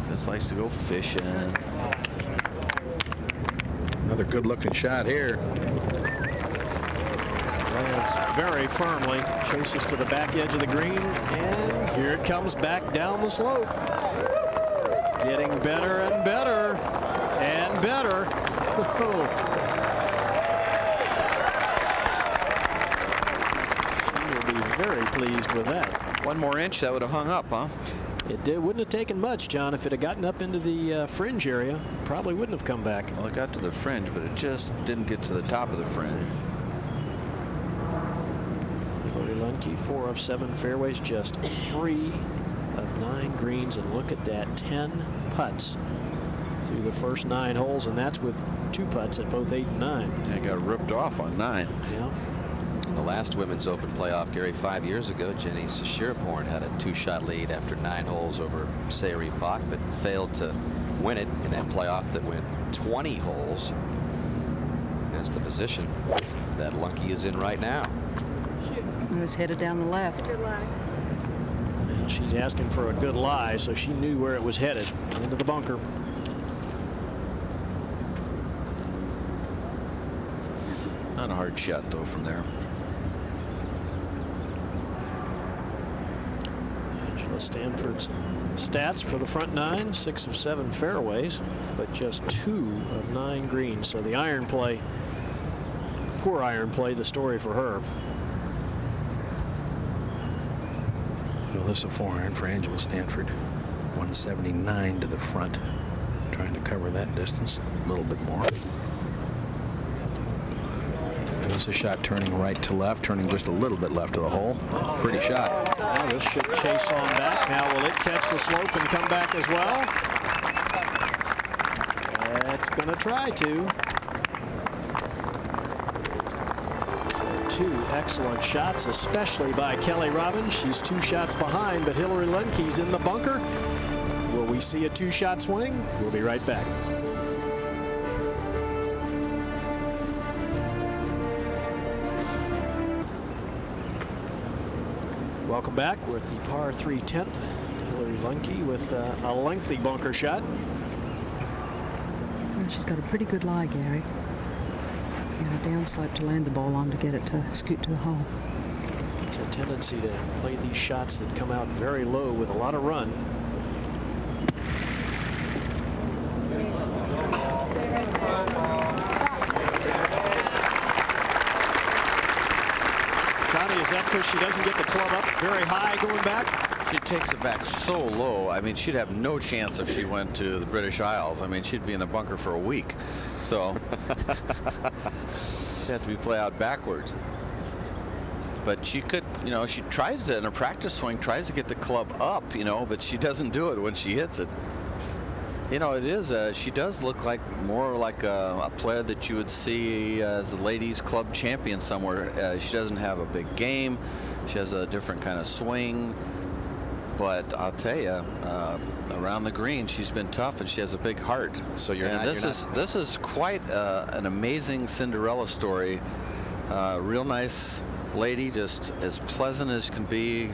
Just likes to go fishing. Another good-looking shot here. Lands very firmly, chases to the back edge of the green, and here it comes back down the slope. Getting better and better and better. She will be very pleased with that. 1 more inch, that would have hung up, huh? It wouldn't have taken much, John. If it had gotten up into the fringe area, probably wouldn't have come back. Well, it got to the fringe, but it just didn't get to the top of the fringe. Hillary Lundke, 4 of 7 fairways, just 3 of 9 greens, and look at that, 10 putts through the first 9 holes, and that's with 2 putts at both 8 and 9. It got ripped off on 9. Yeah. In the last Women's Open playoff, Gary, 5 years ago, Jenny Schierporn had a 2-shot lead after 9 holes over Sayri Bach, but failed to win it in that playoff that went 20 holes. That's the position that Lundke is in right now. It's headed down the left. Well, she's asking for a good lie, so she knew where it was headed, into the bunker. Not a hard shot, though, from there. Angela Stanford's stats for the front 9, 6 of 7 fairways, but just 2 of 9 greens. So the iron play, poor iron play, the story for her. Well, this is a 4-iron for Angela Stanford. 179 to the front. Trying to cover that distance a little bit more. There's a shot turning right to left, turning just a little bit left of the hole. Pretty shot. Now this should chase on back. Now will it catch the slope and come back as well? It's going to try to. So 2 excellent shots, especially by Kelly Robbins. She's 2 shots behind, but Hillary Lundke's in the bunker. Will we see a 2-shot swing? We'll be right back. Welcome back. We're at the par 3 10th. Hillary Lundke with a lengthy bunker shot. Well, she's got a pretty good lie, Gary. And a downslope to land the ball on to get it to scoot to the hole. It's a tendency to play these shots that come out very low with a lot of run. Is that because she doesn't get the club up very high going back? She takes it back so low. I mean, she'd have no chance if she went to the British Isles. I mean, she'd be in the bunker for a week. So she'd have to be play out backwards. But she could, you know, she tries to, in a practice swing, tries to get the club up, you know, but she doesn't do it when she hits it. You know, it is, she does look like more like a player that you would see as a ladies club champion somewhere. She doesn't have a big game. She has a different kind of swing. But I'll tell you, around the green, she's been tough, and she has a big heart. So this is quite an amazing Cinderella story. Real nice lady, just as pleasant as can be.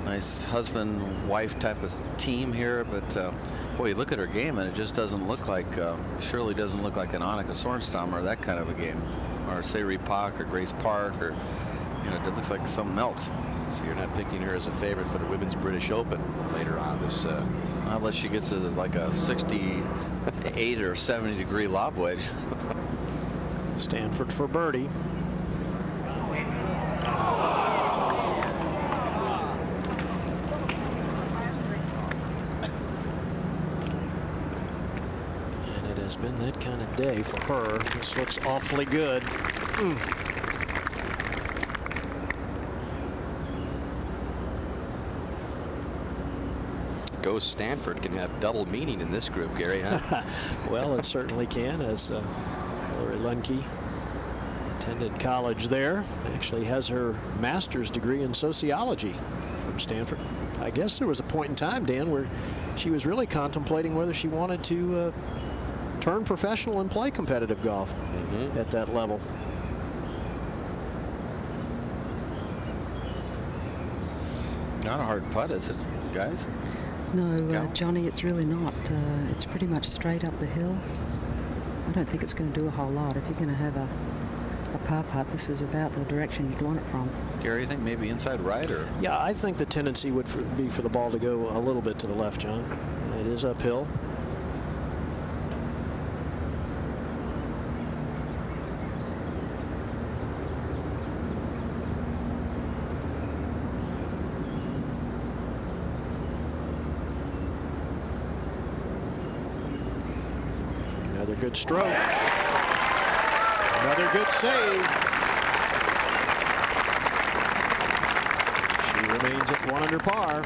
Nice husband-wife type of team here, but boy, you look at her game and it just doesn't look like, surely doesn't look like an Annika Sorenstam or that kind of a game, or Sayri Bach or Grace Park, or, you know, it looks like something else. So you're not picking her as a favorite for the Women's British Open later on this. Unless she gets like a 68 or 70 degree lob wedge. Stanford for birdie. Has been that kind of day for her. This looks awfully good. Go Stanford can have double meaning in this group, Gary, huh? Well, it certainly can, as Hillary Lundke attended college there. Actually has her master's degree in sociology from Stanford. I guess there was a point in time, Dan, where she was really contemplating whether she wanted to turn professional and play competitive golf at that level. Not a hard putt, is it, guys? No, Johnny, it's really not. It's pretty much straight up the hill. I don't think it's going to do a whole lot. If you're going to have a par putt, this is about the direction you'd want it from. Gary, you think maybe inside right, or? Yeah, I think the tendency would be for the ball to go a little bit to the left, John. It is uphill. Good stroke. Another good save. She remains at 1 under par.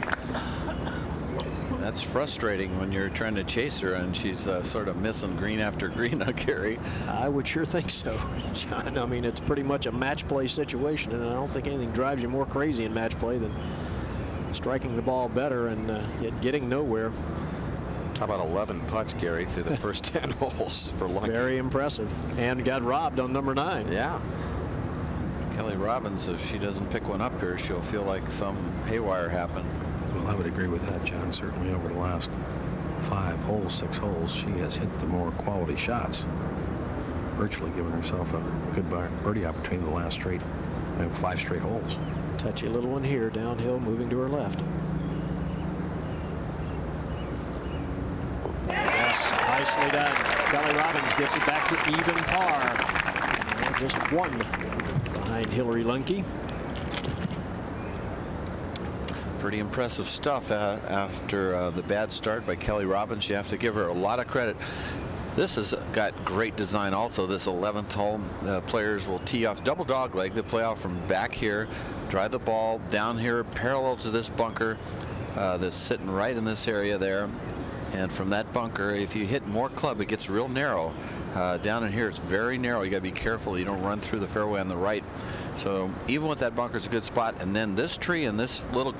That's frustrating when you're trying to chase her and she's sort of missing green after green, Gary. I would sure think so, John. I mean, it's pretty much a match play situation, and I don't think anything drives you more crazy in match play than striking the ball better and yet getting nowhere. How about 11 putts, Gary, through the first 10 holes for Lunky? Very impressive. And got robbed on number 9. Yeah. Kelly Robbins, if she doesn't pick one up here, she'll feel like some haywire happened. Well, I would agree with that, John. Certainly over the last 5 holes, 6 holes, she has hit the more quality shots. Virtually giving herself a good birdie opportunity the last 5 straight holes. Touchy little one here, downhill, moving to her left. Yes, nicely done. Kelly Robbins gets it back to even par. And just 1 behind Hillary Lunky. Pretty impressive stuff after the bad start by Kelly Robbins. You have to give her a lot of credit. This has got great design also. This 11th hole, the players will tee off double dog leg. They play off from back here, drive the ball down here parallel to this bunker that's sitting right in this area there. And from that bunker, if you hit more club, it gets real narrow. Down in here, it's very narrow. You got to be careful you don't run through the fairway on the right. So even with that bunker, it's a good spot. And then this tree and this little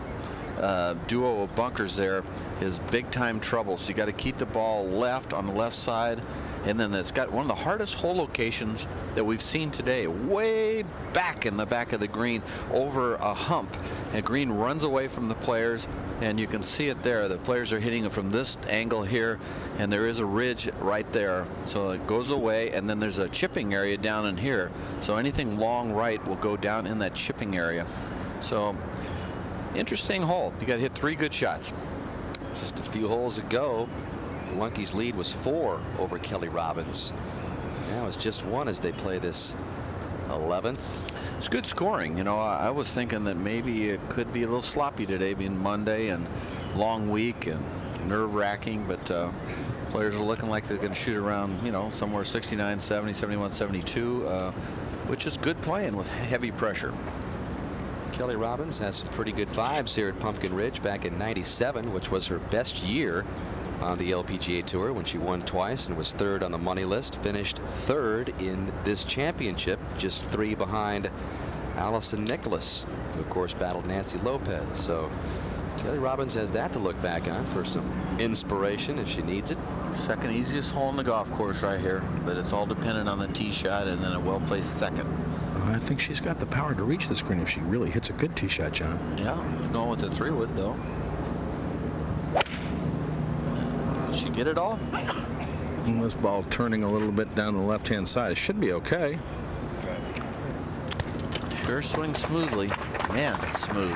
duo of bunkers there is big time trouble. So you got to keep the ball left on the left side. And then it's got one of the hardest hole locations that we've seen today, way back in the back of the green over a hump. And green runs away from the players, and you can see it there. The players are hitting it from this angle here, and there is a ridge right there. So it goes away, and then there's a chipping area down in here. So anything long right will go down in that chipping area. So interesting hole. You got to hit 3 good shots. Just a few holes ago, Lunky's lead was 4 over Kelly Robbins. Now it's just 1 as they play this 11th. It's good scoring. You know, I was thinking that maybe it could be a little sloppy today, being Monday and long week and nerve-wracking, but players are looking like they're going to shoot around, you know, somewhere 69, 70, 71, 72, which is good playing with heavy pressure. Kelly Robbins has some pretty good vibes here at Pumpkin Ridge back in '97, which was her best year on the LPGA Tour when she won twice and was 3rd on the money list. Finished 3rd in this championship, just 3 behind Allison Nicholas, who of course battled Nancy Lopez. So Kelly Robbins has that to look back on for some inspiration if she needs it. Second easiest hole on the golf course right here, but it's all dependent on the tee shot and then a well-placed second. I think she's got the power to reach this green if she really hits a good tee shot, John. Yeah, going with the 3-wood though. Did she get it all? And this ball turning a little bit down the left-hand side. It should be okay. Sure swings smoothly. Man, it's smooth.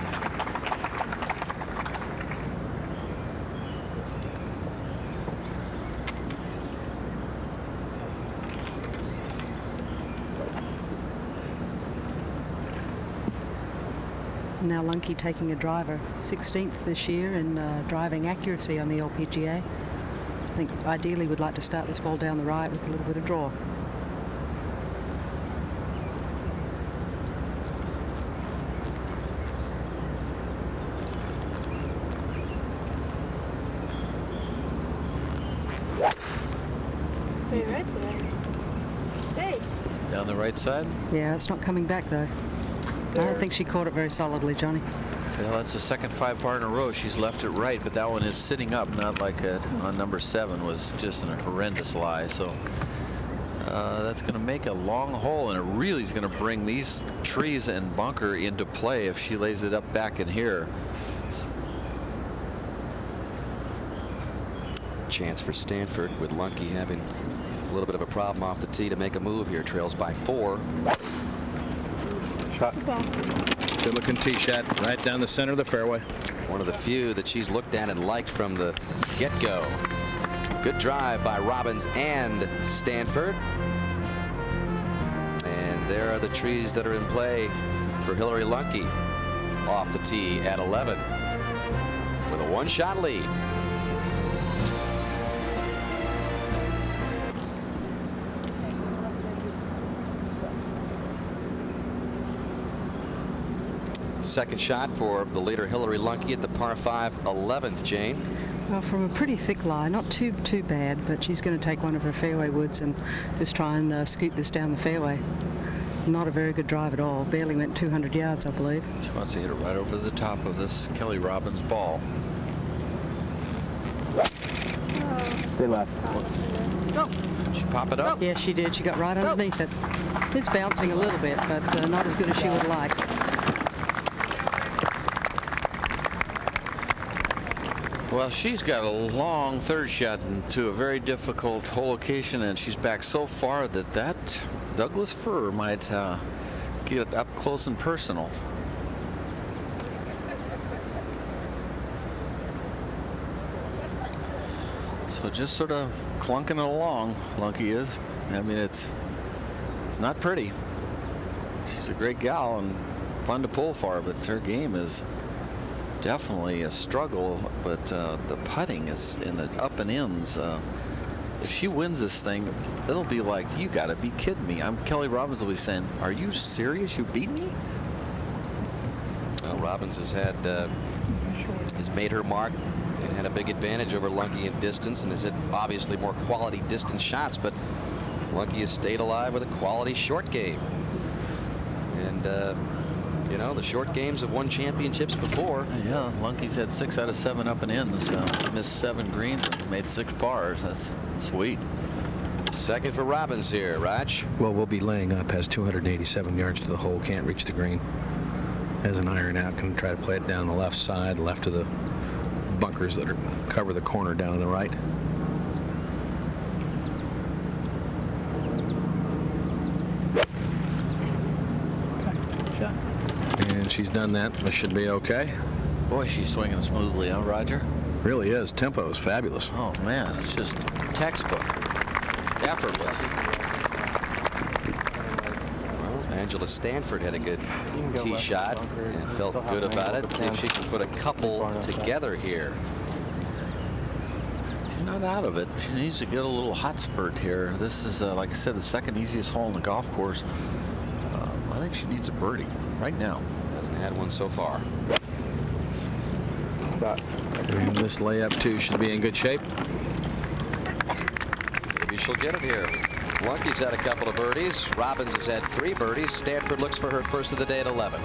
Now Lunky taking a driver, 16th this year in driving accuracy on the LPGA. I think ideally would like to start this ball down the right with a little bit of draw. Stay right there. Stay. Down the right side? Yeah, it's not coming back though. I don't think she caught it very solidly, Johnny. Well, that's the second 5-par in a row. She's left it right, but that one is sitting up, not like on number 7 was just a horrendous lie. So that's going to make a long hole, and it really is going to bring these trees and bunker into play if she lays it up back in here. Chance for Stanford with Lunky having a little bit of a problem off the tee to make a move here. Trails by 4. Shot. Good looking tee shot right down the center of the fairway. One of the few that she's looked at and liked from the get-go. Good drive by Robbins and Stanford. And there are the trees that are in play for Hillary Lunky off the tee at 11 with a 1-shot lead. Second shot for the leader Hillary Lunke at the par 5 11th. Jane. Well, from a pretty thick lie, not too bad, but she's going to take one of her fairway woods and just try and scoop this down the fairway. Not a very good drive at all. Barely went 200 yards, I believe. She wants to hit it right over the top of this Kelly Robbins ball. Stay left. Go. She pop it up? Yeah, she did. She got right underneath it. It's bouncing a little bit, but not as good as she would like. Well, she's got a long third shot into a very difficult hole location, and she's back so far that Douglas fir might get up close and personal. So just sort of clunking it along, Lunke is. I mean, it's not pretty. She's a great gal and fun to pull for, but her game is definitely a struggle. But the putting is in the up and ins. If she wins this thing, it'll be like, you got to be kidding me. Kelly Robbins will be saying, are you serious? You beat me? Well, Robbins has made her mark and had a big advantage over Lunke in distance, and has hit obviously more quality distance shots, but Lunke has stayed alive with a quality short game. And you know, the short games have won championships before. Yeah, Lunke's had 6 out of 7 up and ins. Missed 7 greens and made 6 pars. That's sweet. Second for Robbins here, Raj. Well, we'll be laying up. Has 287 yards to the hole. Can't reach the green. Has an iron out. Can try to play it down the left side, left of the bunkers that cover the corner down on the right. And she's done that. This should be okay. Boy, she's swinging smoothly, huh, Roger? Really is. Tempo is fabulous. Oh, man, it's just textbook. Effortless. Well, Angela Stanford had a good tee shot and felt good about it. See if she can put a couple together here. She's not out of it. She needs to get a little hot spurt here. This is, like I said, the second easiest hole in the golf course. I think she needs a birdie right now. Hasn't had one so far. And this layup, too, should be in good shape. Maybe she'll get it here. Lunke's had a couple of birdies. Robbins has had 3 birdies. Stanford looks for her first of the day at 11.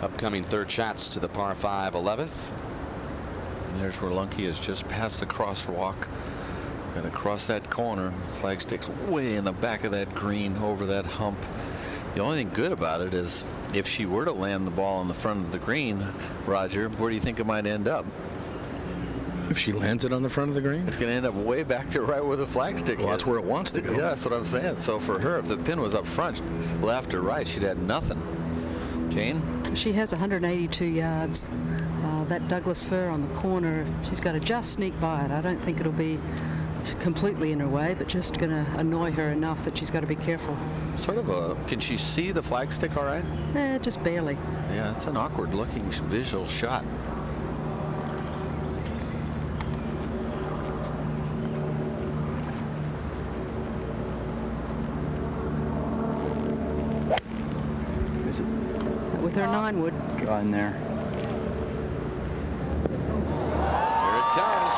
Upcoming third shots to the par 5 11th. And there's where Lunke is just past the crosswalk. Going to cross that corner. Flagstick's way in the back of that green over that hump. The only thing good about it is if she were to land the ball in the front of the green, Roger, where do you think it might end up? If she lands it on the front of the green? It's going to end up way back to right where the flagstick is. That's where it wants to go. Yeah, that's what I'm saying. So for her, if the pin was up front, left or right, she'd had nothing. Jane? She has 182 yards. That Douglas fir on the corner, she's got to just sneak by it. I don't think it'll be completely in her way, but just going to annoy her enough that she's got to be careful. Sort of a, can she see the flagstick all right? Just barely. Yeah, it's an awkward looking visual shot. With her 9 wood. Got in there. Here it comes.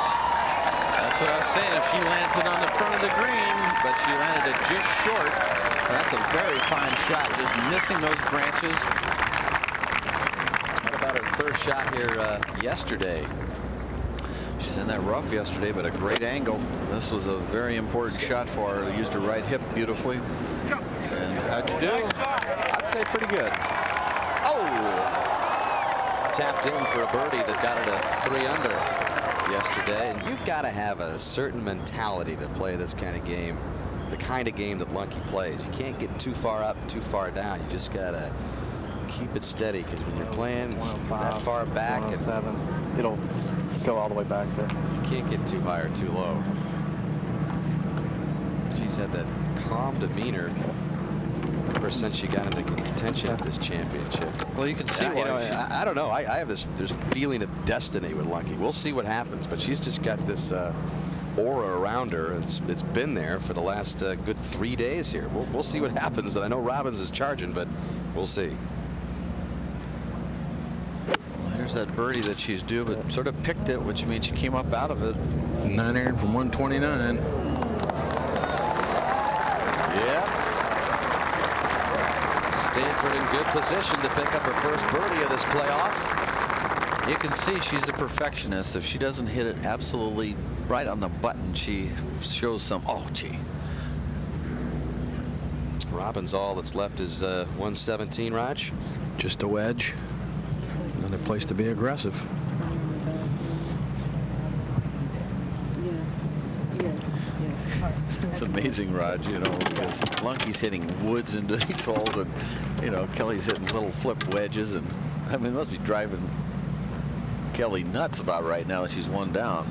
That's what I was saying. If she lands it on the front of the green, but she landed it just short, that's a very fine shot. Just missing those branches. What about her first shot here yesterday? She's in that rough yesterday, but a great angle. This was a very important shot for her. Used her right hip beautifully. And how'd you do? I'd say pretty good. Oh! Tapped in for a birdie that got her to 3 under yesterday. And you've got to have a certain mentality to play this kind of game. The kind of game that Lunke plays. You can't get too far up, too far down. You just got to keep it steady, because when you're playing that far back, and it'll go all the way back there. You can't get too high or too low. She's had that calm demeanor ever since she got into contention at this championship. Well, you can see why. You know, I don't know. I have this feeling of destiny with Lunke. We'll see what happens, but she's just got this aura around her. It's been there for the last good 3 days here. We'll see what happens. And I know Robbins is charging, but we'll see. Well, here's that birdie that she's due, but sort of picked it, which means she came up out of it. 9 iron from 129. Yeah. Stanford in good position to pick up her first birdie of this playoff. You can see she's a perfectionist. If she doesn't hit it absolutely right on the button, she shows some, oh, gee. Robbins, all that's left is 117, Raj. Just a wedge. Another place to be aggressive. It's amazing, Raj, you know, because Lunky's hitting woods into these holes, and, you know, Kelly's hitting little flip wedges, and I mean, it must be driving Kelly nuts about right now that she's one down.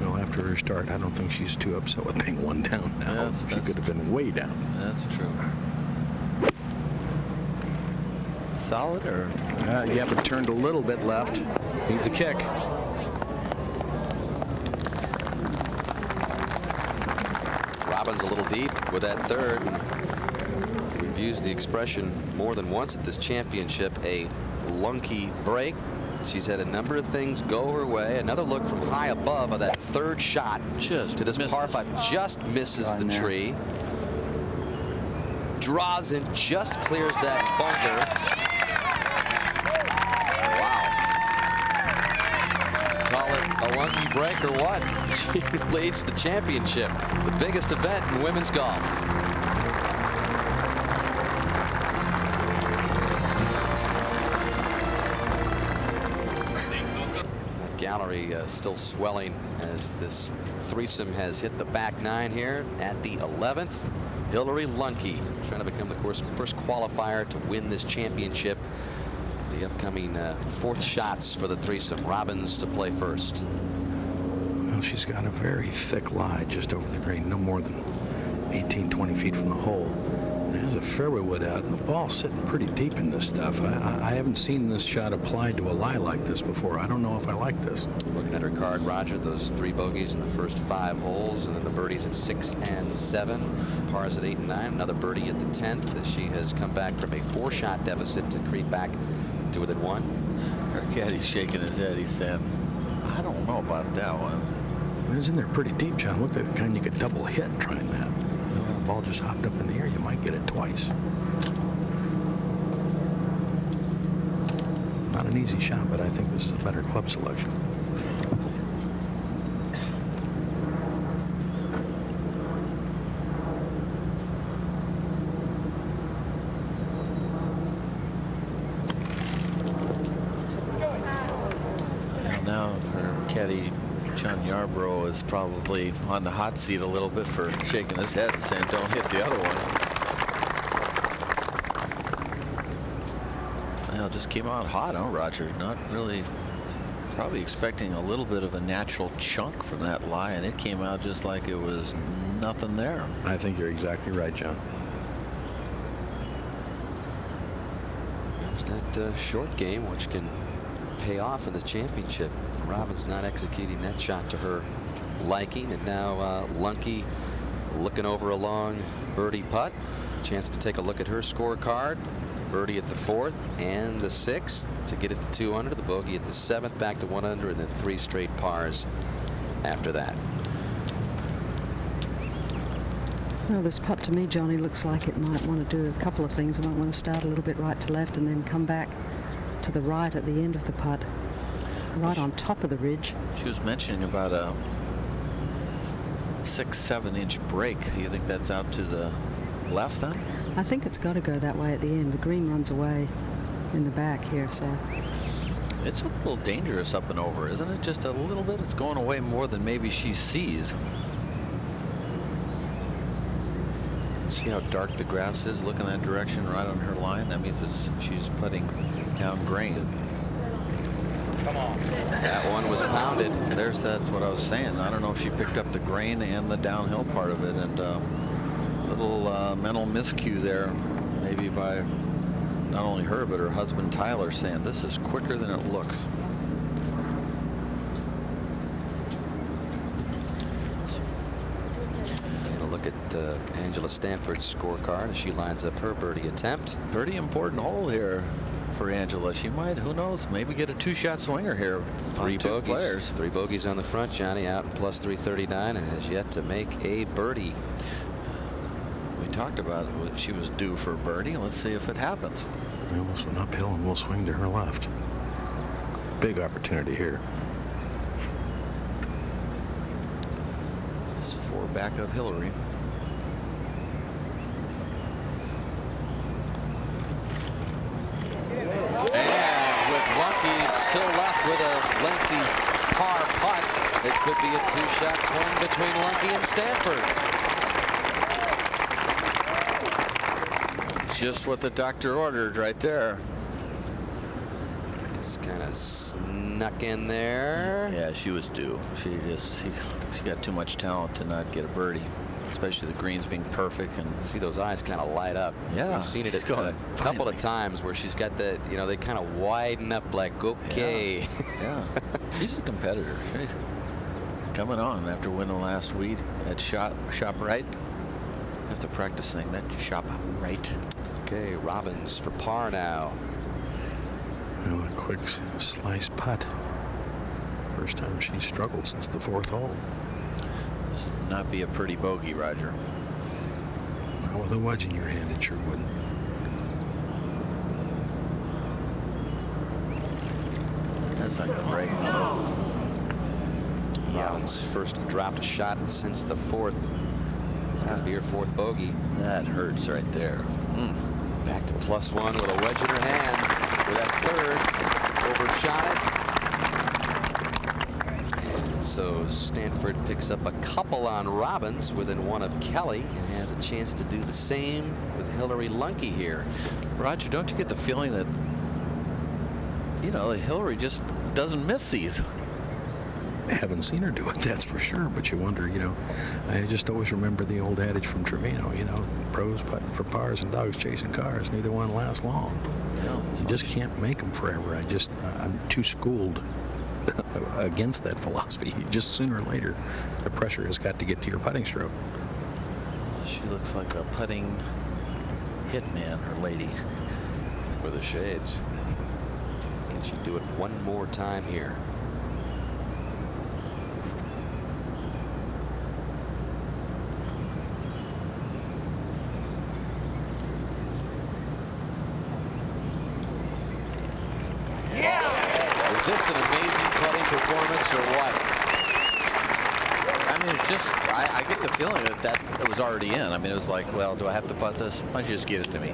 Well, after her start, I don't think she's too upset with being one down now. She could have been way down. That's true. Solid, or? Yeah, but turned a little bit left. Needs a kick. Robbins a little deep with that third. We've used the expression more than once at this championship, a lunky break. She's had a number of things go her way. Another look from high above of that third shot just to this misses. par 5. Just misses the tree. Draws in, just clears that bunker. Wow. Call it a lunky break or what? She leads the championship, the biggest event in women's golf. Gallery still swelling as this threesome has hit the back nine here at the 11th. Hillary Lunky trying to become the first qualifier to win this championship. The upcoming fourth shots for the threesome. Robbins to play first. Well, she's got a very thick lie just over the green, no more than 18-20 feet from the hole. There's a fairway wood out, and the ball's sitting pretty deep in this stuff. I haven't seen this shot applied to a lie like this before. I don't know if I like this. Looking at her card, Roger, those 3 bogeys in the first 5 holes, and then the birdies at 6 and 7, pars at 8 and 9. Another birdie at the 10th as she has come back from a 4-shot deficit to creep back to within 1. Her caddy's shaking his head. He's saying, I don't know about that one. It was in there pretty deep, John. Looked like the kind you could double hit trying that. You know, the ball just hopped up in the air. You might get it twice. Not an easy shot, but I think this is a better club selection. Now her caddy John Yarbrough is probably on the hot seat a little bit for shaking his head and saying don't hit the other one. Well, it just came out hot, huh, Roger? Not really, probably expecting a little bit of a natural chunk from that lie, and it came out just like it was nothing there. I think you're exactly right, John. There's that short game which can pay off in the championship. Robbins not executing that shot to her liking, and now Lunky looking over a long birdie putt. Chance to take a look at her scorecard. Birdie at the 4th and the 6th to get it to 2 under. The bogey at the 7th, back to 1 under, and then 3 straight pars after that. Well, this putt to me, Johnny, looks like it might want to do a couple of things. It might want to start a little bit right to left and then come back to the right at the end of the putt, right on top of the ridge. She was mentioning about a 6-7 inch break. You think that's out to the left then? I think it's got to go that way at the end. The green runs away in the back here, so. It's a little dangerous up and over, isn't it? Just a little bit. It's going away more than maybe she sees. See how dark the grass is? Look in that direction right on her line. That means she's putting down grain. Come on. That one was pounded. There's what I was saying. I don't know if she picked up the grain and the downhill part of it, and little mental miscue there, maybe by not only her but her husband Tyler, saying this is quicker than it looks. look at Angela Stanford's scorecard as she lines up her birdie attempt. Pretty important hole here for Angela. She might, who knows, maybe get a 2-shot swinger here. Three bogeys on the front. Johnny out in plus 339 and has yet to make a birdie. We talked about it. She was due for a birdie. Let's see if it happens. Almost an uphill and we'll swing to her left. Big opportunity here. It's 4 back of Hillary. And with Lucky, it's still left with a lengthy par putt. It could be a 2-shot swing between Lucky and Stanford. Just what the doctor ordered right there. It's kind of snuck in there. Yeah, she was due. She got too much talent to not get a birdie, especially the greens being perfect. And see those eyes kind of light up. Yeah, we've seen it a couple of times where she's got the, you know, they kind of widen up like, okay. Yeah. She's a competitor. She's coming on after winning last week at ShopRite. Have to practice saying that. ShopRite. Okay, Robbins for par now. Well, a quick slice putt. First time she's struggled since the 4th hole. This would not be a pretty bogey, Roger. Well, with a wedge in your hand, it sure wouldn't. That's not going to break. Robbins first dropped shot since the 4th. It's going to be her 4th bogey. That hurts right there. Back to +1 with a wedge in her hand. For that 3rd, overshot it. And so Stanford picks up a couple on Robbins within 1 of Kelly and has a chance to do the same with Hillary Lunky here. Roger, don't you get the feeling that, you know, Hillary just doesn't miss these? I haven't seen her do it, that's for sure. But you wonder, you know, I just always remember the old adage from Trevino, you know, pros putting for pars and dogs chasing cars. Neither one lasts long. No, you just can't make them forever. I'm too schooled against that philosophy. Just sooner or later, the pressure has got to get to your putting stroke. She looks like a putting hitman, her lady. With the shades. Can she do it one more time here? Is this an amazing putting performance or what? I mean, I get the feeling that it was already in. I mean, it was like, well, do I have to putt this? Why don't you just give it to me?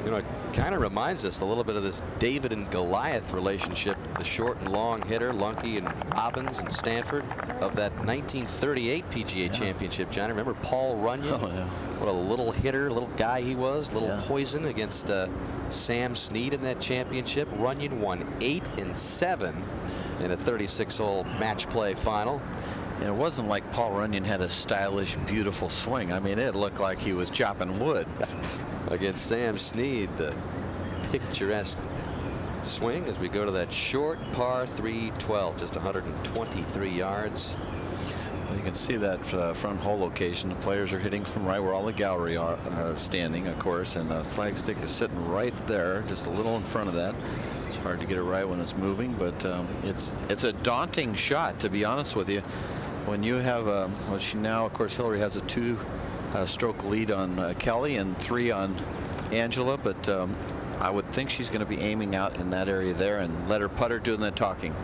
You know, it kind of reminds us a little bit of this David and Goliath relationship, the short and long hitter, Lunky and Robbins and Stanford, of that 1938 PGA Championship. John, remember Paul Runyon? Oh, yeah. What a little hitter, little guy he was, little poison against Sam Snead in that championship. Runyon won 8 and 7 in a 36-hole match play final. And it wasn't like Paul Runyon had a stylish, beautiful swing. I mean, it looked like he was chopping wood. Against Sam Snead, the picturesque swing as we go to that short par 3-12, just 123 yards. Well, you can see that front hole location. The players are hitting from right where all the gallery are standing, of course, and the flagstick is sitting right there, just a little in front of that. It's hard to get it right when it's moving, but it's a daunting shot, to be honest with you. When you have well, she now, of course, Hillary has a 2-stroke lead on Kelly and 3 on Angela, but I would think she's going to be aiming out in that area there and let her putter doing the talking.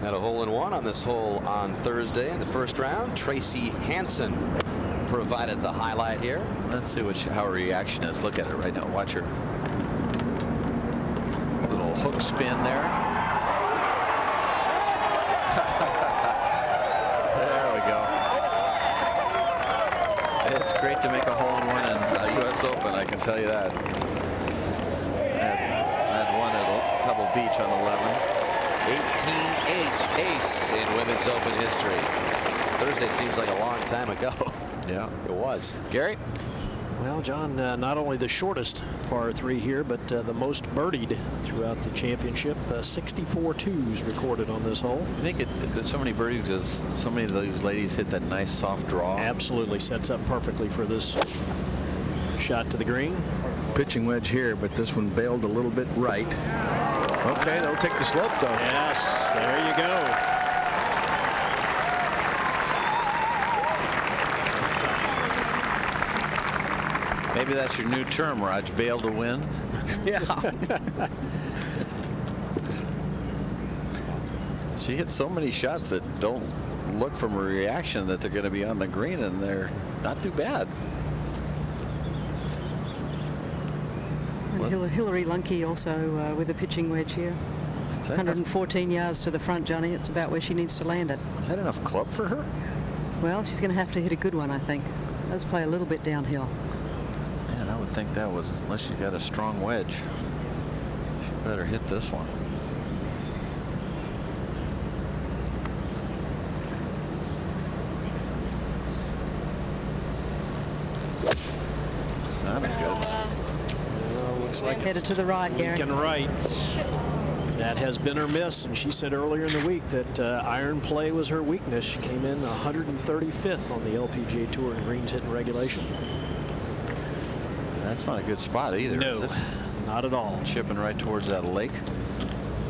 Had a hole-in-one on this hole on Thursday in the first round. Tracy Hansen provided the highlight here. Let's see how her reaction is. Look at her right now. Watch her. Little hook spin there. There we go. It's great to make a hole-in-one in U.S. Open, I can tell you that. I had one at Pebble Beach on 11. 18-8 ace in Women's Open history. Thursday seems like a long time ago. Yeah, it was. Gary? Well, John, not only the shortest par 3 here, but the most birdied throughout the championship. 64 twos recorded on this hole. I think it did so many birdies because so many of these ladies hit that nice soft draw. Absolutely sets up perfectly for this shot to the green. Pitching wedge here, but this one bailed a little bit right. Okay, they'll take the slope, though. Yes, there you go. Maybe that's your new term, Raj. Bail to win. Yeah. She hits so many shots that don't look from a reaction that they're going to be on the green, and they're not too bad. And Hillary Lunke also with a pitching wedge here. 114 yards to the front, Johnny. It's about where she needs to land it. Is that enough club for her? Well, she's going to have to hit a good one, I think. Let's play a little bit downhill. Man, I would think that was, unless she's got a strong wedge, she better hit this one. Sounded good. Well, looks like headed to the right, Gary. Weak and right. That has been her miss, and she said earlier in the week that iron play was her weakness. She came in 135th on the LPGA Tour in greens hit in regulation. That's not a good spot either. No, is it? not at all. Chipping right towards that lake.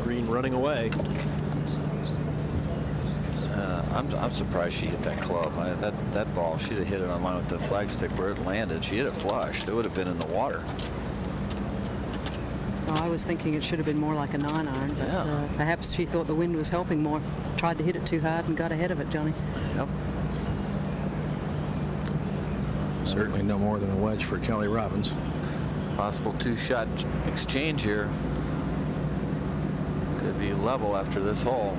Green running away. I'm surprised she hit that club. That ball, she'd have hit it on line with the flagstick where it landed. She hit it flush. It would have been in the water. Oh, I was thinking it should have been more like a 9-iron, but perhaps she thought the wind was helping more. Tried to hit it too hard and got ahead of it, Johnny. Yep. Certainly no more than a wedge for Kelly Robbins. Possible 2-shot exchange here. Could be level after this hole.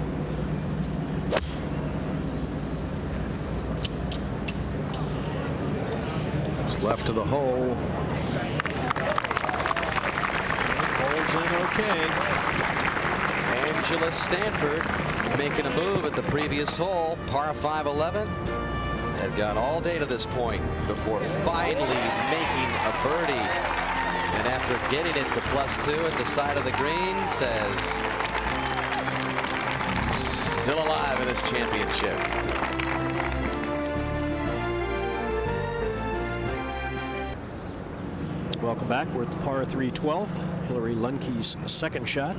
It's left of the hole. Holds in okay. Angela Stanford making a move at the previous hole, par 5 11. Had gone all day to this point before finally making a birdie. And after getting it to +2 at the side of the green, says still alive in this championship. Welcome back. We're at the par 3 12th. Hillary Lunke's second shot.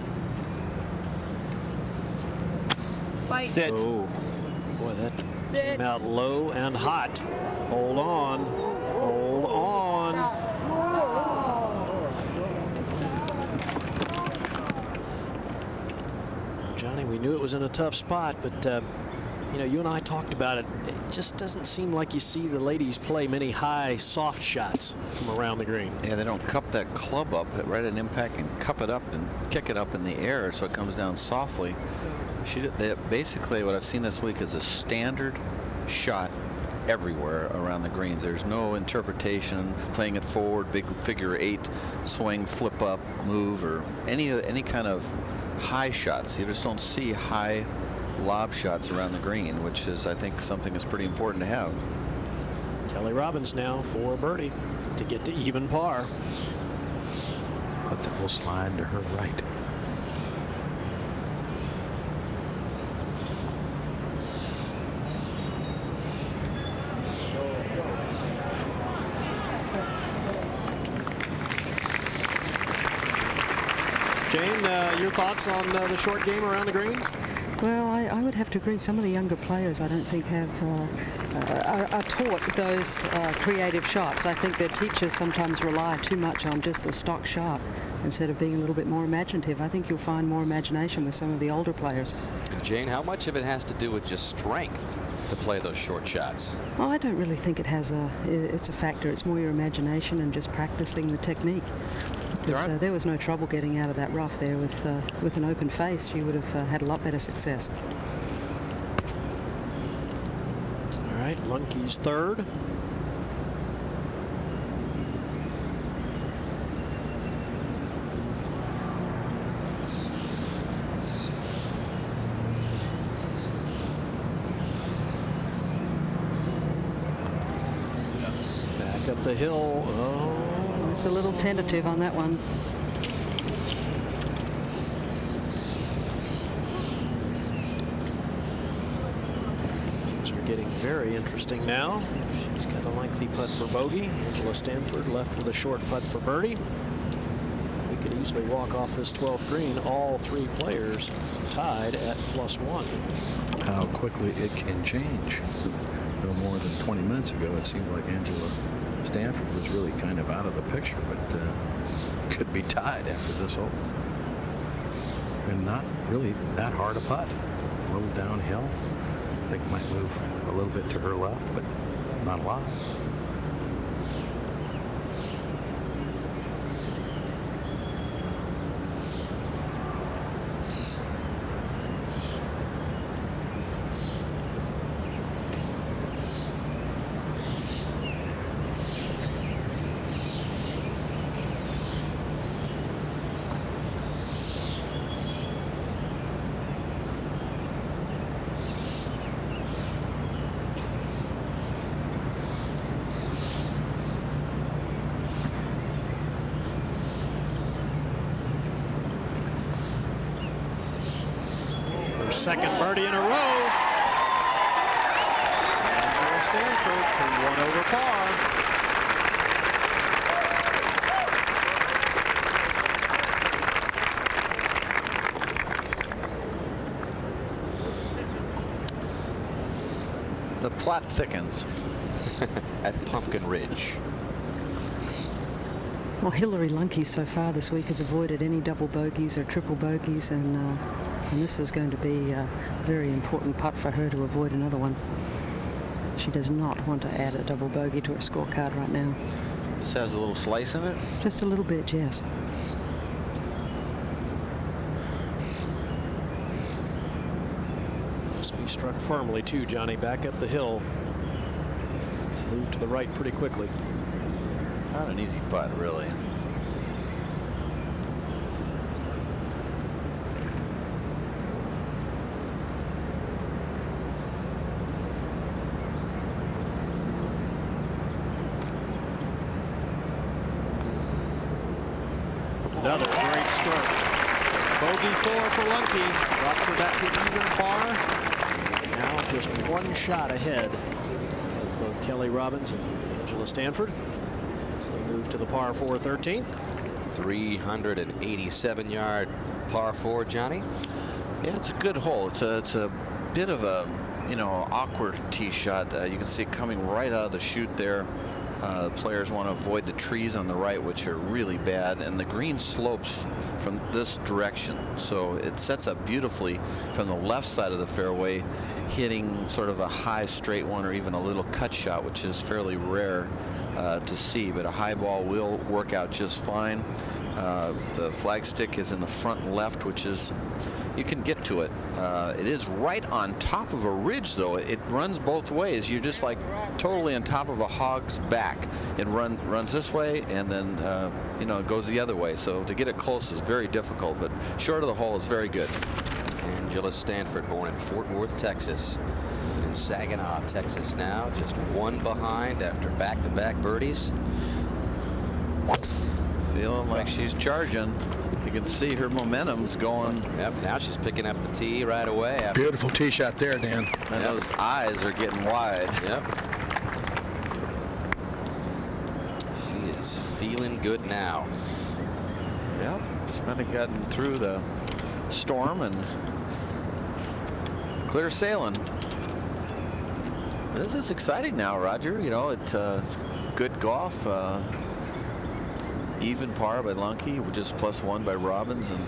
Sit. Oh, boy, that came out low and hot. Hold on. Hold on. Johnny, we knew it was in a tough spot, but you know, you and I talked about it. It just doesn't seem like you see the ladies play many high, soft shots from around the green. Yeah, they don't cup that club up right at impact and cup it up and kick it up in the air so it comes down softly. Basically, what I've seen this week is a standard shot everywhere around the greens. There's no interpretation, playing it forward, big figure 8, swing, flip up, move, or any kind of high shots. You just don't see high lob shots around the green, which is, I think, something that's pretty important to have. Kelly Robbins now for a birdie to get to even par. But that will slide to her right. Jane, your thoughts on the short game around the greens? Well, I would have to agree. Some of the younger players, I don't think, are taught those creative shots. I think their teachers sometimes rely too much on just the stock shot instead of being a little bit more imaginative. I think you'll find more imagination with some of the older players. Jane, how much of it has to do with just strength to play those short shots? Oh, I don't really think it's a factor. It's more your imagination and just practicing the technique. There was no trouble getting out of that rough there with an open face. You would have had a lot better success. All right, Lunke's third. Back up the hill. Oh. It's a little tentative on that one. Things are getting very interesting now. She's got a lengthy putt for bogey. Angela Stanford left with a short putt for birdie. We could easily walk off this 12th green. All three players tied at +1. How quickly it can change. No more than 20 minutes ago, it seemed like Angela Stanford was really kind of out of the picture, but could be tied after this hole. And not really that hard a putt. A little downhill. I think might move a little bit to her left, but not a lot. Second birdie in a row. Angela Stanford to 1 over par. The plot thickens at Pumpkin Ridge. Well, Hillary Lunke so far this week has avoided any double bogeys or triple bogeys, and this is going to be a very important putt for her to avoid another one. She does not want to add a double bogey to her scorecard right now. This has a little slice in it? Just a little bit, yes. Must be struck firmly too, Johnny. Back up the hill. Move to the right pretty quickly. Not an easy putt, really. Another great start. Bogey 4 for Lunke. Drops her back to even par. Now just one shot ahead of both Kelly Robbins and Angela Stanford. So they move to the par 4 13th. 387-yard par 4, Johnny. Yeah, it's a good hole. It's a bit of a, awkward tee shot. You can see it coming right out of the chute there. The players want to avoid the trees on the right, which are really bad, and the green slopes from this direction, so it sets up beautifully from the left side of the fairway, hitting sort of a high straight one or even a little cut shot, which is fairly rare to see, but a high ball will work out just fine. The flagstick is in the front left, which is, you can get to it. It is right on top of a ridge, though. It runs both ways. You're just like totally on top of a hog's back. It runs this way, and then it goes the other way. So to get it close is very difficult, but short of the hole is very good. Angela Stanford, born in Fort Worth, Texas, in Saginaw, Texas now, just one behind after back-to-back birdies. Feeling like she's charging. You can see her momentum's going. Yep, now she's picking up the tee right away. Beautiful tee shot there, Dan. And those eyes are getting wide. Yep. She is feeling good now. Yep, she's kind of gotten through the storm and clear sailing. This is exciting now, Roger. It's good golf. Even par by Lunke, just +1 by Robbins, and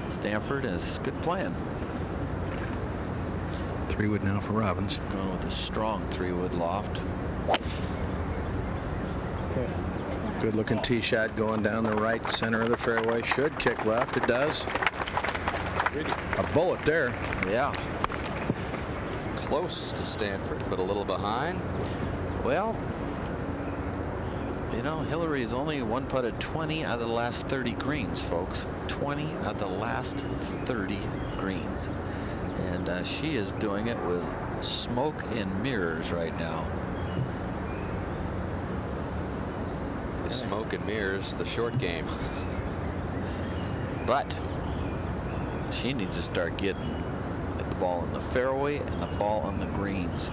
Stanford is good playing. 3-wood now for Robbins. Oh, with a strong 3-wood loft. Good looking tee shot going down the right center of the fairway. Should kick left. It does. A bullet there. Yeah. Close to Stanford, but a little behind. Well, Hillary has only one putted 20 out of the last 30 greens, folks. 20 out of the last 30 greens. And she is doing it with smoke and mirrors right now. smoke and mirrors, the short game. But she needs to start getting the ball in the fairway and the ball on the greens.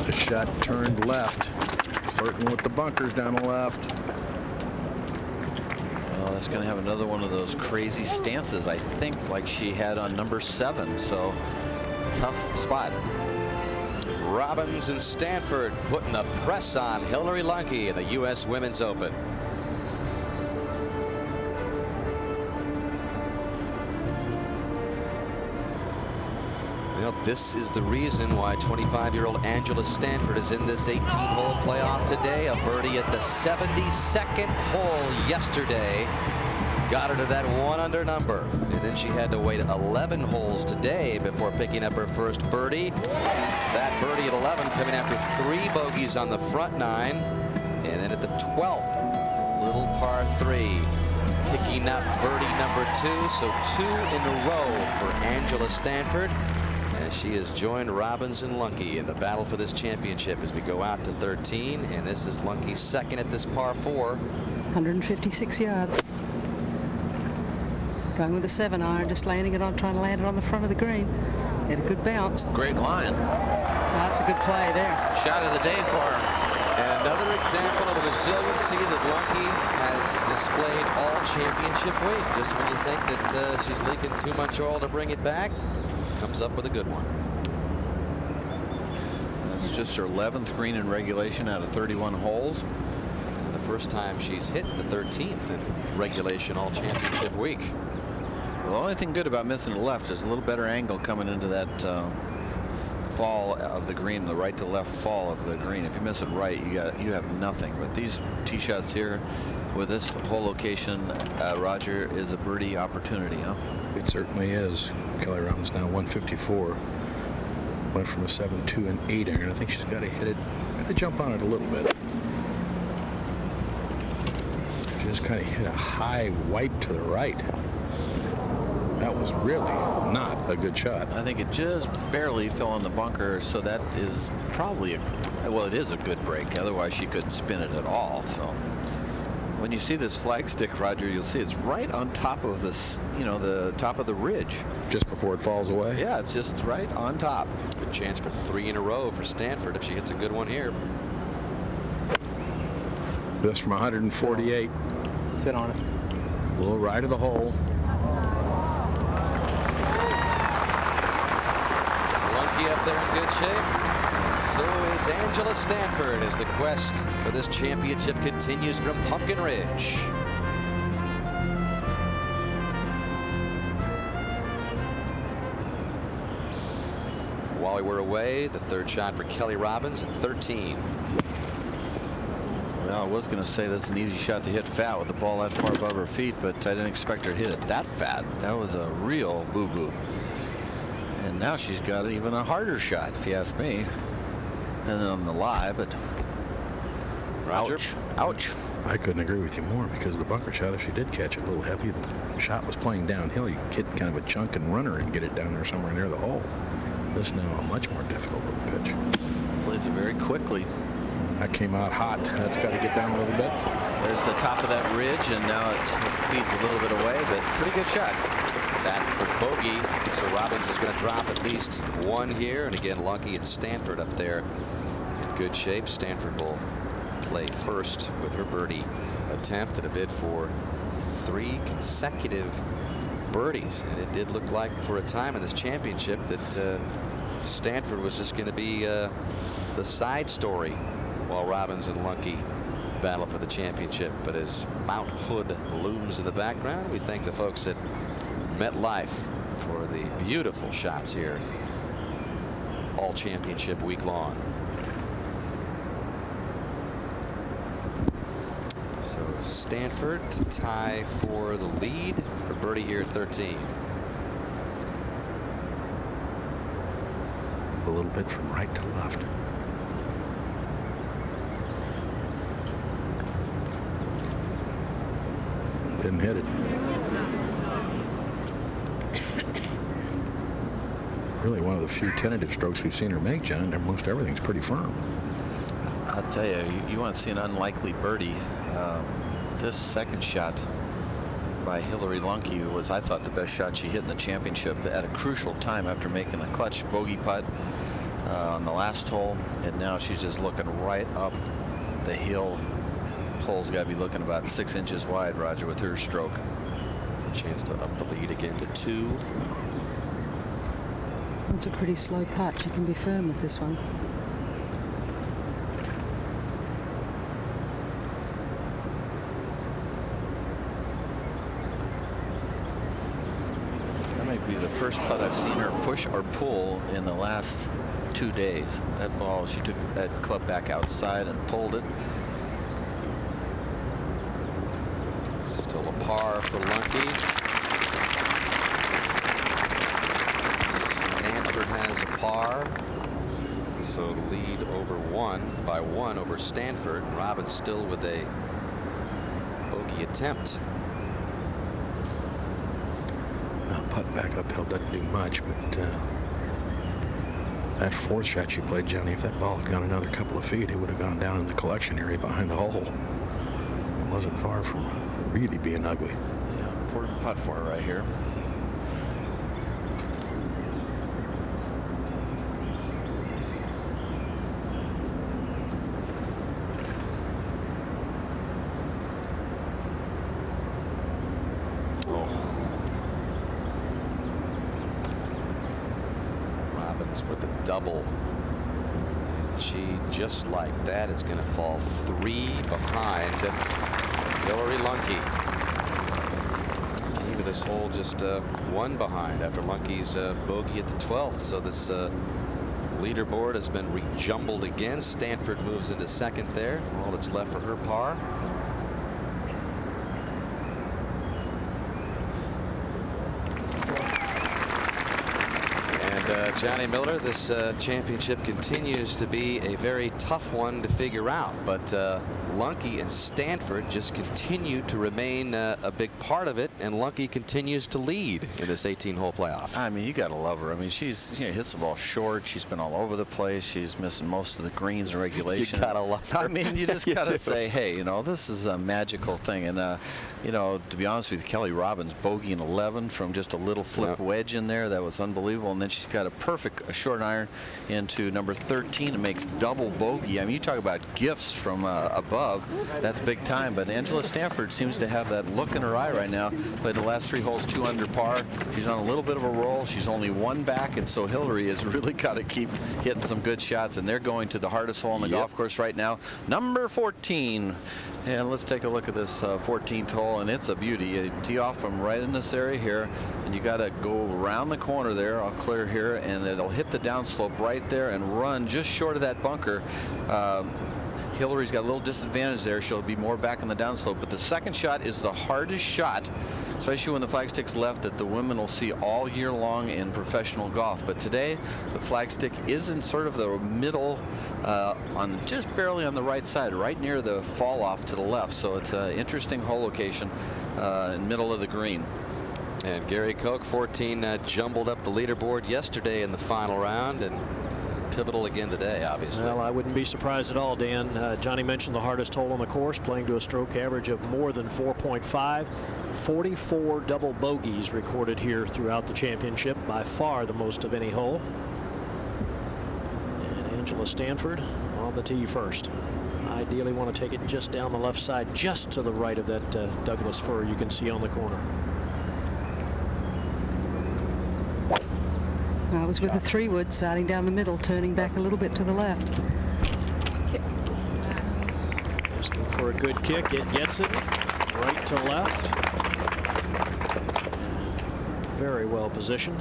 The shot turned left, flirting with the bunkers down the left. Well, that's going to have another one of those crazy stances, I think, like she had on number 7. So tough spot. Robbins and Stanford putting the press on Hillary Lunke in the U.S. Women's Open. Well, this is the reason why 25-year-old Angela Stanford is in this 18-hole playoff today. A birdie at the 72nd hole yesterday got her to that 1 under number, and then she had to wait 11 holes today before picking up her first birdie. That birdie at 11 coming after 3 bogeys on the front 9, and then at the 12th, little par 3, picking up birdie number 2. So 2 in a row for Angela Stanford, as she has joined Robbins and Lunke in the battle for this championship as we go out to 13. And this is Lunke's second at this par 4. 156 yards. Going with a 7-iron, just landing it on, trying to land it on the front of the green. Had a good bounce. Great line. That's a good play there. Shot of the day for her. And another example of the resiliency that Lunke has displayed all championship week. Just when you think that she's leaking too much oil to bring it back, comes up with a good one. That's just her 11th green in regulation out of 31 holes. And the first time she's hit the 13th in regulation all championship week. Well, the only thing good about missing the left is a little better angle coming into that fall of the green, the right to left fall of the green. If you miss it right, you have nothing. But these tee shots here with this whole location, Roger, is a birdie opportunity, huh? It certainly is. Kelly Robbins now 154. Went from a 7-2 and 8-iron. I think she's got to hit it, got to jump on it a little bit. She just kind of hit a high wipe to the right. That was really not a good shot. I think it just barely fell in the bunker, so that is probably well, it is a good break. Otherwise, she couldn't spin it at all. So when you see this flag stick, Roger, you'll see it's right on top of this, the top of the ridge. Just before it falls away? Yeah, it's just right on top. Good chance for 3 in a row for Stanford if she hits a good one here. This from 148. Sit on it. A little right of the hole. Lunke up there in good shape. So is Angela Stanford as the quest for this championship continues from Pumpkin Ridge. While we were away, the third shot for Kelly Robbins at 13. Well, I was going to say that's an easy shot to hit fat with the ball that far above her feet, but I didn't expect her to hit it that fat. That was a real boo-boo. And now she's got even a harder shot, if you ask me. And on the lie, but Roger. Ouch. Ouch. I couldn't agree with you more, because the bunker shot, if she did catch it a little heavy, the shot was playing downhill. You get kind of a chunk and runner and get it down there somewhere near the hole. This now a much more difficult little pitch. Plays it very quickly. That came out hot. That's got to get down a little bit. There's the top of that ridge, and now it feeds a little bit away, but pretty good shot. Back for bogey, so Robbins is going to drop at least 1 here. And again, Lunke and Stanford up there in good shape. Stanford will play first with her birdie attempt at a bid for 3 consecutive birdies. And it did look like for a time in this championship that Stanford was just going to be the side story while Robbins and Lunke battle for the championship. But as Mount Hood looms in the background, we thank the folks at MetLife for the beautiful shots here all championship week long. So Stanford to tie for the lead for birdie here at 13. A little bit from right to left. Didn't hit it. Really one of the few tentative strokes we've seen her make, John. Most everything's pretty firm. I'll tell you, you want to see an unlikely birdie. This second shot by Hillary Lunke was, I thought, the best shot she hit in the championship at a crucial time after making a clutch bogey putt on the last hole, and now she's just looking right up the hill. Hole's got to be looking about 6 inches wide, Roger, with her stroke. Chance to up the lead again to 2. It's a pretty slow putt. She can be firm with this one. That might be the first putt I've seen her push or pull in the last 2 days. That ball, she took that club back outside and pulled it. Still a par for Lunke. Stanford has a par, so lead by one over Stanford. Robbins still with a bogey attempt. Well, putt back uphill doesn't do much, but that fourth shot she played, Johnny, if that ball had gone another couple of feet, it would have gone down in the collection area behind the hole. It wasn't far from really being ugly. Yeah, important putt for her right here. With a double. She, just like that, is going to fall 3 behind Hillary Lunke. Came to this hole just 1 behind after Lunke's bogey at the 12th. So this leaderboard has been rejumbled again. Stanford moves into second there. All that's left for her par. Johnny Miller, this championship continues to be a very tough one to figure out, but Lunke and Stanford just continue to remain a big part of it, and Lunke continues to lead in this 18-hole playoff. I mean, you got to love her. I mean, she's hits the ball short. She's been all over the place. She's missing most of the greens in regulation. You got to love her. I mean, you just got to say, hey, you know, this is a magical thing. And, you know, to be honest with you, Kelly Robbins bogey in 11 from just a little flip wedge in there. That was unbelievable. And then she's got a perfect short iron into number 13. It makes double bogey. I mean, you talk about gifts from above. That's big time. But Angela Stanford seems to have that look in her eye right now. Played the last 3 holes 2 under par. She's on a little bit of a roll. She's only 1 back, and so Hillary has really got to keep hitting some good shots. And they're going to the hardest hole on the golf course right now, number 14. And let's take a look at this 14th hole, and it's a beauty. You tee off from right in this area here, and you got to go around the corner there. I'll clear here, and it'll hit the downslope right there and run just short of that bunker. Hillary's got a little disadvantage there. She'll be more back on the downslope, but the second shot is the hardest shot, especially when the flag stick's left, that the women will see all year long in professional golf. But today, the flag stick is in sort of the middle, on just barely on the right side, right near the fall off to the left. So it's an interesting hole location in the middle of the green. And Gary Koch, 14, jumbled up the leaderboard yesterday in the final round, and pivotal again today, obviously. Well, I wouldn't be surprised at all, Dan. Johnny mentioned the hardest hole on the course, playing to a stroke average of more than 4.5. 44 double bogeys recorded here throughout the championship, by far the most of any hole. And Angela Stanford on the tee first. Ideally want to take it just down the left side, just to the right of that Douglas fir you can see on the corner. I was with a 3-wood starting down the middle, turning back a little bit to the left. Asking for a good kick. It gets it right to left. Very well positioned.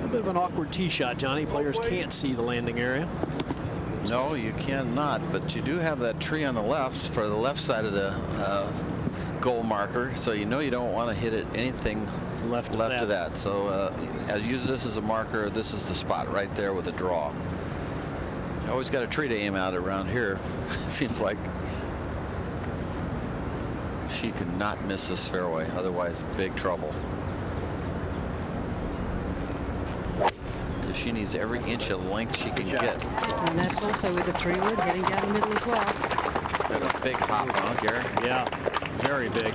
A bit of an awkward tee shot, Johnny. Players can't see the landing area. No, you cannot, but you do have that tree on the left for the left side of the goal marker, so you know you don't want to hit it anything left of that. So I use this as a marker. This is the spot right there with a draw. You always got a tree to aim out around here. It seems like she could not miss this fairway, otherwise big trouble. She needs every inch of length she can get. And that's also with the tree wood heading down the middle as well. Got a big hop, huh, Gary? Yeah, very big.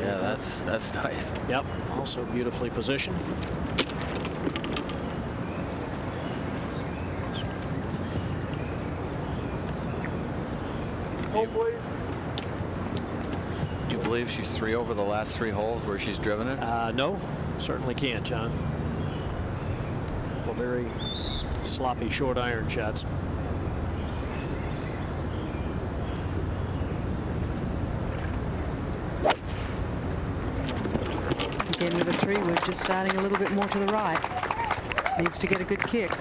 Yeah, that's nice. Yep, also beautifully positioned. Do you believe she's 3 over the last 3 holes where she's driven it? No, certainly can't, John. A couple very sloppy short iron shots. Again with a tree wood just starting a little bit more to the right. Needs to get a good kick.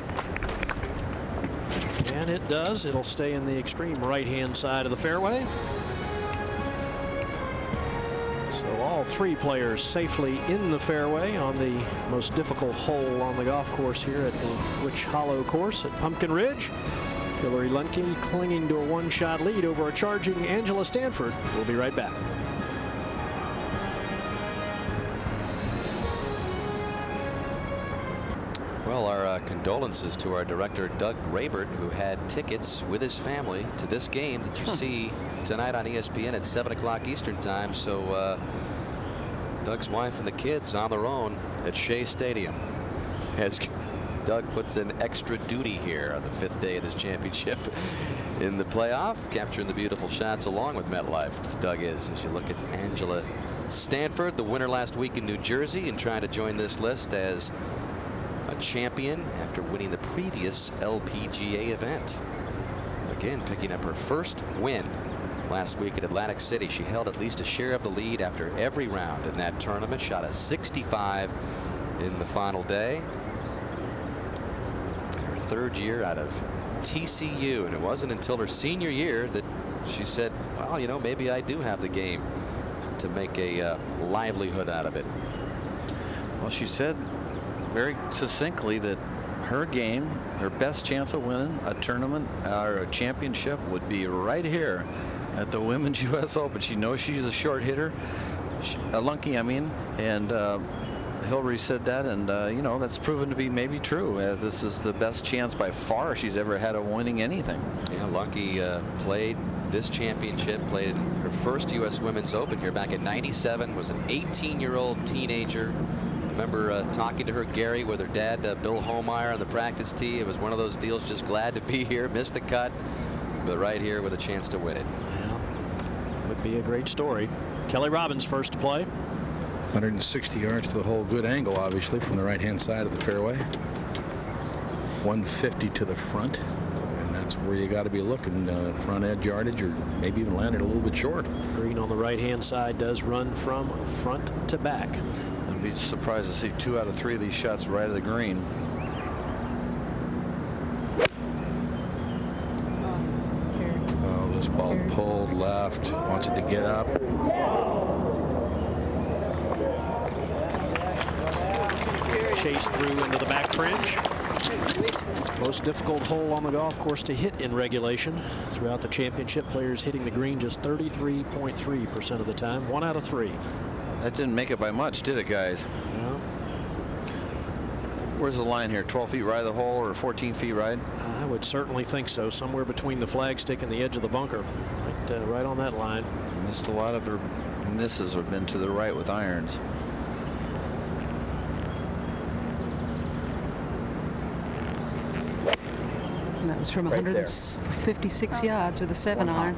And it does. It'll stay in the extreme right-hand side of the fairway. So all 3 players safely in the fairway on the most difficult hole on the golf course here at the Witch Hollow course at Pumpkin Ridge. Hillary Luntke clinging to a 1-shot lead over a charging Angela Stanford. We'll be right back. Well, our condolences to our director, Doug Grabert, who had tickets with his family to this game that you see tonight on ESPN at 7 o'clock Eastern time. So Doug's wife and the kids on their own at Shea Stadium as Doug puts in extra duty here on the 5th day of this championship in the playoff, capturing the beautiful shots along with MetLife. Doug is, as you look at Angela Stanford, the winner last week in New Jersey, and trying to join this list as a champion after winning the previous LPGA event. Again, picking up her first win last week at Atlantic City. She held at least a share of the lead after every round in that tournament. Shot a 65 in the final day. Her 3rd year out of TCU, and it wasn't until her senior year that she said, well, you know, maybe I do have the game to make a livelihood out of it. Well, she said very succinctly that her game, her best chance of winning a tournament or a championship would be right here at the Women's U.S. Open. She knows she's a short hitter, Luntke, I mean, and Hillary said that, and you know, that's proven to be maybe true. This is the best chance by far she's ever had of winning anything. Yeah, Luntke played this championship, played her first U.S. Women's Open here back in '97, was an 18-year-old teenager. Remember talking to her, Gary, with her dad, Bill Holmeyer, on the practice tee. It was one of those deals, just glad to be here, missed the cut, but right here with a chance to win it. Well, would be a great story. Kelly Robbins first to play. 160 yards to the hole. Good angle, obviously, from the right-hand side of the fairway. 150 to the front, and that's where you got to be looking. Front edge yardage, or maybe even landed a little bit short. Green on the right-hand side does run from front to back. I'd be surprised to see 2 out of 3 of these shots right of the green. Oh, this ball pulled left. Wants it to get up. Chase through into the back fringe. Most difficult hole on the golf course to hit in regulation. Throughout the championship, players hitting the green just 33.3% of the time. 1 out of 3. That didn't make it by much, did it, guys? No. Where's the line here? 12 feet right of the hole or 14 feet right? I would certainly think so. Somewhere between the flagstick and the edge of the bunker. Right on that line. Missed a lot of her misses have been to the right with irons. And that was from 156 yards with a 7-iron.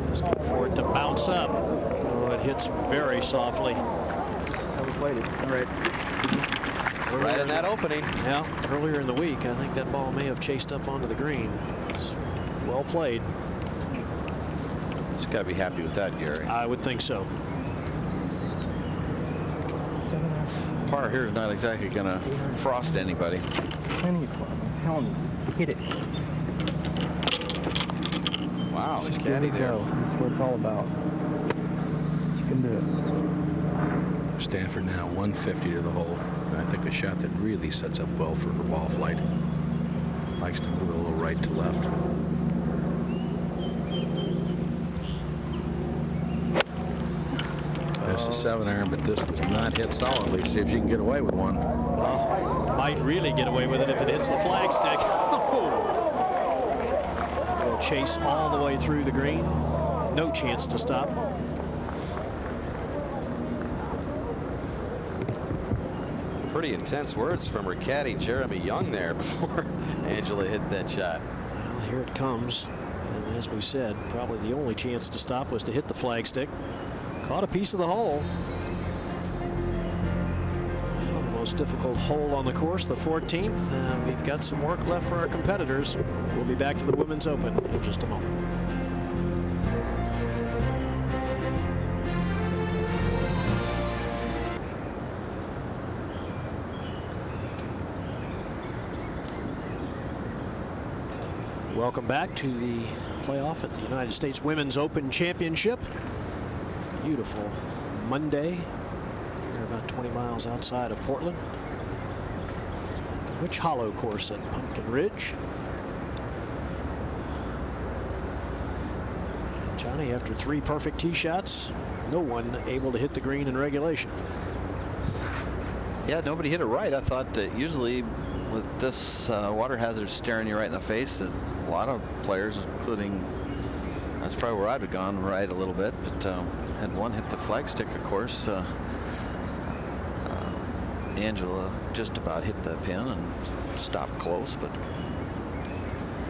Just look for it to bounce up. Oh, it hits very softly. How we played it. All right. Right in that opening. Yeah, earlier in the week, I think that ball may have chased up onto the green. It's well played. Just got to be happy with that, Gary. I would think so. Par here is not exactly going to frost anybody. Plenty of fun. I'm telling you, just hit it. Wow, Just this give caddy it a there. go. That's what it's all about. You can do it. Stanford now 150 to the hole. And I think a shot that really sets up well for her ball flight. Likes to move a little right to left. That's a 7-iron, but this was not hit solidly. See if she can get away with one. Well, might really get away with it if it hits the flagstick. Will chase all the way through the green. No chance to stop. Pretty intense words from her caddy, Jeremy Young, there before Angela hit that shot. Well, here it comes. And as we said, probably the only chance to stop was to hit the flagstick. Caught a piece of the hole. Well, the most difficult hole on the course, the 14th. We've got some work left for our competitors. We'll be back to the Women's Open in just a moment. Welcome back to the playoff at the United States Women's Open Championship. Beautiful Monday. Here about 20 miles outside of Portland. At the Witch Hollow course at Pumpkin Ridge. Johnny, after 3 perfect tee shots, no one able to hit the green in regulation. Yeah, nobody hit it right. I thought that usually with this water hazard staring you right in the face, that a lot of players, including, that's probably where I'd have gone right a little bit, but had one hit the flagstick, of course. Angela just about hit the pin and stopped close, but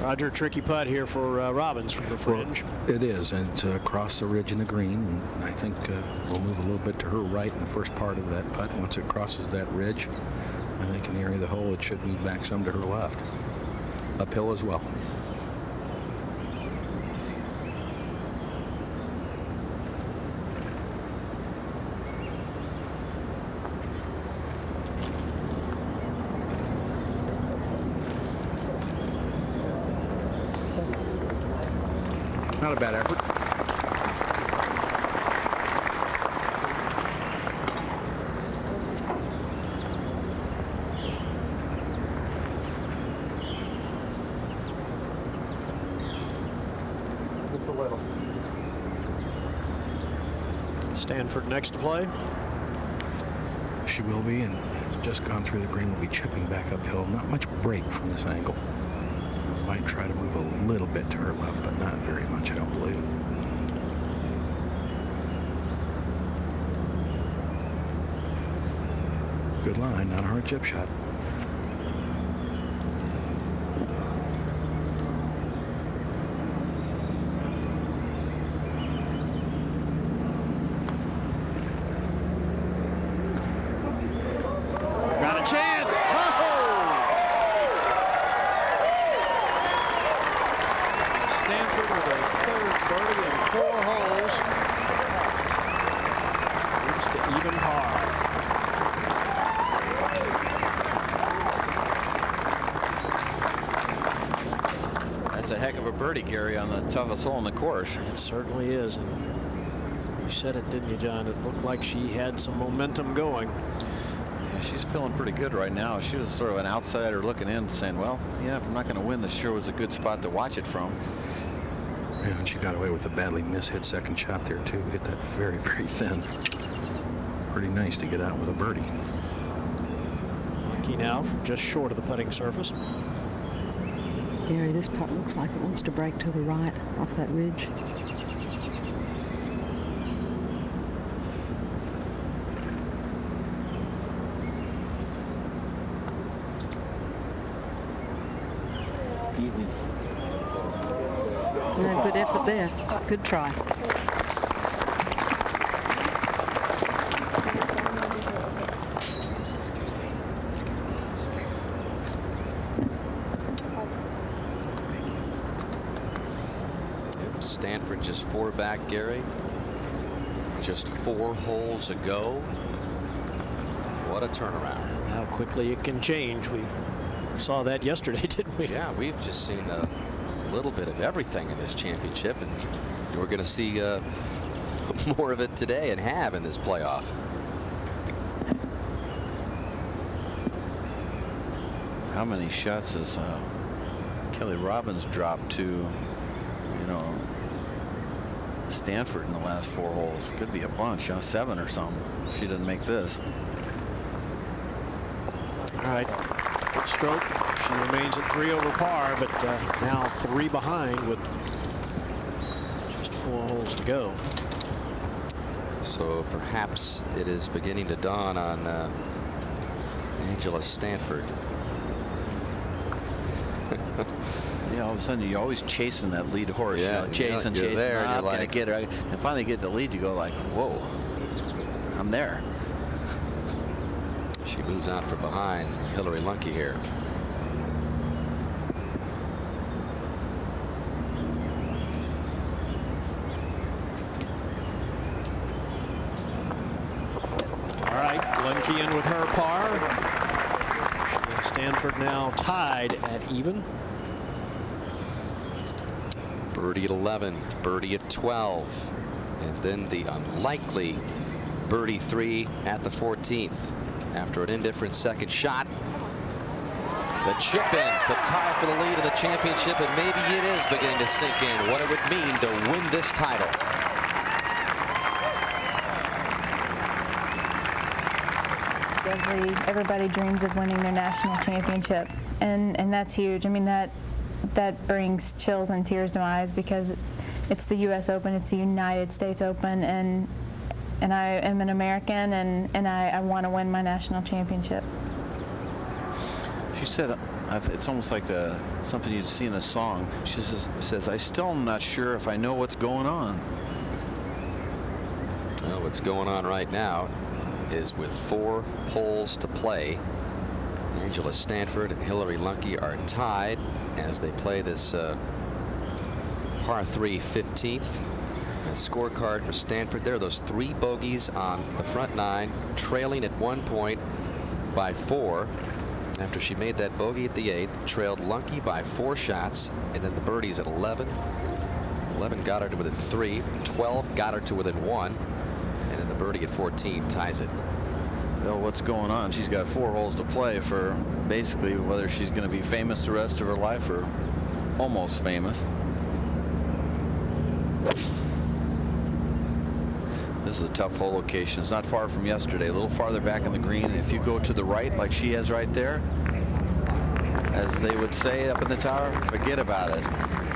Roger, tricky putt here for Robbins from the fringe. Well, it is, and it's across the ridge in the green. And I think we'll move a little bit to her right in the first part of that putt. Once it crosses that ridge, I think in the area of the hole, it should move back some to her left. Uphill as well. Not a bad effort. Stanford next to play. She will be, and has just gone through the green. Will be chipping back uphill. Not much break from this angle. Might try to move a little bit to her left, but not very much, I don't believe. Good line, not a hard chip shot. Got a chance. Stanford with a third birdie in 4 holes. Moves to even par. that's a heck of a birdie, Gary, on the toughest hole in the course. It certainly is. And you said it, didn't you, John? It looked like she had some momentum going. Yeah, she's feeling pretty good right now. She was sort of an outsider looking in, saying, well, yeah, if I'm not going to win, this sure was a good spot to watch it from. Yeah, and she got away with a badly mishit second shot there, too. Hit that very, very thin. Pretty nice to get out with a birdie. Lucky now from just short of the putting surface. Gary, this putt looks like it wants to break to the right off that ridge. Easy. Yeah, good effort there. Good try. Stanford just 4 back, Gary. Just 4 holes ago. What a turnaround. And how quickly it can change. We saw that yesterday, didn't we? Yeah, we've just seen a little bit of everything in this championship, and we're going to see more of it today and have in this playoff. How many shots has Kelly Robbins dropped to, you know, Stanford in the last 4 holes? Could be a bunch, 7 or something. If she doesn't make this. All right. Good stroke. She remains at 3 over par, but now 3 behind with just 4 holes to go. So perhaps it is beginning to dawn on Angela Stanford. Yeah, all of a sudden you're always chasing that lead horse. Yeah, you know, chasing, you're chasing. there, and I'm you're gonna like, get her. And finally get the lead. You go like, whoa, I'm there. She moves out from behind Hillary Lunke here. All right, Lunke in with her par. She and Stanford now tied at even. Birdie at 11, birdie at 12, and then the unlikely birdie 3 at the 14th after an indifferent second shot. The chip in to tie for the lead in the championship, and maybe it is beginning to sink in what it would mean to win this title. Everybody dreams of winning their national championship, and that's huge. I mean, that brings chills and tears to my eyes because it's the U.S. Open, it's the United States Open, and I am an American, and I want to win my national championship. She said, it's almost like something you'd see in a song. She says, I still am not sure if I know what's going on. Well, what's going on right now is with 4 holes to play, Angela Stanford and Hillary Lunke are tied as they play this par 3 15th. And scorecard for Stanford, there are those 3 bogeys on the front 9, trailing at 1 point by 4 after she made that bogey at the 8th, trailed Lunke by 4 shots, and then the birdies at 11. 11 got her to within 3, 12 got her to within 1, and then the birdie at 14 ties it. Well, what's going on? She's got 4 holes to play for basically whether she's going to be famous the rest of her life or almost famous. This is a tough hole location. It's not far from yesterday, a little farther back in the green. If you go to the right like she has right there, as they would say up in the tower, forget about it.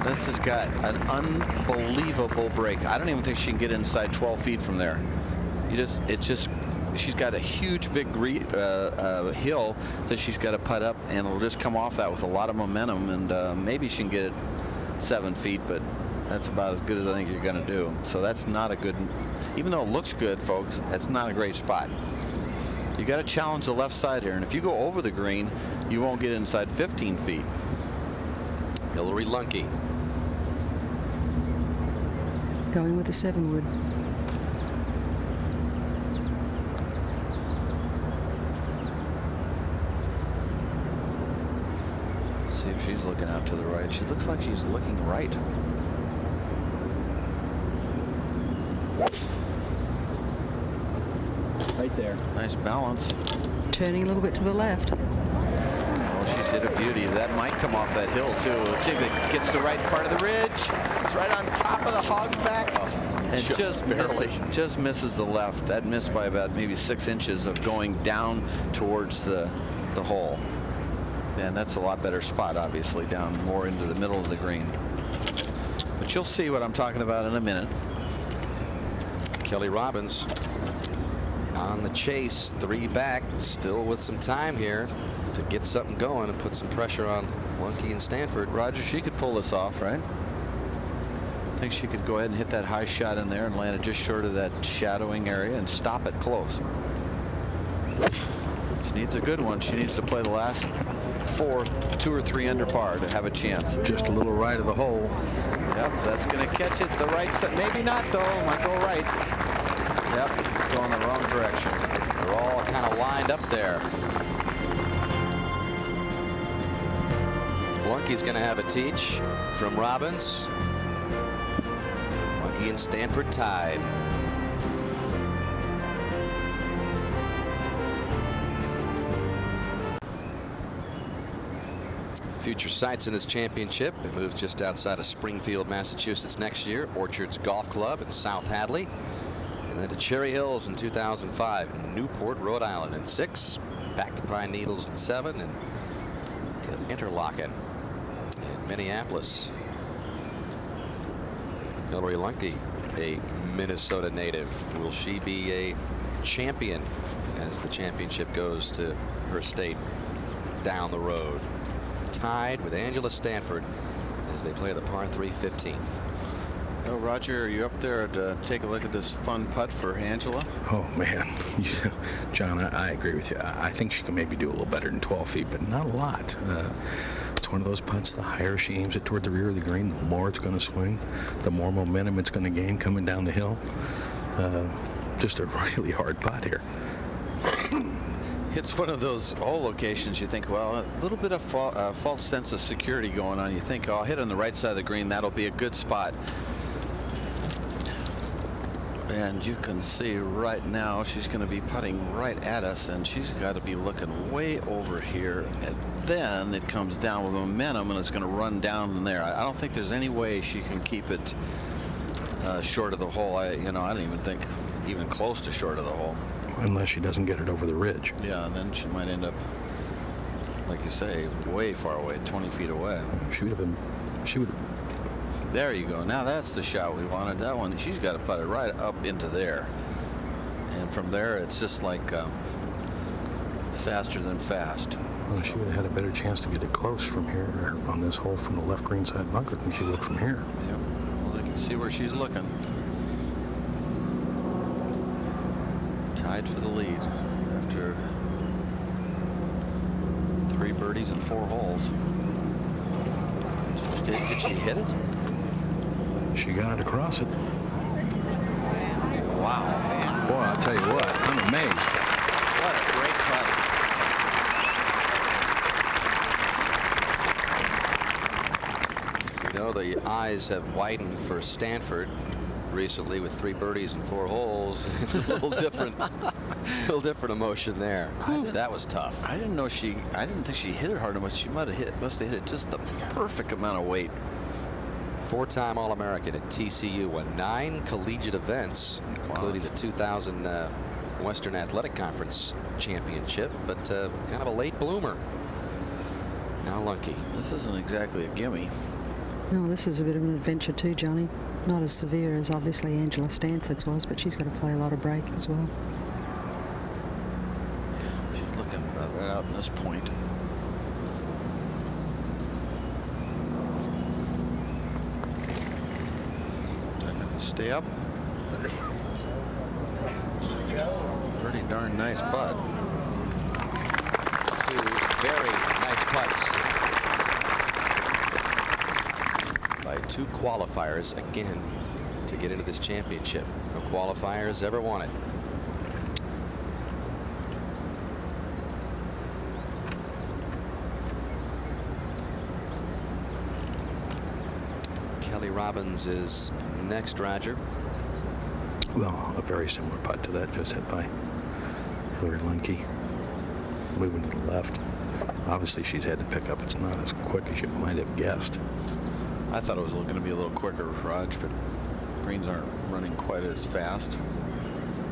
This has got an unbelievable break. I don't even think she can get inside 12 feet from there. She's got a huge big hill that she's got to putt up, and it'll just come off that with a lot of momentum, and maybe she can get it 7 feet, but that's about as good as I think you're going to do. So that's not a good, even though it looks good, folks, that's not a great spot. You got to challenge the left side here, and if you go over the green, you won't get inside 15 feet. Hillary Lunke going with the 7-wood. See if she's looking out to the right. She looks like she's looking right. Right there. Nice balance. Turning a little bit to the left. Well, she's hit a beauty. That might come off that hill too. Let's see if it gets the right part of the ridge. It's right on top of the hog's back. And just barely. Just misses the left. That missed by about maybe 6 inches of going down towards the hole. And that's a lot better spot, obviously, down more into the middle of the green. But you'll see what I'm talking about in a minute. Kelly Robbins on the chase, 3 back, still with some time here to get something going and put some pressure on Lunke and Stanford. Roger, she could pull this off, right? I think she could go ahead and hit that high shot in there and land it just short of that shadowing area and stop it close. She needs a good one. She needs to play the last 4, 2 or 3 under par to have a chance. Just a little right of the hole. Yep, that's going to catch it the right side. Maybe not, though. Might go right. Yep, it's going the wrong direction. They're all kind of lined up there. Lunke's going to have a teach from Robbins. Lunke and Stanford tied. Future sites in this championship. It moves just outside of Springfield, Massachusetts next year. Orchards Golf Club in South Hadley. And then to Cherry Hills in 2005. Newport, Rhode Island in 6. Back to Pine Needles in 7. And Interlaken in Minneapolis. Hillary Lunke, a Minnesota native. Will she be a champion as the championship goes to her state down the road? Tied with Angela Stanford as they play the par 3 15th. Oh, Roger, are you up there to take a look at this fun putt for Angela? Oh, man. John, I agree with you. I think she can maybe do a little better than 12 feet, but not a lot. It's one of those putts, the higher she aims it toward the rear of the green, the more it's going to swing, the more momentum it's going to gain coming down the hill. Just a really hard putt here. It's one of those hole locations you think, well, a little bit of false sense of security going on. You think, oh, I'll hit on the right side of the green. That'll be a good spot. And you can see right now she's going to be putting right at us, and she's got to be looking way over here. And then it comes down with momentum, and it's going to run down in there. I don't think there's any way she can keep it short of the hole. I don't even think even close to short of the hole. Unless she doesn't get it over the ridge. Yeah, and then she might end up, like you say, way far away, 20 feet away. She would have. There you go. Now that's the shot we wanted. That one, she's got to put it right up into there. And from there, it's just like faster than fast. Well, she would have had a better chance to get it close from here, or on this hole from the left green side bunker than she would from here. Yep. Well, they can see where she's looking. Tied for the lead after 3 birdies and 4 holes. Did she hit it? She got it across it. Wow, man. Boy, I'll tell you what, I'm amazed. What a great putt. You know, the eyes have widened for Stanford recently with 3 birdies and 4 holes. A little different emotion there. That was tough. I didn't think she hit it hard enough. She must have hit it just the perfect amount of weight. 4-time All-American at TCU, won 9 collegiate events, including the 2000 Western Athletic Conference championship, but kind of a late bloomer. Now Lunke. This isn't exactly a gimme. No, this is a bit of an adventure too, Johnny. Not as severe as obviously Angela Stanford's was, but she's got to play a lot of break as well. She's looking about right out in this point. Stay up. Pretty darn nice putt. 2 very nice putts by 2 qualifiers again to get into this championship. No qualifiers ever won it. Kelly Robbins is next, Roger. Well, a very similar putt to that just hit by Hillary Lunke. Moving to the left. Obviously, she's had to pick up. It's not as quick as you might have guessed. I thought it was going to be a little quicker, Raj, but greens aren't running quite as fast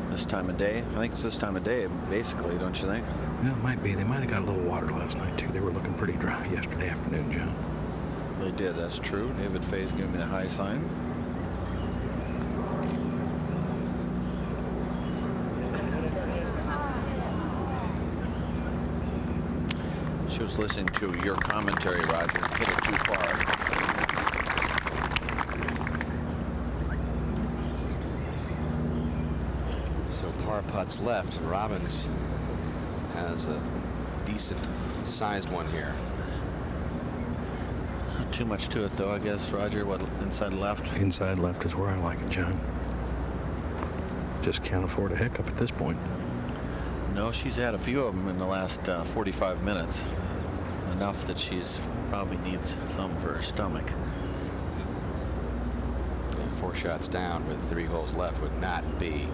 this time of day. I think it's this time of day, basically, don't you think? Yeah, it might be. They might have got a little water last night, too. They were looking pretty dry yesterday afternoon, John. They did, that's true. David Fay's giving me the high sign. She was listening to your commentary, Roger. Hit it too far. So par putts left, and Robbins has a decent sized one here. Not too much to it, though, I guess, Roger. What, inside left? Inside left is where I like it, John. Just can't afford a hiccup at this point. No, she's had a few of them in the last 45 minutes. Enough that she's probably needs some for her stomach. Yeah, 4 shots down with 3 holes left would not be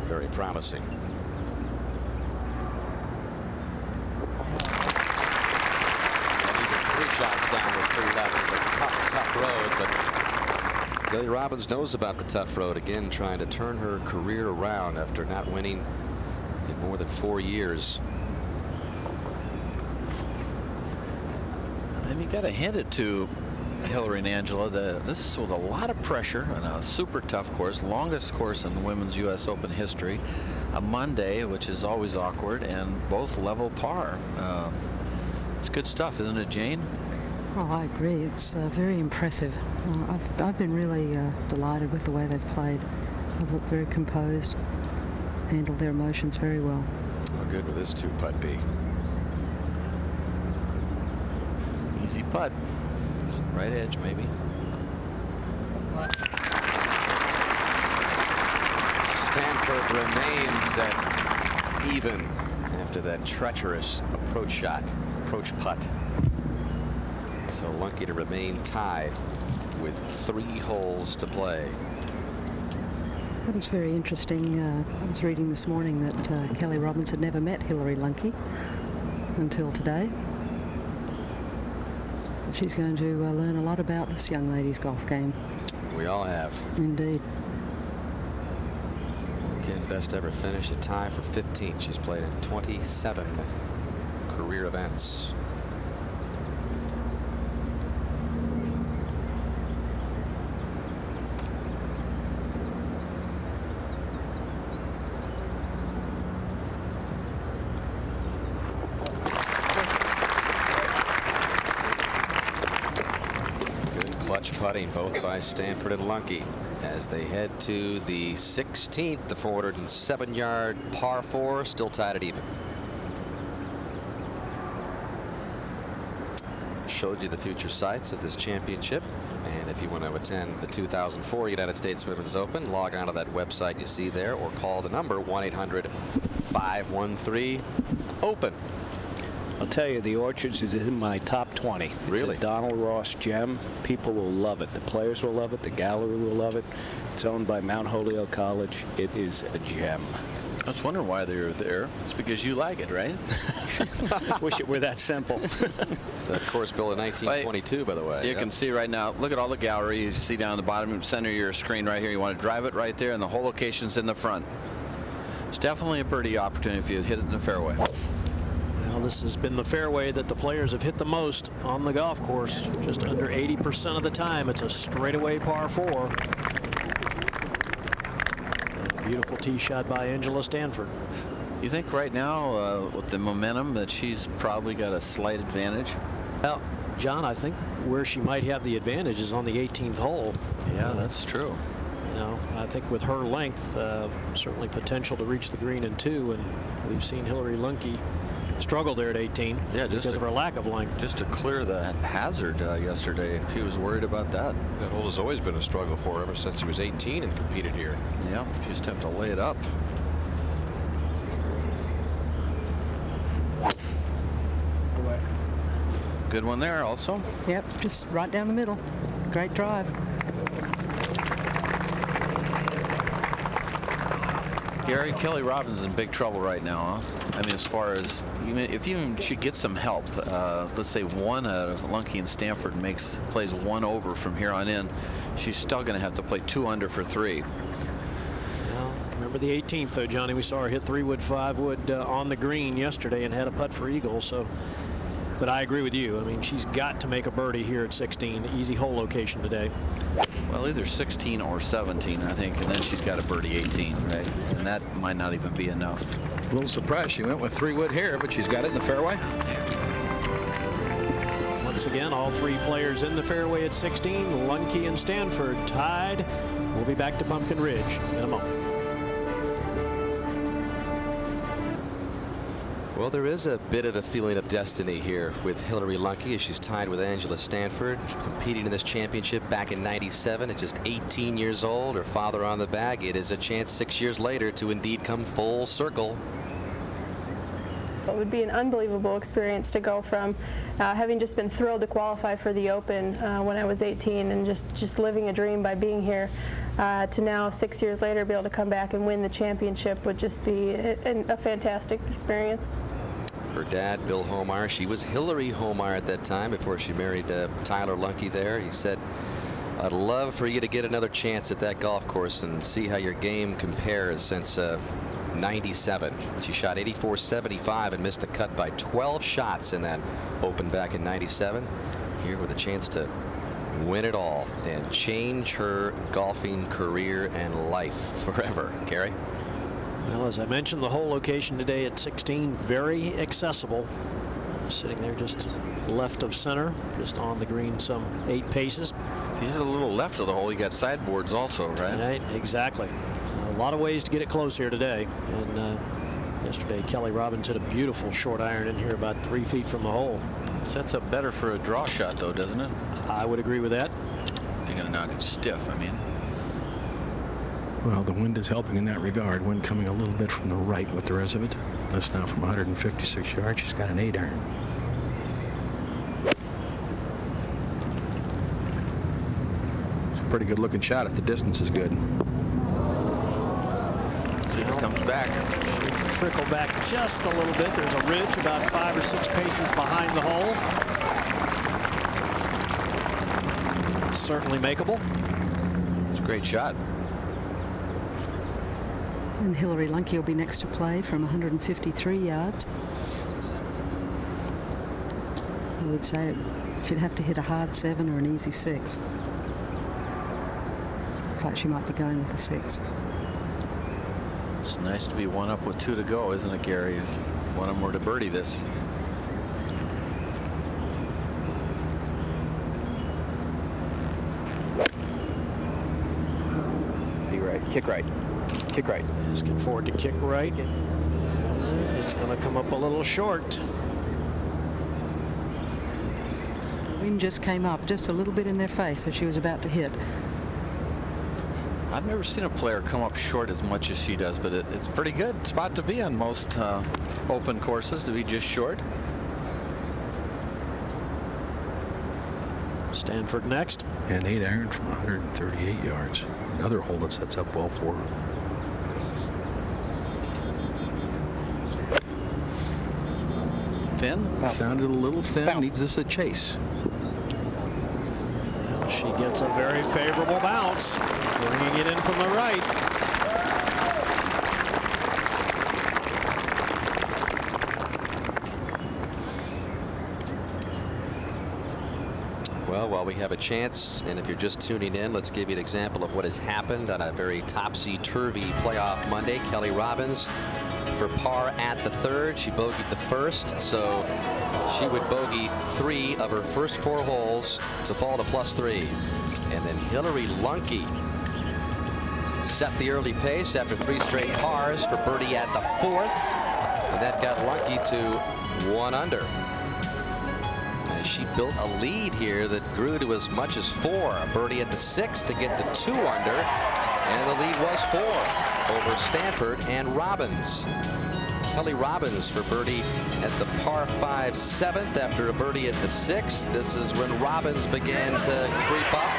very promising. And even 3 shots down with 3 left is a tough road, but Kelly Robbins knows about the tough road. Again, trying to turn her career around after not winning in more than 4 years. And you got to hand it to Hillary and Angela. This was a lot of pressure on a super tough course, longest course in the women's U.S. Open history. A Monday, which is always awkward, and both level par. It's good stuff, isn't it, Jane? Oh, I agree. It's very impressive. I've been really delighted with the way they've played. They've looked very composed, handled their emotions very well. How good would this two-putt be? Easy putt. Right edge, maybe. Stanford remains at even after that treacherous approach putt. So Lunky to remain tied with 3 holes to play. That was very interesting. I was reading this morning that Kelly Robbins had never met Hillary Lunky until today. She's going to learn a lot about this young lady's golf game. We all have. Indeed. Again, best ever finish, a tie for 15th. She's played in 27 career events. Putting both by Stanford and Lunky as they head to the 16th, the 407-yard par 4, still tied at even. Showed you the future sites of this championship, and if you want to attend the 2004 United States Women's Open, log on to that website you see there or call the number 1-800-513-OPEN. I'll tell you, the Orchards is in my top 20. Really? It's a Donald Ross gem. People will love it. The players will love it. The gallery will love it. It's owned by Mount Holyoke College. It is a gem. I was wondering why they were there. It's because you like it, right? Wish it were that simple. The course built in 1922, by the way. You can see right now, look at all the gallery. You see down the bottom center of your screen right here. You want to drive it right there, and the whole location's in the front. It's definitely a birdie opportunity if you hit it in the fairway. Well, this has been the fairway that the players have hit the most on the golf course. Just under 80% of the time, it's a straightaway par 4. Beautiful tee shot by Angela Stanford. You think right now, with the momentum, that she's probably got a slight advantage? Well, John, I think where she might have the advantage is on the 18th hole. Yeah, that's true. You know, I think with her length, certainly potential to reach the green in 2, and we've seen Hillary Lunky struggle there at 18 because of her lack of length. Just to clear the hazard yesterday, she was worried about that. That hole has always been a struggle for her ever since she was 18 and competed here. Yeah, you just have to lay it up. Good one there also. Yep, just right down the middle. Great drive. Gary, Kelly Robbins is in big trouble right now, huh? I mean, as far as if even she gets some help, let's say one out of Lunky and Stanford plays 1 over from here on in, she's still going to have to play 2 under for 3. Well, remember the 18th, though, Johnny. We saw her hit 3-wood, 5-wood on the green yesterday and had a putt for eagle. So, but I agree with you. I mean, she's got to make a birdie here at 16. Easy hole location today. Well, either 16 or 17, I think, and then she's got a birdie 18, right? And that might not even be enough. A little surprised she went with 3-wood here, but she's got it in the fairway. Once again, all 3 players in the fairway at 16. Lunky and Stanford tied. We'll be back to Pumpkin Ridge in a moment. Well, there is a bit of a feeling of destiny here with Hillary Lunky as she's tied with Angela Stanford, competing in this championship back in '97 at just 18 years old. Her father on the bag. It is a chance 6 years later to indeed come full circle. It would be an unbelievable experience to go from having just been thrilled to qualify for the Open when I was 18 and just living a dream by being here to now 6 years later be able to come back and win the championship would just be a fantastic experience. Her dad, Bill Homar, she was Hillary Homar at that time before she married Tyler Lunky there. He said, I'd love for you to get another chance at that golf course and see how your game compares since '97. She shot 84-75 and missed the cut by 12 shots in that Open back in '97. here with a chance to win it all and change her golfing career and life forever. Gary? Well, as I mentioned, the hole location today at 16, very accessible. Sitting there just left of center, just on the green some 8 paces. If you hit a little left of the hole, you got sideboards also, right? Right, exactly. A lot of ways to get it close here today. And yesterday, Kelly Robbins hit a beautiful short iron in here about 3 feet from the hole. Sets up better for a draw shot, though, doesn't it? I would agree with that. You're going to knock it stiff, I mean. Well, the wind is helping in that regard. Wind coming a little bit from the right with the rest of it. That's now from 156 yards. She's got an 8 iron. It's a pretty good looking shot if the distance is good. See if it comes back. Trickle back just a little bit. There's a ridge about 5 or 6 paces behind the hole. It's certainly makeable. It's a great shot. And Hillary Lunke will be next to play from 153 yards. I would say she'd have to hit a hard 7 or an easy 6. Looks like she might be going with a 6. It's nice to be one up with 2 to go, isn't it, Gary? If one of them were to birdie this. Be right. Kick right. Kick right. Asking for it to kick right. It's going to come up a little short. The wind just came up just a little bit in their face as she was about to hit. I've never seen a player come up short as much as she does, but it's pretty good spot to be on most open courses, to be just short. Stanford next. And 8 iron from 138 yards. Another hole that sets up well for her. Thin? Sounded a little thin. Needs this a chase. Well, she gets a very favorable bounce, bringing it in from the right. Well, while we have a chance, and if you're just tuning in, let's give you an example of what has happened on a very topsy-turvy playoff Monday. Kelly Robbins for par at the 3rd. She bogeyed the 1st, so she would bogey 3 of her first 4 holes to fall to +3. And then Hillary Lunke set the early pace after 3 straight pars for birdie at the 4th, and that got Lunke to 1 under. She built a lead here that grew to as much as 4. A birdie at the 6th to get to 2 under, and the lead was 4 over Stanford and Robbins. Kelly Robbins for birdie at the par 5 7th after a birdie at the 6th. This is when Robbins began to creep up.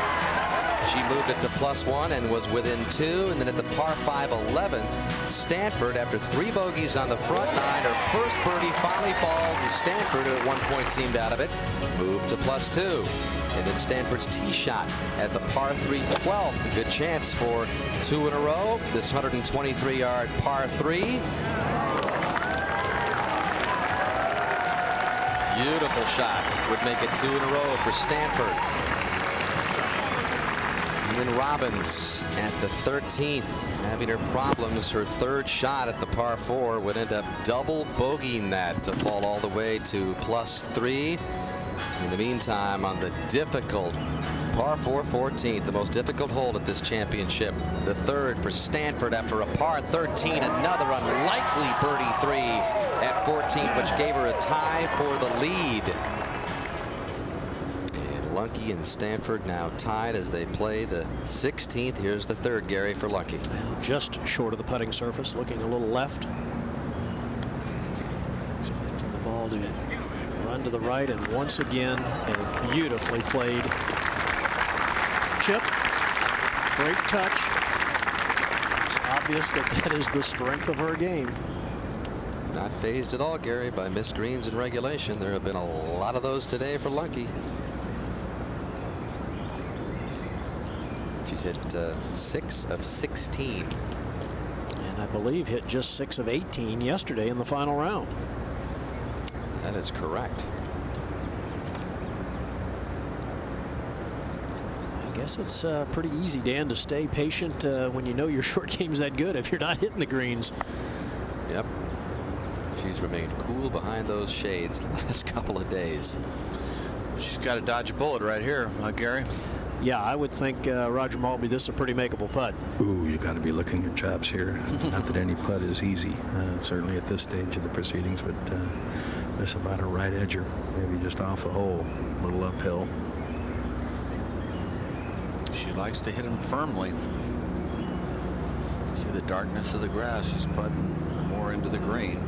She moved it to +1 and was within 2. And then at the par 5 11th, Stanford, after 3 bogeys on the front 9, her first birdie finally falls, and Stanford, who at one point seemed out of it, moved to +2. And then Stanford's tee shot at the par 3 12th. A good chance for 2 in a row. This 123-yard par 3. Beautiful shot. Would make it 2 in a row for Stanford. And then Robbins at the 13th, having her problems. Her 3rd shot at the par 4 would end up double bogeying that to fall all the way to +3. In the meantime, on the difficult par 4 14th, the most difficult hole at this championship, the 3rd for Stanford after a par 13, another unlikely birdie 3 at 14, which gave her a tie for the lead. Lunke and Stanford now tied as they play the 16th. Here's the 3rd, Gary, for Lunke. Well, just short of the putting surface, looking a little left. Expecting the ball to run to the right, and once again, a beautifully played chip. Great touch. It's obvious that that is the strength of her game. Not phased at all, Gary, by missed greens in regulation. There have been a lot of those today for Lunke. She's hit 6 of 16. And I believe hit just 6 of 18 yesterday in the final round. That is correct. I guess it's pretty easy, Dan, to stay patient when you know your short game's that good if you're not hitting the greens. Yep. She's remained cool behind those shades the last couple of days. She's got to dodge a bullet right here, Gary. Yeah, I would think Roger Maltby, this is a pretty makeable putt. Ooh, you got to be looking at chops here. Not that any putt is easy, certainly at this stage of the proceedings, but this about a right edger, maybe just off the hole, a little uphill. She likes to hit him firmly. See the darkness of the grass. She's putting more into the green.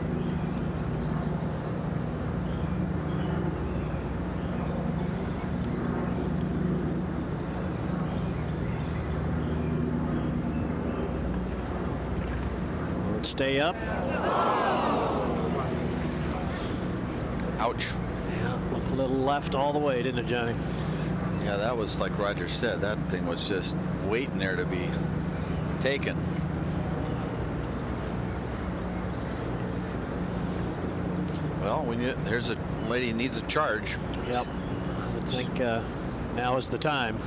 Will it stay up? Ouch. Yeah, looked a little left all the way, didn't it, Johnny? Yeah, that was like Roger said. That thing was just waiting there to be taken. Well, there's a lady who needs a charge. Yep. I would think now is the time.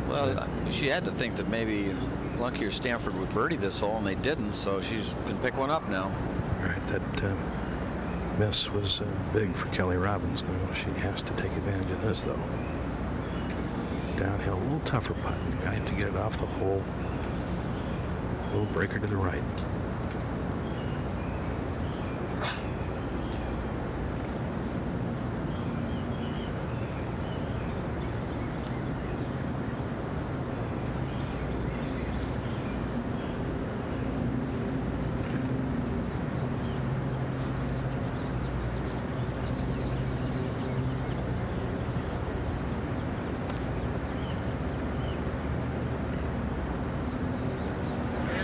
Well, she had to think that maybe Lunky or Stanford would birdie this hole, and they didn't, so she's can pick one up now. All right, that miss was big for Kelly Robbins. Now she has to take advantage of this, though. Downhill, a little tougher putt. I have to get it off the hole. A little breaker to the right.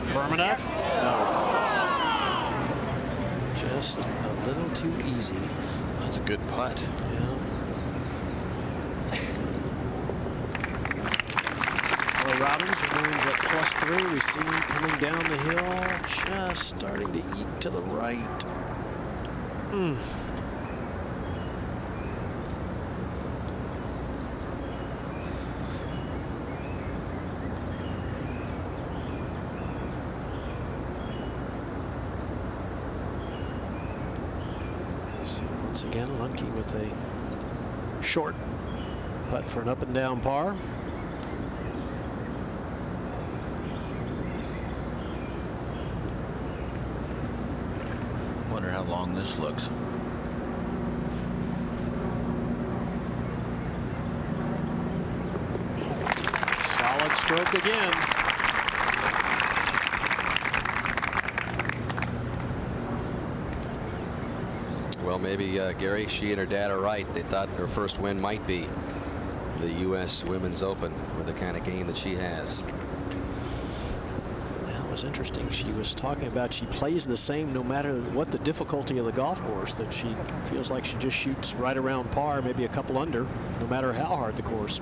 Firm enough? No. Just a little too easy. That's a good putt. Yeah. Well, Robbins remains at +3. We see him coming down the hill, just starting to eat to the right. Once again, Lunky with a short putt for an up and down par. Wonder how long this looks. Solid stroke again. Well, maybe, Gary, she and her dad are right. They thought their first win might be the U.S. Women's Open with the kind of game that she has. That was interesting. She was talking about she plays the same no matter what the difficulty of the golf course, that she feels like she just shoots right around par, maybe a couple under, no matter how hard the course.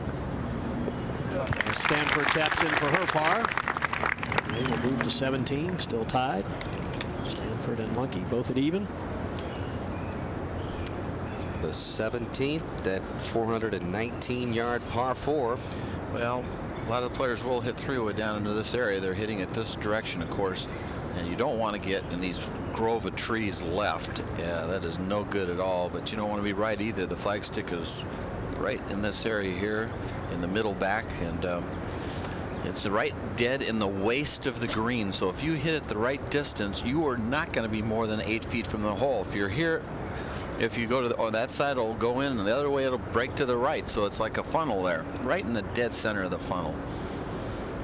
And Stanford taps in for her par. They will move to 17, still tied. Stanford and Lunky both at even. The 17th, that 419-yard par 4. Well, a lot of players will hit 3-wood down into this area. They're hitting it this direction, of course, and you don't want to get in these grove of trees left. Yeah, that is no good at all, but you don't want to be right either. The flagstick is right in this area here in the middle back, and it's right dead in the waist of the green. So if you hit it the right distance, you are not going to be more than 8 feet from the hole. If you're here, if you go to on that side, it'll go in, and the other way it'll break to the right. So it's like a funnel there, right in the dead center of the funnel.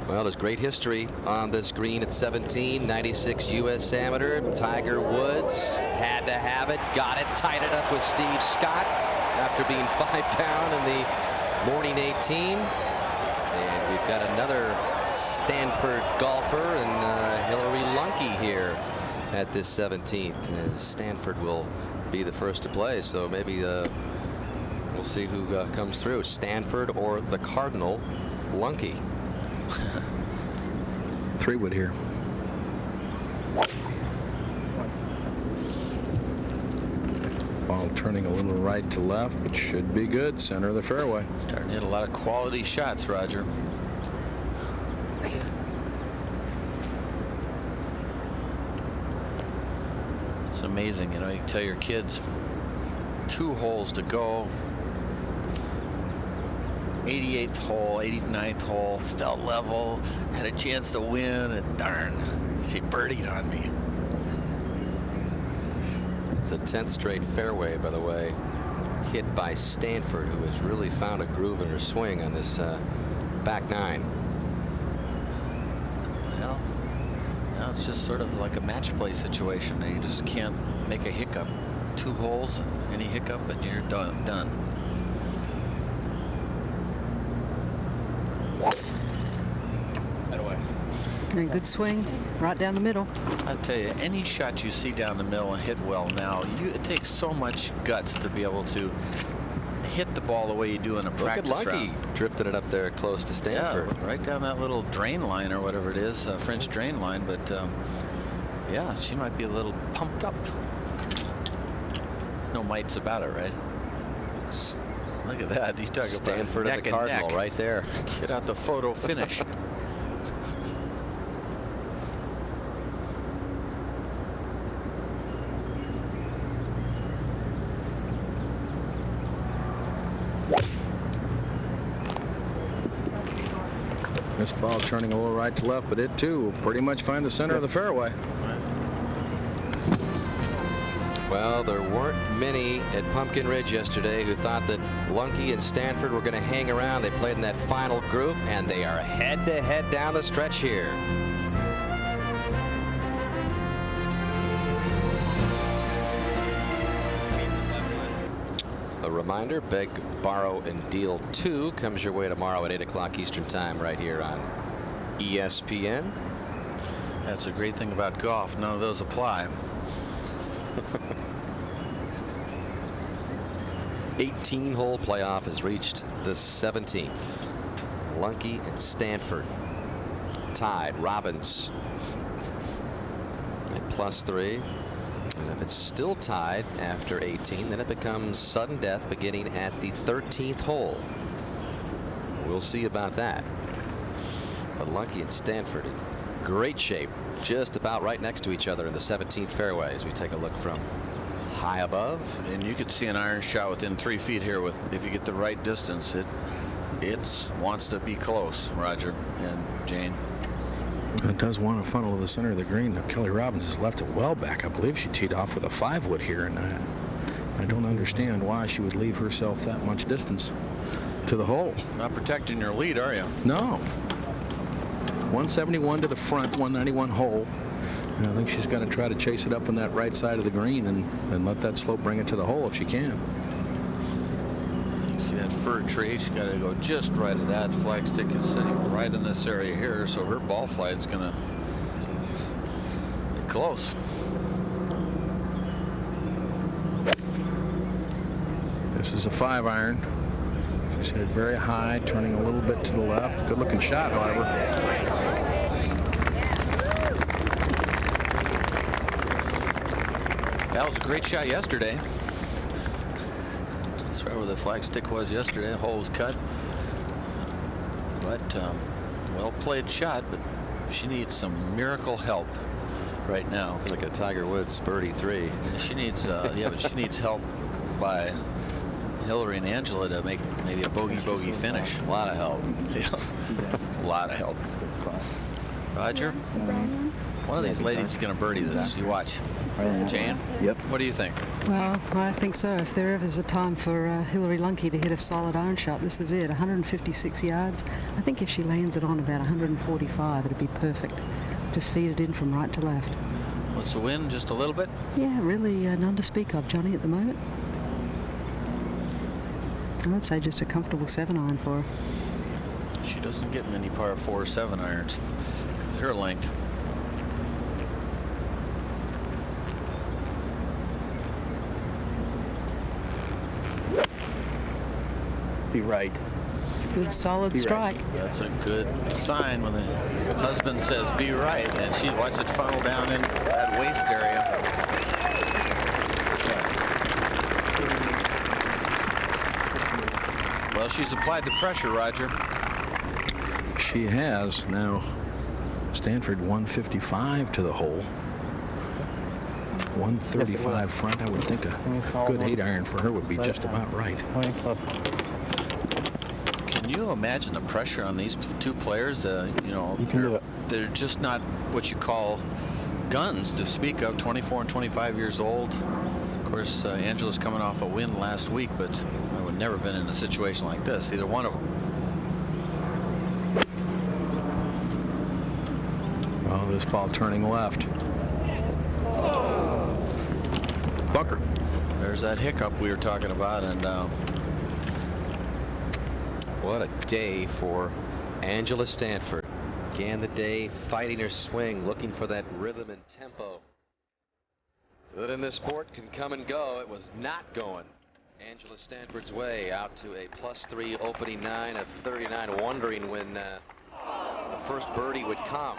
Well, there's great history on this green at 17. 96 U.S. Amateur. Tiger Woods had to have it, got it, tied it up with Steve Scott after being 5 down in the morning 18. And we've got another Stanford golfer and Hillary Lunky here at this 17th. As Stanford will be the first to play, so maybe we'll see who comes through, Stanford or the Cardinal Lunky. 3-wood here. Ball turning a little right to left, but should be good. Center of the fairway. Starting to hit a lot of quality shots, Roger. It's amazing, you know. You can tell your kids 2 holes to go. 88th hole, 89th hole, still level, had a chance to win, and darn, she birdied on me. It's a 10th straight fairway, by the way, hit by Stanford, who has really found a groove in her swing on this back 9. Well, now it's just sort of like a match play situation. You just can't make a hiccup. 2 holes, any hiccup, and you're done. And a good swing right down the middle. I tell you, any shot you see down the middle and hit well now, it takes so much guts to be able to hit the ball the way you do in a practice round. Look at Lucky drifting it up there close to Stanford. Yeah, right down that little drain line or whatever it is, French drain line. But yeah, she might be a little pumped up. No mites about it, right? Look at that. You talk about Stanford and the Cardinal right there. Get out the photo finish. This ball turning a little right to left, but it too will pretty much find the center of the fairway. Well, there weren't many at Pumpkin Ridge yesterday who thought that Lunky and Stanford were going to hang around. They played in that final group, and they are head-to-head down the stretch here. A reminder, Beg, Borrow, and Deal 2 comes your way tomorrow at 8 o'clock Eastern Time right here on ESPN. That's a great thing about golf. None of those apply. 18-hole playoff has reached the 17th. Lunky and Stanford tied. Robbins at +3. And if it's still tied after 18, then it becomes sudden death beginning at the 13th hole. We'll see about that. But Lunky and Stanford in great shape, just about right next to each other in the 17th fairway as we take a look from high above. And you could see an iron shot within 3 feet here with, if you get the right distance, it wants to be close, Roger and Jane. It does want to funnel to the center of the green. Now, Kelly Robbins has left it well back. I believe she teed off with a 5-wood here, and I don't understand why she would leave herself that much distance to the hole. Not protecting your lead, are you? No. 171 to the front, 191 hole. And I think she's got to try to chase it up on that right side of the green and let that slope bring it to the hole if she can. See that fir tree, she's got to go just right of that. Flagstick is sitting right in this area here, so her ball flight is going to be close. This is a 5-iron. She's hit it very high, turning a little bit to the left. Good looking shot, however. That was a great shot yesterday. That's right where the flagstick was yesterday. The hole was cut. But well played shot, but she needs some miracle help right now. Like a Tiger Woods birdie 3. She needs yeah, but she needs help by Hillary and Angela to make maybe a bogey finish. A lot of help. Yeah. A lot of help. Roger, one of these ladies is going to birdie this. You watch. Jane? Yep. What do you think? Well, I think so. If there ever is a time for Hillary Lunky to hit a solid iron shot, this is it. 156 yards. I think if she lands it on about 145, it'd be perfect. Just feed it in from right to left. What's the wind? Just a little bit? Yeah, really none to speak of, Johnny, at the moment. I would say just a comfortable 7-iron for her. She doesn't get many par 4 7-irons. Her length. Be right. Good solid strike. That's a good sign when the husband says be right, and she watches it funnel down in that waist area. Well, she's applied the pressure, Roger. She has. Now, Stanford 155 to the hole. 135 front. I would think a good 8-iron for her would be just about right. Can you imagine the pressure on these two players? You know, they're just not what you call guns to speak of. 24 and 25 years old. Of course, Angela's coming off a win last week, but I would never been in a situation like this, either one of them. Oh, this ball turning left. Bunker. There's that hiccup we were talking about, and what a day for Angela Stanford. Began the day fighting her swing, looking for that rhythm and tempo that in this sport can come and go. It was not going Angela Stanford's way, out to a +3 opening 9 of 39, wondering when the first birdie would come.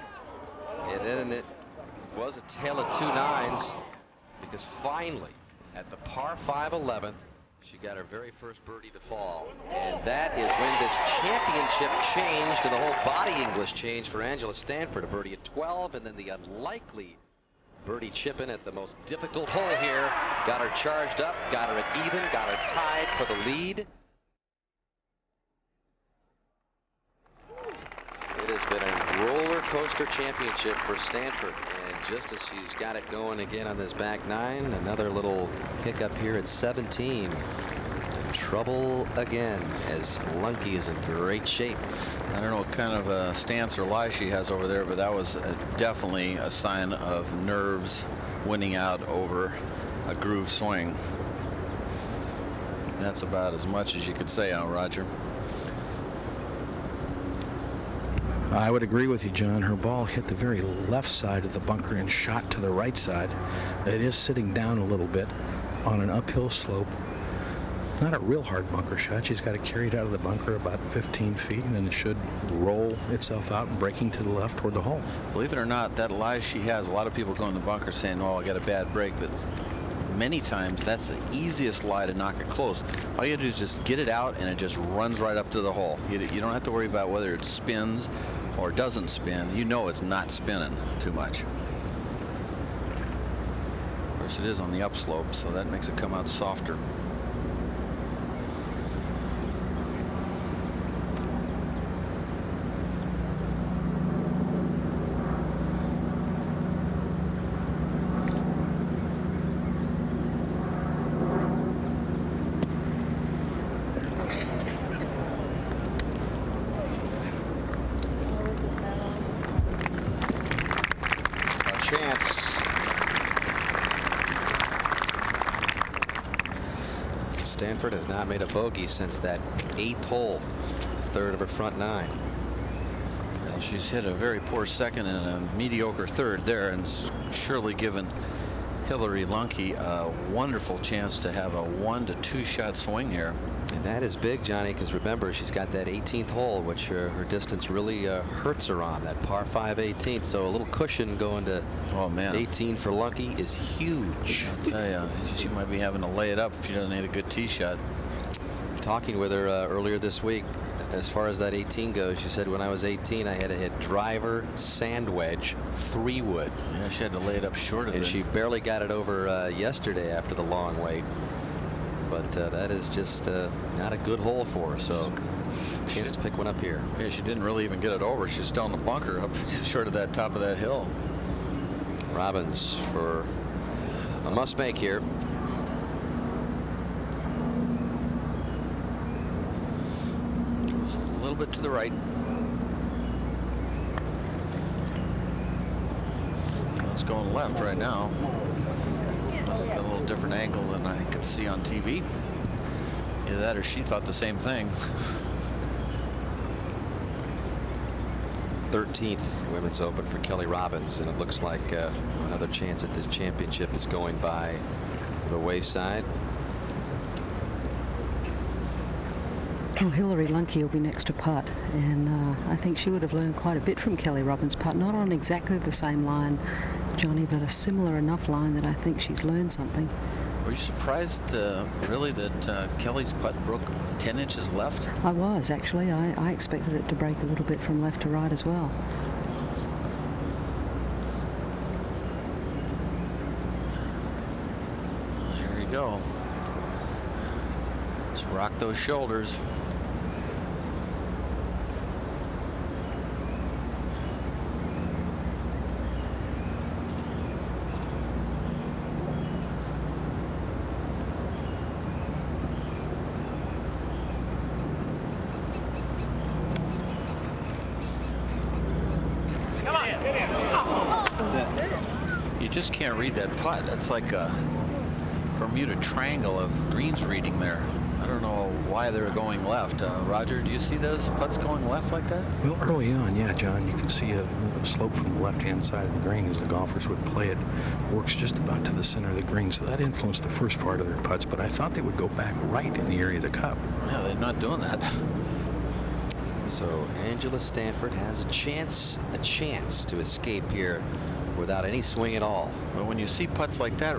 And then it was a tale of two nines, because finally at the par 5 11th she got her very first birdie to fall, and that is when this championship changed and the whole body English changed for Angela Stanford. A birdie at 12, and then the unlikely birdie chip in at the most difficult hole here got her charged up, got her at even, got her tied for the lead. It has been a roller coaster championship for Stanford, and just as she's got it going again on this back 9, another little hiccup here at 17. Trouble again, as Lunky is in great shape. I don't know what kind of a stance or lie she has over there, but that was definitely a sign of nerves winning out over a groove swing. That's about as much as you could say on Roger. I would agree with you, John. Her ball hit the very left side of the bunker and shot to the right side. It is sitting down a little bit on an uphill slope. Not a real hard bunker shot. She's got to carry it out of the bunker about 15 feet, and then it should roll itself out, breaking to the left toward the hole. Believe it or not, that lie she has, a lot of people go in the bunker saying, oh, I got a bad break, but many times that's the easiest lie to knock it close. All you have to do is just get it out, and it just runs right up to the hole. You don't have to worry about whether it spins or doesn't spin. You know it's not spinning too much. Of course, it is on the upslope, so that makes it come out softer. Stanford has not made a bogey since that 8th hole, third of her front 9. Well, she's hit a very poor second and a mediocre third there, and surely given Hillary Lunky a wonderful chance to have a 1 to 2 shot swing here. And that is big, Johnny, because remember, she's got that 18th hole, which her distance really hurts her on, that par 5 18th. So a little cushion going to 18 for Lunky is huge. I'll tell you, she might be having to lay it up if she doesn't hit a good tee shot. Talking with her earlier this week, as far as that 18 goes, she said, when I was 18, I had to hit driver, sand wedge, 3-wood. Yeah, she had to lay it up short of it. And she barely got it over yesterday after the long wait. But that is just not a good hole for her, so chance to pick one up here. Yeah, she didn't really even get it over. She's still in the bunker up short of that top of that hill. Robbins for a must make here. Goes a little bit to the right. Well, it's going left right now. Must have been a little different angle than I could see on TV. Either that or she thought the same thing. 13th Women's Open for Kelly Robbins, and it looks like another chance at this championship is going by the wayside. Oh, Hillary Lunky will be next to putt, and I think she would have learned quite a bit from Kelly Robbins' putt. Not on exactly the same line, Johnny, but a similar enough line that I think she's learned something. Were you surprised, really, that Kelly's putt broke 10 inches left? I was, actually. I expected it to break a little bit from left to right as well. go. Just rock those shoulders. You just can't read that putt. That's like a Bermuda Triangle of greens reading there. I don't know why they're going left. Roger, do you see those putts going left like that? Well, early on, yeah, John, you can see a slope from the left-hand side of the green as the golfers would play it. Works just about to the center of the green, so that influenced the first part of their putts, but I thought they would go back right in the area of the cup. Yeah, they're not doing that. So Angela Stanford has a chance to escape here without any swing at all. But when you see putts like that,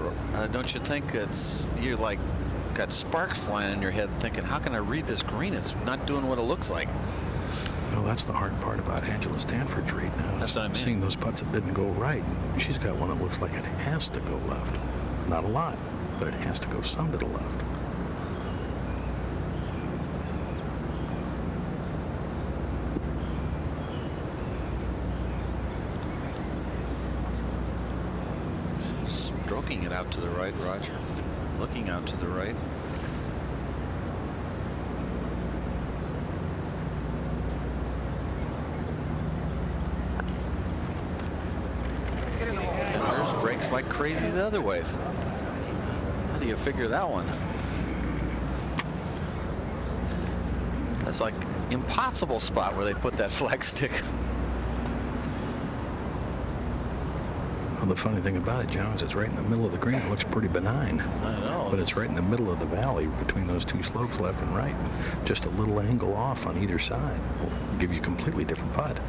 don't you think you're like got sparks flying in your head thinking, how can I read this green? It's not doing what it looks like. Well, that's the hard part about Angela Stanford's read now. That's what I mean. Seeing those putts that didn't go right. She's got one that looks like it has to go left. Not a lot, but it has to go some to the left. Stroking it out to the right, Roger. Looking out to the right. And hers breaks like crazy the other way. How do you figure that one? That's like impossible spot where they put that flag stick. Well, the funny thing about it, John, is it's right in the middle of the green. It looks pretty benign. I know. But it's right in the middle of the valley between those two slopes, left and right. Just a little angle off on either side will give you a completely different putt.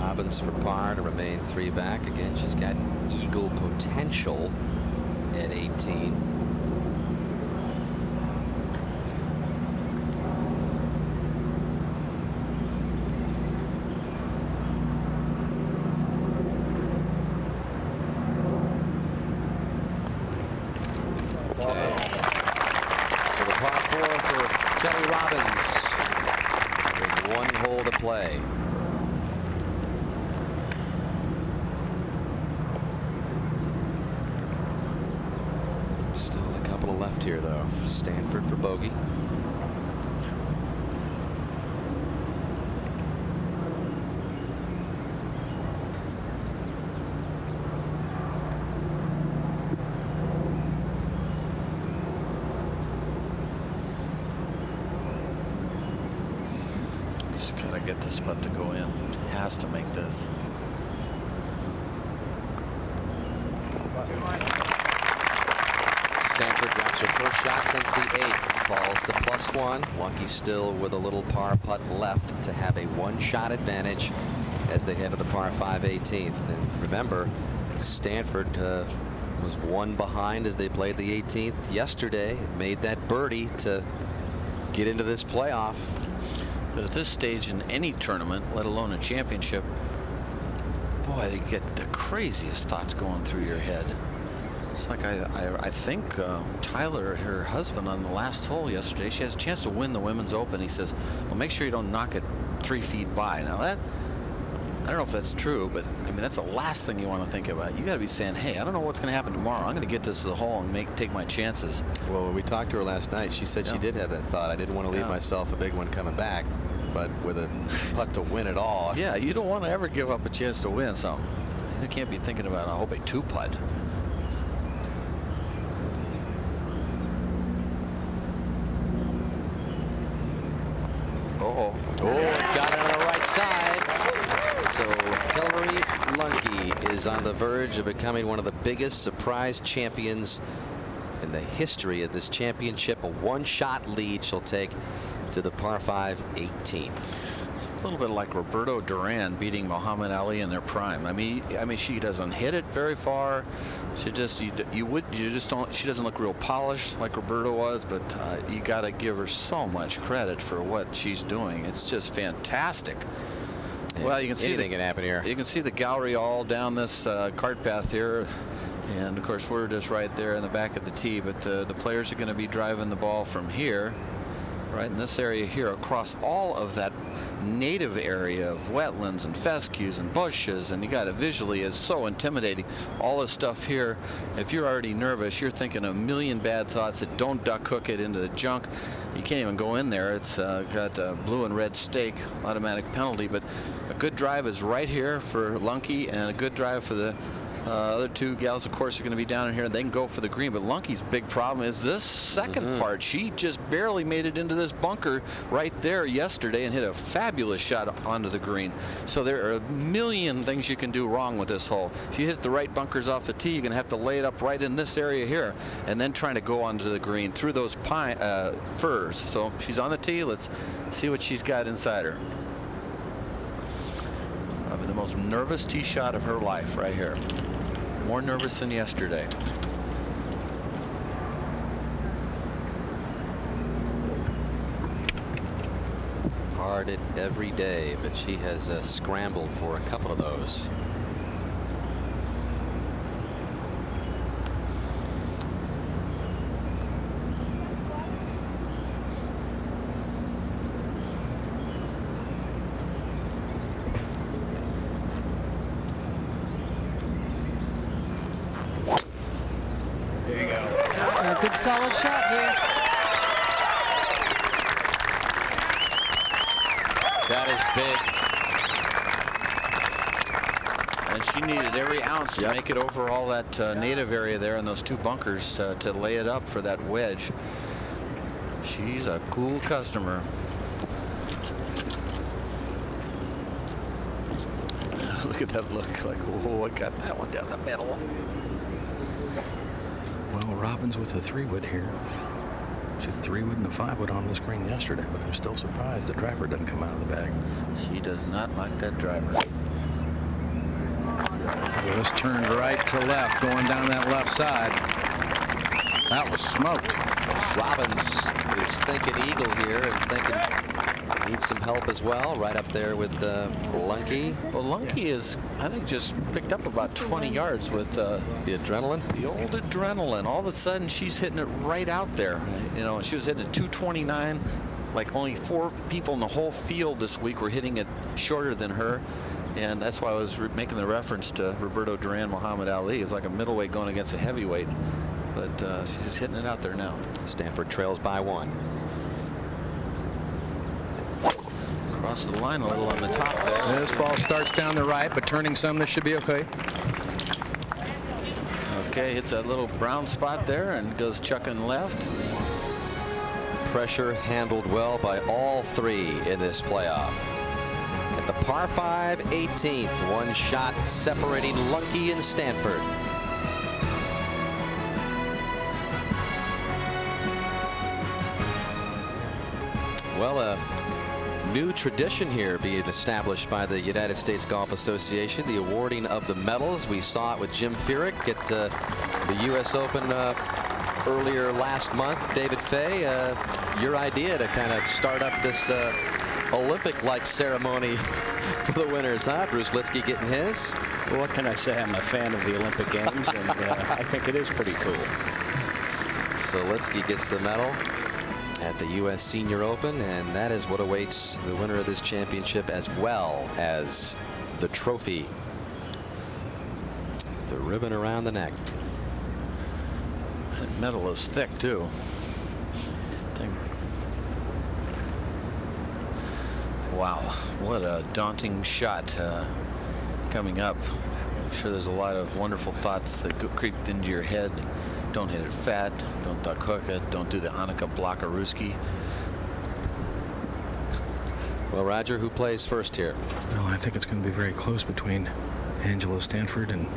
Robbins for par to remain 3 back. Again, she's got eagle potential at 18. Play. Still a couple of left here, though. Stanford for bogey. Get this putt to go in. Has to make this. Stanford drops her first shot since the 8th. Falls to +1. Lucky still with a little par putt left to have a 1-shot advantage as they head to the par 5 18th. And remember, Stanford was 1 behind as they played the 18th yesterday. Made that birdie to get into this playoff. But at this stage in any tournament, let alone a championship, boy, you get the craziest thoughts going through your head. It's like I think Tyler, her husband, on the last hole yesterday, she has a chance to win the Women's Open. He says, well, make sure you don't knock it 3 feet by. Now that, I don't know if that's true, but I mean, that's the last thing you want to think about. You got to be saying, hey, I don't know what's going to happen tomorrow. I'm going to get this to the hole and take my chances. Well, when we talked to her last night, she said she did have that thought. I didn't want to leave myself a big one coming back. But with a putt to win it all. Yeah, you don't want to ever give up a chance to win something. You can't be thinking about, I hope a 2-putt. Oh, got it on the right side. So Hillary Lunke is on the verge of becoming one of the biggest surprise champions in the history of this championship. A 1-shot lead she'll take to the par 5 18th. It's a little bit like Roberto Duran beating Muhammad Ali in their prime. I mean, she doesn't hit it very far. She just she doesn't look real polished like Roberto was, but you got to give her so much credit for what she's doing. It's just fantastic. Well, you can see anything can happen here. You can see the gallery all down this cart path here. And of course, we're just right there in the back of the tee, but the players are going to be driving the ball from here, right in this area here, across all of that native area of wetlands and fescues and bushes, and you got it visually is so intimidating. All this stuff here, if you're already nervous, you're thinking a million bad thoughts that don't duck hook it into the junk. You can't even go in there. It's got a blue and red stake, automatic penalty, but a good drive is right here for Lunky, and a good drive for the other two gals, of course, are going to be down in here. They can go for the green, but Lunky's big problem is this second part. She just barely made it into this bunker right there yesterday and hit a fabulous shot onto the green. So there are a million things you can do wrong with this hole. If you hit the right bunkers off the tee, you're going to have to lay it up right in this area here and then trying to go onto the green through those pine firs. So she's on the tee. Let's see what she's got inside her. Probably the most nervous tee shot of her life right here. More nervous than yesterday. Hard it every day, but she has scrambled for a couple of those. A good solid shot here. That is big. And she needed every ounce to make it over all that native area there in those two bunkers to lay it up for that wedge. She's a cool customer. Look at that look, like, oh, I got that one down the middle. Well, Robbins with a 3-wood here. She had a 3-wood and a 5-wood on the screen yesterday, but I'm still surprised the driver doesn't come out of the bag. She does not like that driver. Just turned right to left, going down that left side. That was smoked. Robbins is thinking eagle here and thinking needs some help as well, right up there with Lunky. Well, Lunky is, I think, just picked up about 20 yards with the adrenaline. The old adrenaline. All of a sudden, she's hitting it right out there. You know, she was hitting it 229. Like only 4 people in the whole field this week were hitting it shorter than her. And that's why I was making the reference to Roberto Duran, Muhammad Ali. It's like a middleweight going against a heavyweight. But she's just hitting it out there now. Stanford trails by 1. Across the line a little on the top there. This ball starts down the right, but turning some, this should be okay. Okay, hits that little brown spot there and goes chucking left. Pressure handled well by all 3 in this playoff. At the par 5 18th, 1 shot separating Lunky and Stanford. Well, a new tradition here being established by the United States Golf Association, the awarding of the medals. We saw it with Jim Furyk at the U.S. Open earlier last month. David Fay, your idea to kind of start up this Olympic-like ceremony for the winners, huh? Bruce Lietzke getting his. Well, what can I say? I'm a fan of the Olympic Games, and I think it is pretty cool. So Lietzke gets the medal at the U.S. Senior Open, and that is what awaits the winner of this championship, as well as the trophy. The ribbon around the neck. That medal is thick, too. Wow, what a daunting shot coming up. I'm sure there's a lot of wonderful thoughts that creep into your head. Don't hit it fat. Don't duck hook it. Don't do the Annika Blakaruski. Well, Roger, who plays first here? Well, I think it's going to be very close between Angela Stanford and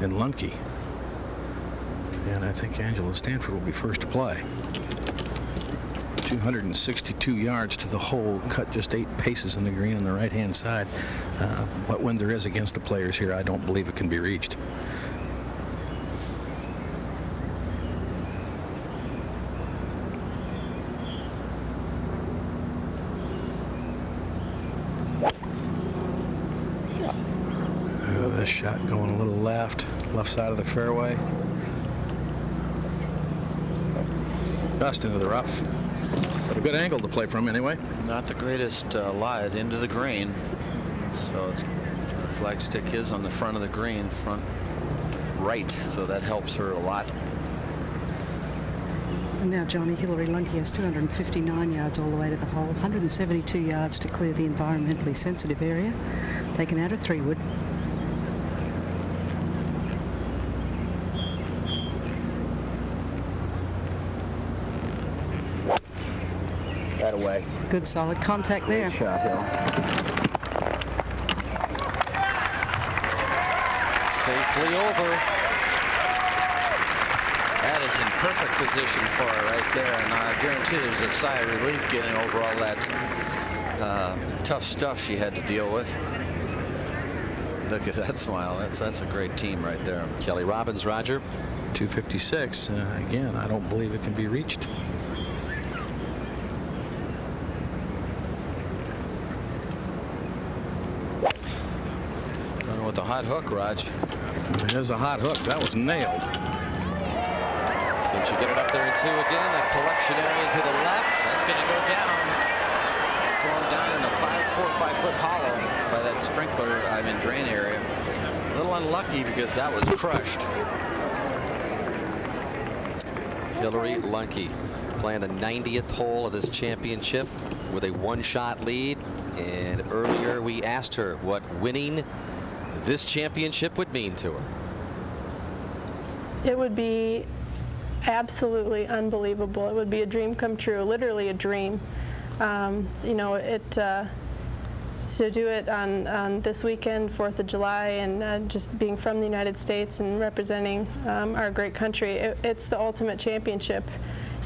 Lunky. And I think Angela Stanford will be first to play. 262 yards to the hole, cut just 8 paces in the green on the right-hand side. What wind there is against the players here, I don't believe it can be reached. shot going a little left side of the fairway. Just into the rough. But a good angle to play from anyway. Not the greatest lie into the green. So it's, the flagstick is on the front of the green, front right, so that helps her a lot. And now Johnny, Hillary Lunke has 259 yards all the way to the hole, 172 yards to clear the environmentally sensitive area. Taken out of 3-wood. That away. Good solid contact there. Good shot, Hill. Safely over. That is in perfect position for her right there, and I guarantee there's a sigh of relief getting over all that tough stuff she had to deal with. Look at that smile. That's a great team right there. Kelly Robbins, Roger. 256. Again, I don't believe it can be reached. Going with a hot hook, Raj. There's a hot hook. That was nailed. Can she get it up there in 2 again? That collection area to the left. It's going to go down. It's going down in a 5-4-5-foot hollow by that sprinkler, drain area. A little unlucky because that was crushed. Hillary Lunke playing the 90th hole of this championship with a 1-shot lead. And earlier we asked her what winning this championship would mean to her. It would be absolutely unbelievable. It would be a dream come true, literally a dream. You know, to do it on this weekend, 4th of July, and just being from the United States and representing our great country, it's the ultimate championship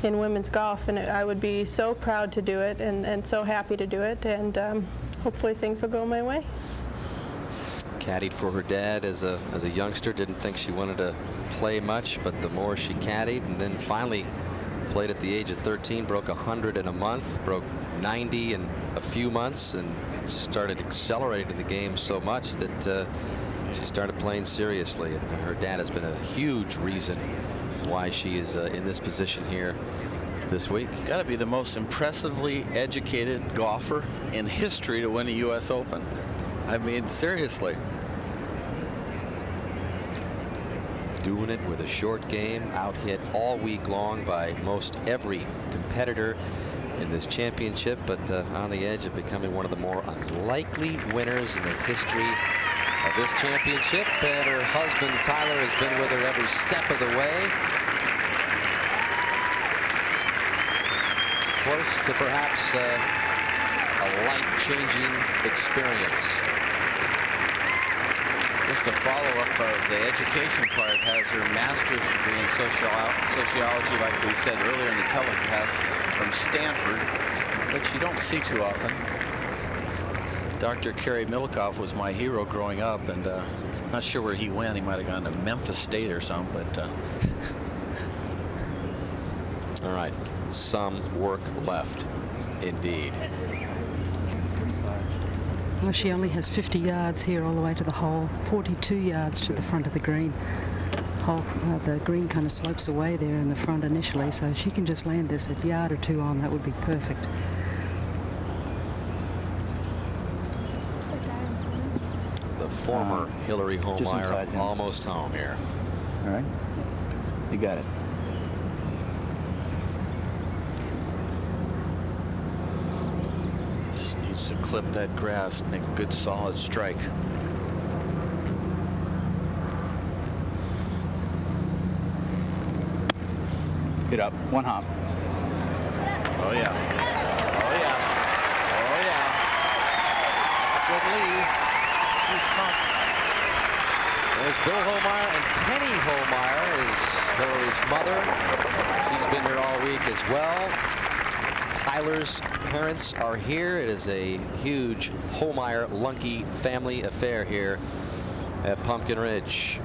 in women's golf, and I would be so proud to do it and so happy to do it, and hopefully things will go my way. Caddied for her dad as a youngster. Didn't think she wanted to play much, but the more she caddied, and then finally played at the age of 13, broke 100 in a month, broke 90 in a few months, and just started accelerating the game so much that she started playing seriously. And her dad has been a huge reason why she is in this position here this week. Got to be the most impressively educated golfer in history to win a U.S. Open. I mean, seriously. Doing it with a short game, out hit all week long by most every competitor in this championship, but on the edge of becoming one of the more unlikely winners in the history of this championship. And her husband Tyler has been with her every step of the way. Close to perhaps a life-changing experience. Just a follow-up of the education part, has her master's degree in sociology, like we said earlier in the telecast, from Stanford, which you don't see too often. Dr. Kerry Milikoff was my hero growing up, and not sure where he went. He might have gone to Memphis State or something, but all right, some work left indeed. Well, she only has 50 yards here all the way to the hole, 42 yards to the front of the green. The green kind of slopes away there in the front initially, so she can just land this a yard or two on. That would be perfect. The former Hillary Hohlmeier almost home here. All right. You got it. just needs to clip that grass, make a good solid strike. Get up. One hop. Oh, yeah. Oh, yeah. Oh, yeah. That's a good lead. He's pumped. There's Bill Hohlmeier, and Penny Hohlmeier is Hillary's mother. She's been here all week as well. Tyler's parents are here. It is a huge Hohlmeier-Lunke family affair here at Pumpkin Ridge.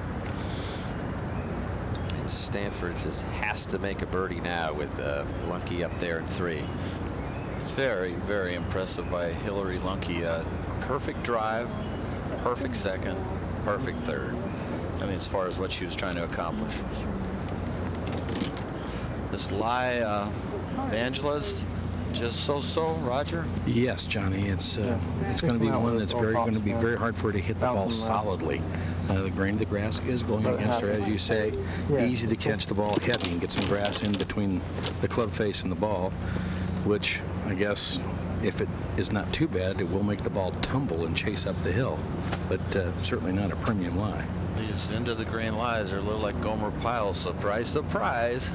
And Stanford just has to make a birdie now with Lunke up there in 3. Very, very impressive by Hillary Lunke. Perfect drive, perfect second, perfect third. I mean, as far as what she was trying to accomplish. This lie, Angela's just so-so, Roger? Yes, Johnny. It's going to be one that's going to be very hard for her to hit the ball solidly. The grain of the grass is going against her, as you say. Easy to catch the ball heavy and get some grass in between the club face and the ball, which I guess if it is not too bad, it will make the ball tumble and chase up the hill, but certainly not a premium lie. These end of the grain lies are a little like Gomer Pyle. Surprise, surprise.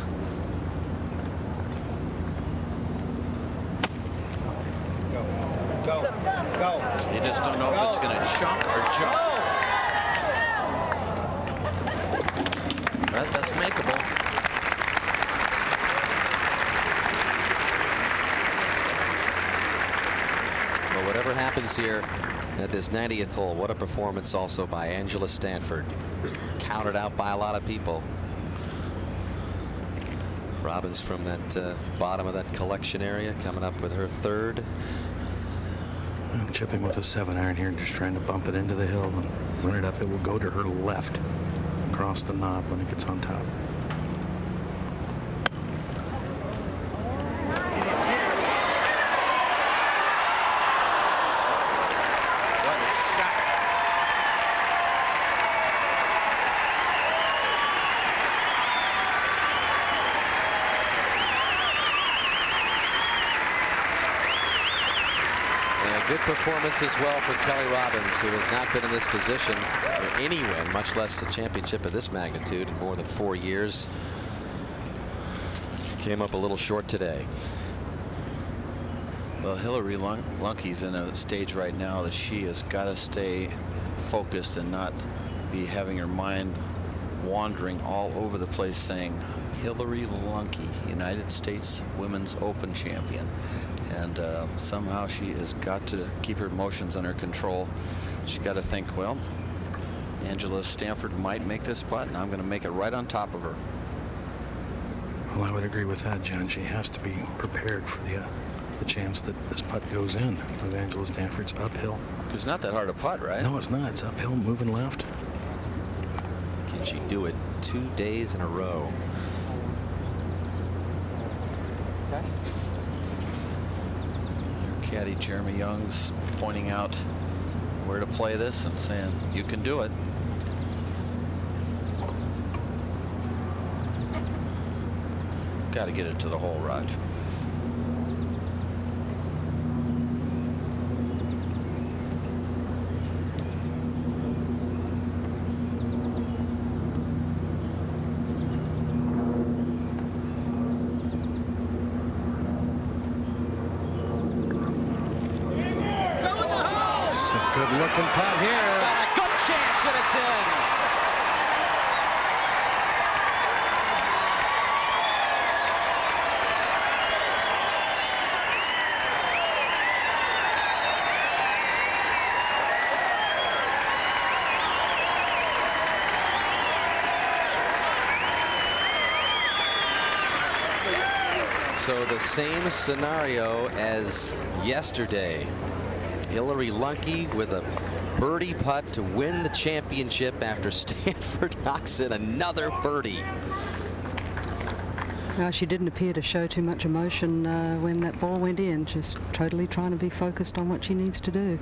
Go. You just don't know if it's going to chunk or jump. But that's makeable. Well, whatever happens here at this 90th hole, what a performance also by Angela Stanford. Counted out by a lot of people. Robbins from that bottom of that collection area coming up with her third. I'm chipping with a 7-iron here, just trying to bump it into the hill and run it up. It will go to her left across the knob when it gets on top. Good performance as well for Kelly Robbins, who has not been in this position or any win, much less a championship of this magnitude, in more than 4 years. Came up a little short today. Well, Hillary Lunke's in a stage right now that she has got to stay focused and not be having her mind wandering all over the place saying Hillary Lunke, United States Women's Open champion. And somehow she has got to keep her emotions under control. She's got to think, well, Angela Stanford might make this putt, and I'm going to make it right on top of her. Well, I would agree with that, John. She has to be prepared for the chance that this putt goes in with Angela Stanford's uphill. It's not that hard a putt, right? No, it's not. It's uphill, moving left. Can she do it 2 days in a row? Okay. Caddy Jeremy Young's pointing out where to play this and saying you can do it. Got to get it to the hole, Raj. Good-looking putt here. It's got a good chance, and it's in. So the same scenario as yesterday. Hillary Lunke with a birdie putt to win the championship after Stanford knocks in another birdie. No, she didn't appear to show too much emotion when that ball went in, just totally trying to be focused on what she needs to do.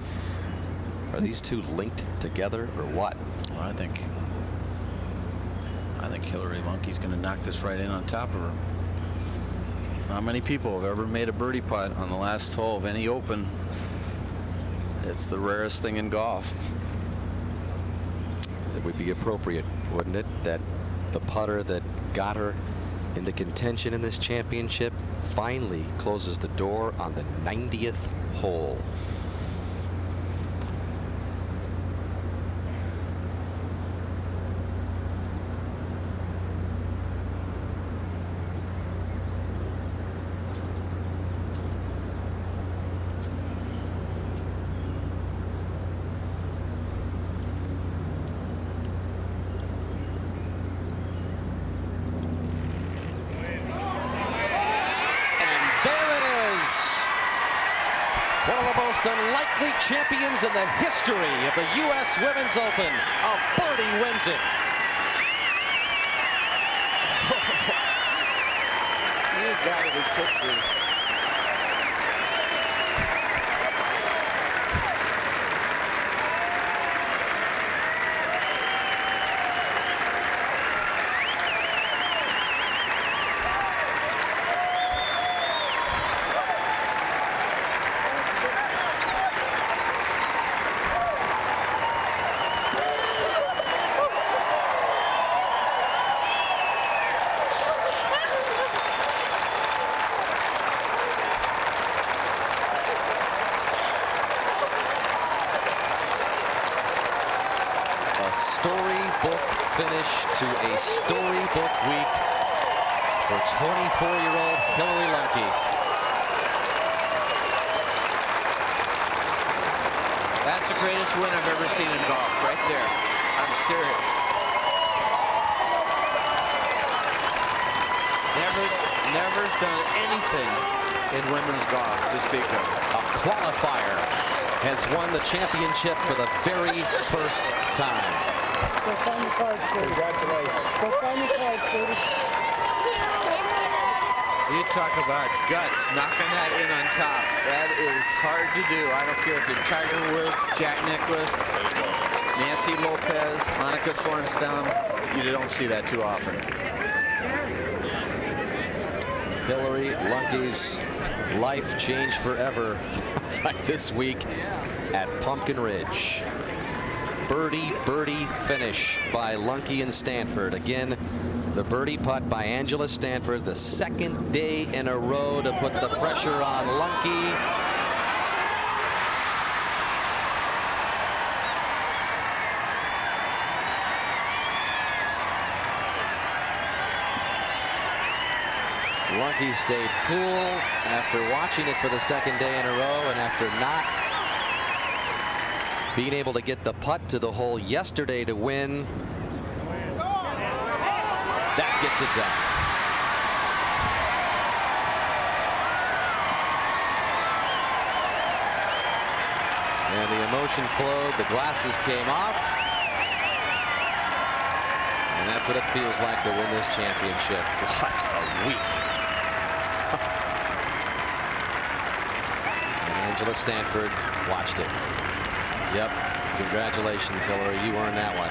Are these two linked together or what? Well, I think Hillary Lunke's going to knock this right in on top of her. Not many people have ever made a birdie putt on the last hole of any Open. It's the rarest thing in golf. It would be appropriate, wouldn't it, that the putter that got her into contention in this championship finally closes the door on the 90th hole. One of the most unlikely champions in the history of the U.S. Women's Open. A birdie wins it. You gotta be kidding me. Storybook finish to a storybook week for 24-year-old Hillary Lunke. That's the greatest win I've ever seen in golf, right there. I'm serious. Never's done anything in women's golf to speak of. A qualifier has won the championship for the very first time. Go find the card, Congratulations. Go find the card, You talk about guts, knocking that in on top. That is hard to do. I don't care if you're Tiger Woods, Jack Nicklaus, Nancy Lopez, Monica Sorenstam. You don't see that too often. Hillary Lunke's life changed forever right this week at Pumpkin Ridge. Birdie finish by Lunke and Stanford. Again, the birdie putt by Angela Stanford, the second day in a row to put the pressure on Lunke. Lunke stayed cool after watching it for the second day in a row and after not being able to get the putt to the hole yesterday to win. That gets it done. And the emotion flowed. The glasses came off. And that's what it feels like to win this championship. What a week. And Angela Stanford watched it. Yep. Congratulations, Hillary. You earned that one.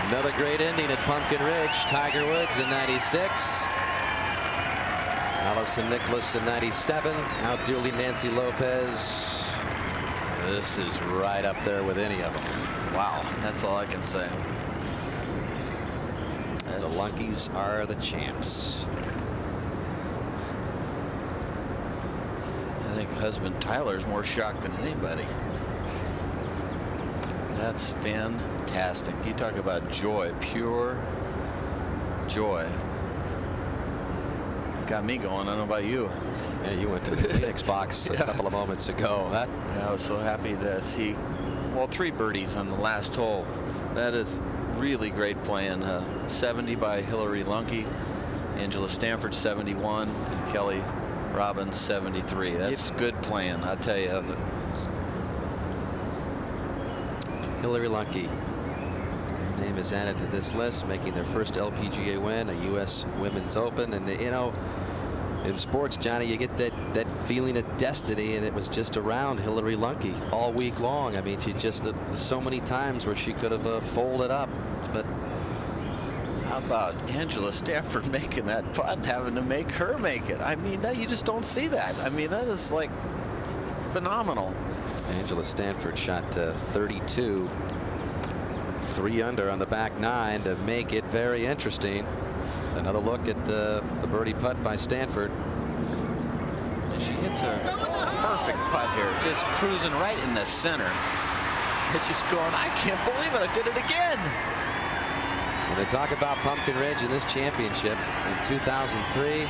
Another great ending at Pumpkin Ridge. Tiger Woods in '96. Allison Nicholas in '97. Outdueling Nancy Lopez. This is right up there with any of them. Wow, that's all I can say. The Lunkes are the champs. I think husband Tyler's more shocked than anybody. That's fantastic. You talk about joy, pure joy. Got me going. I don't know about you. Yeah, you went to the Phoenix box a couple of moments ago. Yeah, I was so happy to see, well, 3 birdies on the last hole. That is really great playing. 70 by Hillary Lunke, Angela Stanford 71, and Kelly Robbins 73. That's good playing, I tell you. Hillary Lunke. Her name is added to this list, making their first LPGA win, a U.S. Women's Open. And, you know, in sports, Johnny, you get that feeling of destiny, and it was just around Hillary Lunke all week long. I mean, she just so many times where she could have folded up. But how about Angela Stanford making that putt and having to make her make it? I mean, you just don't see that. I mean, that is like phenomenal. Angela Stanford shot 32, 3 under on the back 9 to make it very interesting. Another look at the birdie putt by Stanford. And she hits a perfect putt here, just cruising right in the center. It's just going, I can't believe it, I did it again. When they talk about Pumpkin Ridge in this championship in 2003,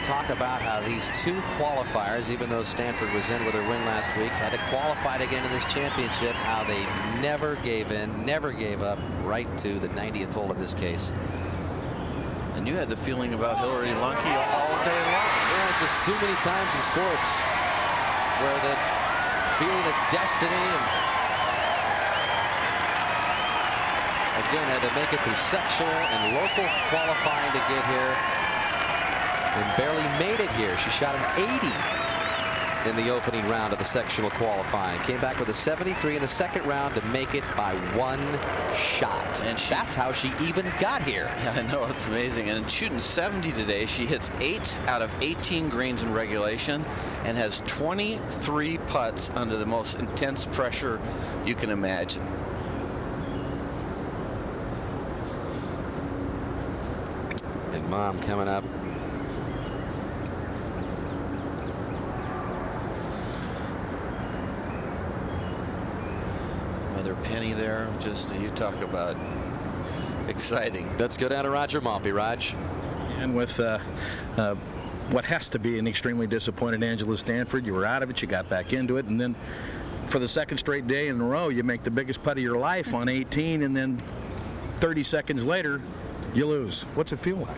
talk about how these two qualifiers, even though Stanford was in with her win last week, had to qualify again in this championship, how they never gave in, never gave up, right to the 90th hole in this case. And you had the feeling about Hillary Lunky all day long. Yeah, just too many times in sports where the feeling of destiny and again had to make it through sectional and local qualifying to get here and barely made it here. She shot an 80 in the opening round of the sectional qualifying. Came back with a 73 in the second round to make it by 1 shot. And that's how she even got here. Yeah, I know, it's amazing. And shooting 70 today, she hits 8 out of 18 greens in regulation and has 23 putts under the most intense pressure you can imagine. And Mom coming up. Mother Penny there, just you talk about exciting. Let's go down to Roger Maltby. Raj. And with what has to be an extremely disappointed Angela Stanford, you were out of it, you got back into it, and then for the second straight day in a row, you make the biggest putt of your life on 18, and then 30 seconds later, you lose. What's it feel like?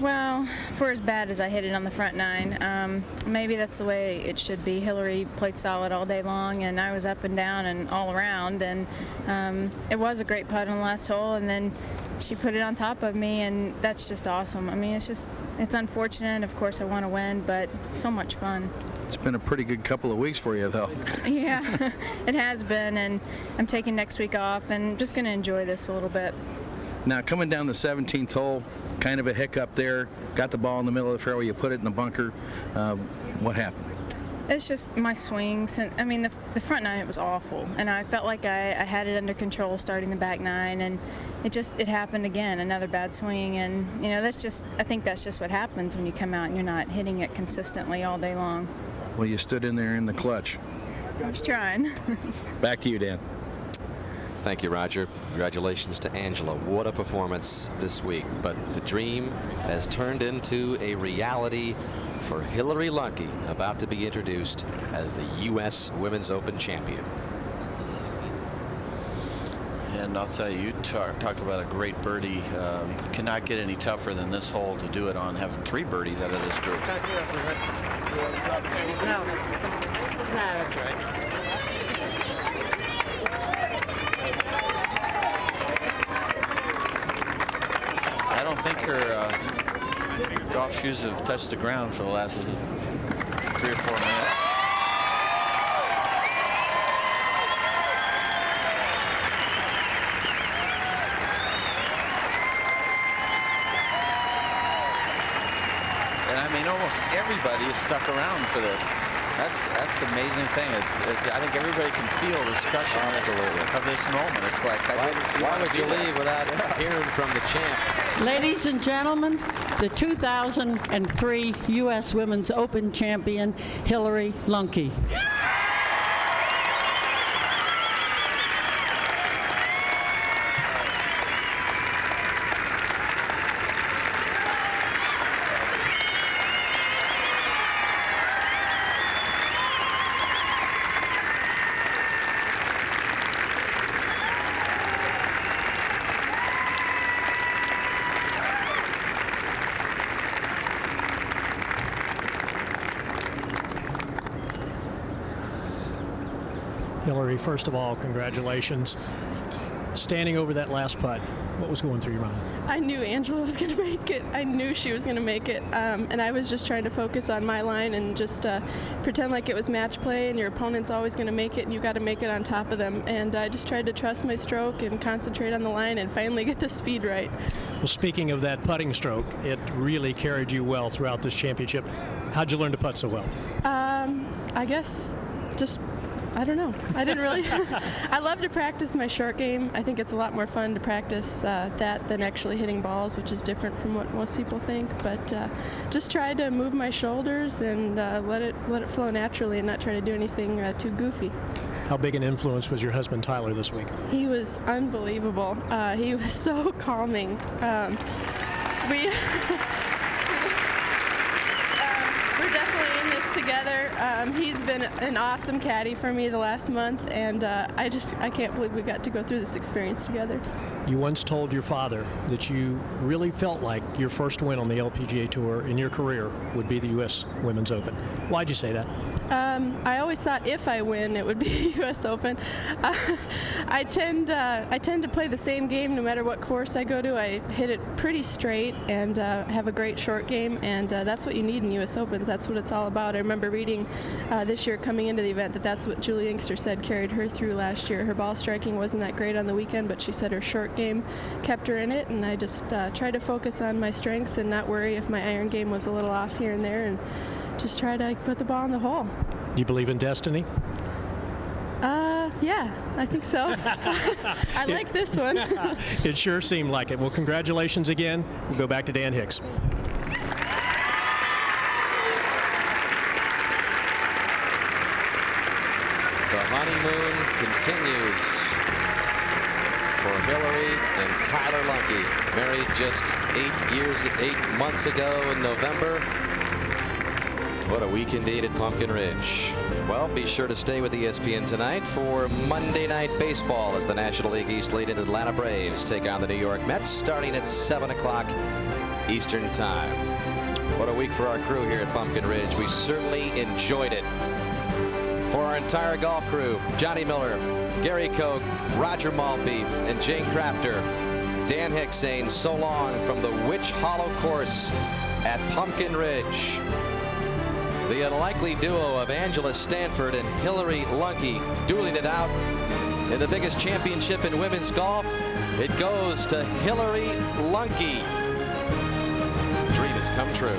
Well, for as bad as I hit it on the front 9, maybe that's the way it should be. Hillary played solid all day long, and I was up and down and all around, and it was a great putt on the last hole, and then she put it on top of me, and that's just awesome. I mean, it's unfortunate. Of course, I want to win, but so much fun. It's been a pretty good couple of weeks for you, though. Yeah, it has been, and I'm taking next week off, and just going to enjoy this a little bit. Now, coming down the 17th hole, kind of a hiccup there. Got the ball in the middle of the fairway. You put it in the bunker. What happened? It's just my swings. And I mean, the front 9, it was awful. And I felt like I had it under control starting the back 9. And it happened again, another bad swing. And, you know, I think that's just what happens when you come out and you're not hitting it consistently all day long. Well, you stood in there in the clutch. I was trying. Back to you, Dan. Thank you, Roger. Congratulations to Angela. What a performance this week. But the dream has turned into a reality for Hillary Lunky, about to be introduced as the U.S. Women's Open champion. And I'll tell you, talk about a great birdie. Cannot get any tougher than this hole to do it on. Have 3 birdies out of this group. No, that's right. I don't think her golf shoes have touched the ground for the last 3 or 4 minutes. And I mean, almost everybody is stuck around for this. That's the amazing thing. I think everybody can feel the specialness of this moment. It's like, why would you leave without hearing from the champ? Ladies and gentlemen, the 2003 U.S. Women's Open champion, Hillary Lunky. Hillary, first of all, congratulations. Standing over that last putt, what was going through your mind? I knew Angela was going to make it. I knew she was going to make it. And I was just trying to focus on my line and just pretend like it was match play and your opponent's always going to make it and you got to make it on top of them. And I just tried to trust my stroke and concentrate on the line and finally get the speed right. Well, speaking of that putting stroke, it really carried you well throughout this championship. How'd you learn to putt so well? I guess just I don't know. I didn't really. I love to practice my short game. I think it's a lot more fun to practice that than actually hitting balls, which is different from what most people think. But just try to move my shoulders and let it flow naturally and not try to do anything too goofy. How big an influence was your husband Tyler this week? He was unbelievable. He was so calming. together. He's been an awesome caddy for me the last month, and I can't believe we got to go through this experience together. You once told your father that you really felt like your first win on the LPGA Tour in your career would be the U.S. Women's Open. Why'd you say that? I always thought if I win, it would be U.S. Open. I tend to play the same game no matter what course I go to. I hit it pretty straight and have a great short game, and that's what you need in U.S. Opens. That's what it's all about. I remember reading this year coming into the event that's what Julie Inkster said carried her through last year. Her ball striking wasn't that great on the weekend, but she said her short game kept her in it, and I just tried to focus on my strengths and not worry if my iron game was a little off here and there, and just try to put the ball in the hole. Do you believe in destiny? Yeah, I think so. I like this one. It sure seemed like it. Well, congratulations again. We'll go back to Dan Hicks. The honeymoon continues for Hillary and Tyler Lunke. Married just 8 months ago in November. What a week indeed at Pumpkin Ridge. Well, be sure to stay with ESPN tonight for Monday Night Baseball as the National League East lead and Atlanta Braves take on the New York Mets starting at 7 o'clock Eastern Time. What a week for our crew here at Pumpkin Ridge. We certainly enjoyed it. For our entire golf crew, Johnny Miller, Gary Koch, Roger Maltby, and Jane Crafter, Dan Hicks saying so long from the Witch Hollow course at Pumpkin Ridge. The unlikely duo of Angela Stanford and Hillary Lunke dueling it out in the biggest championship in women's golf. It goes to Hillary Lunke. Dream has come true.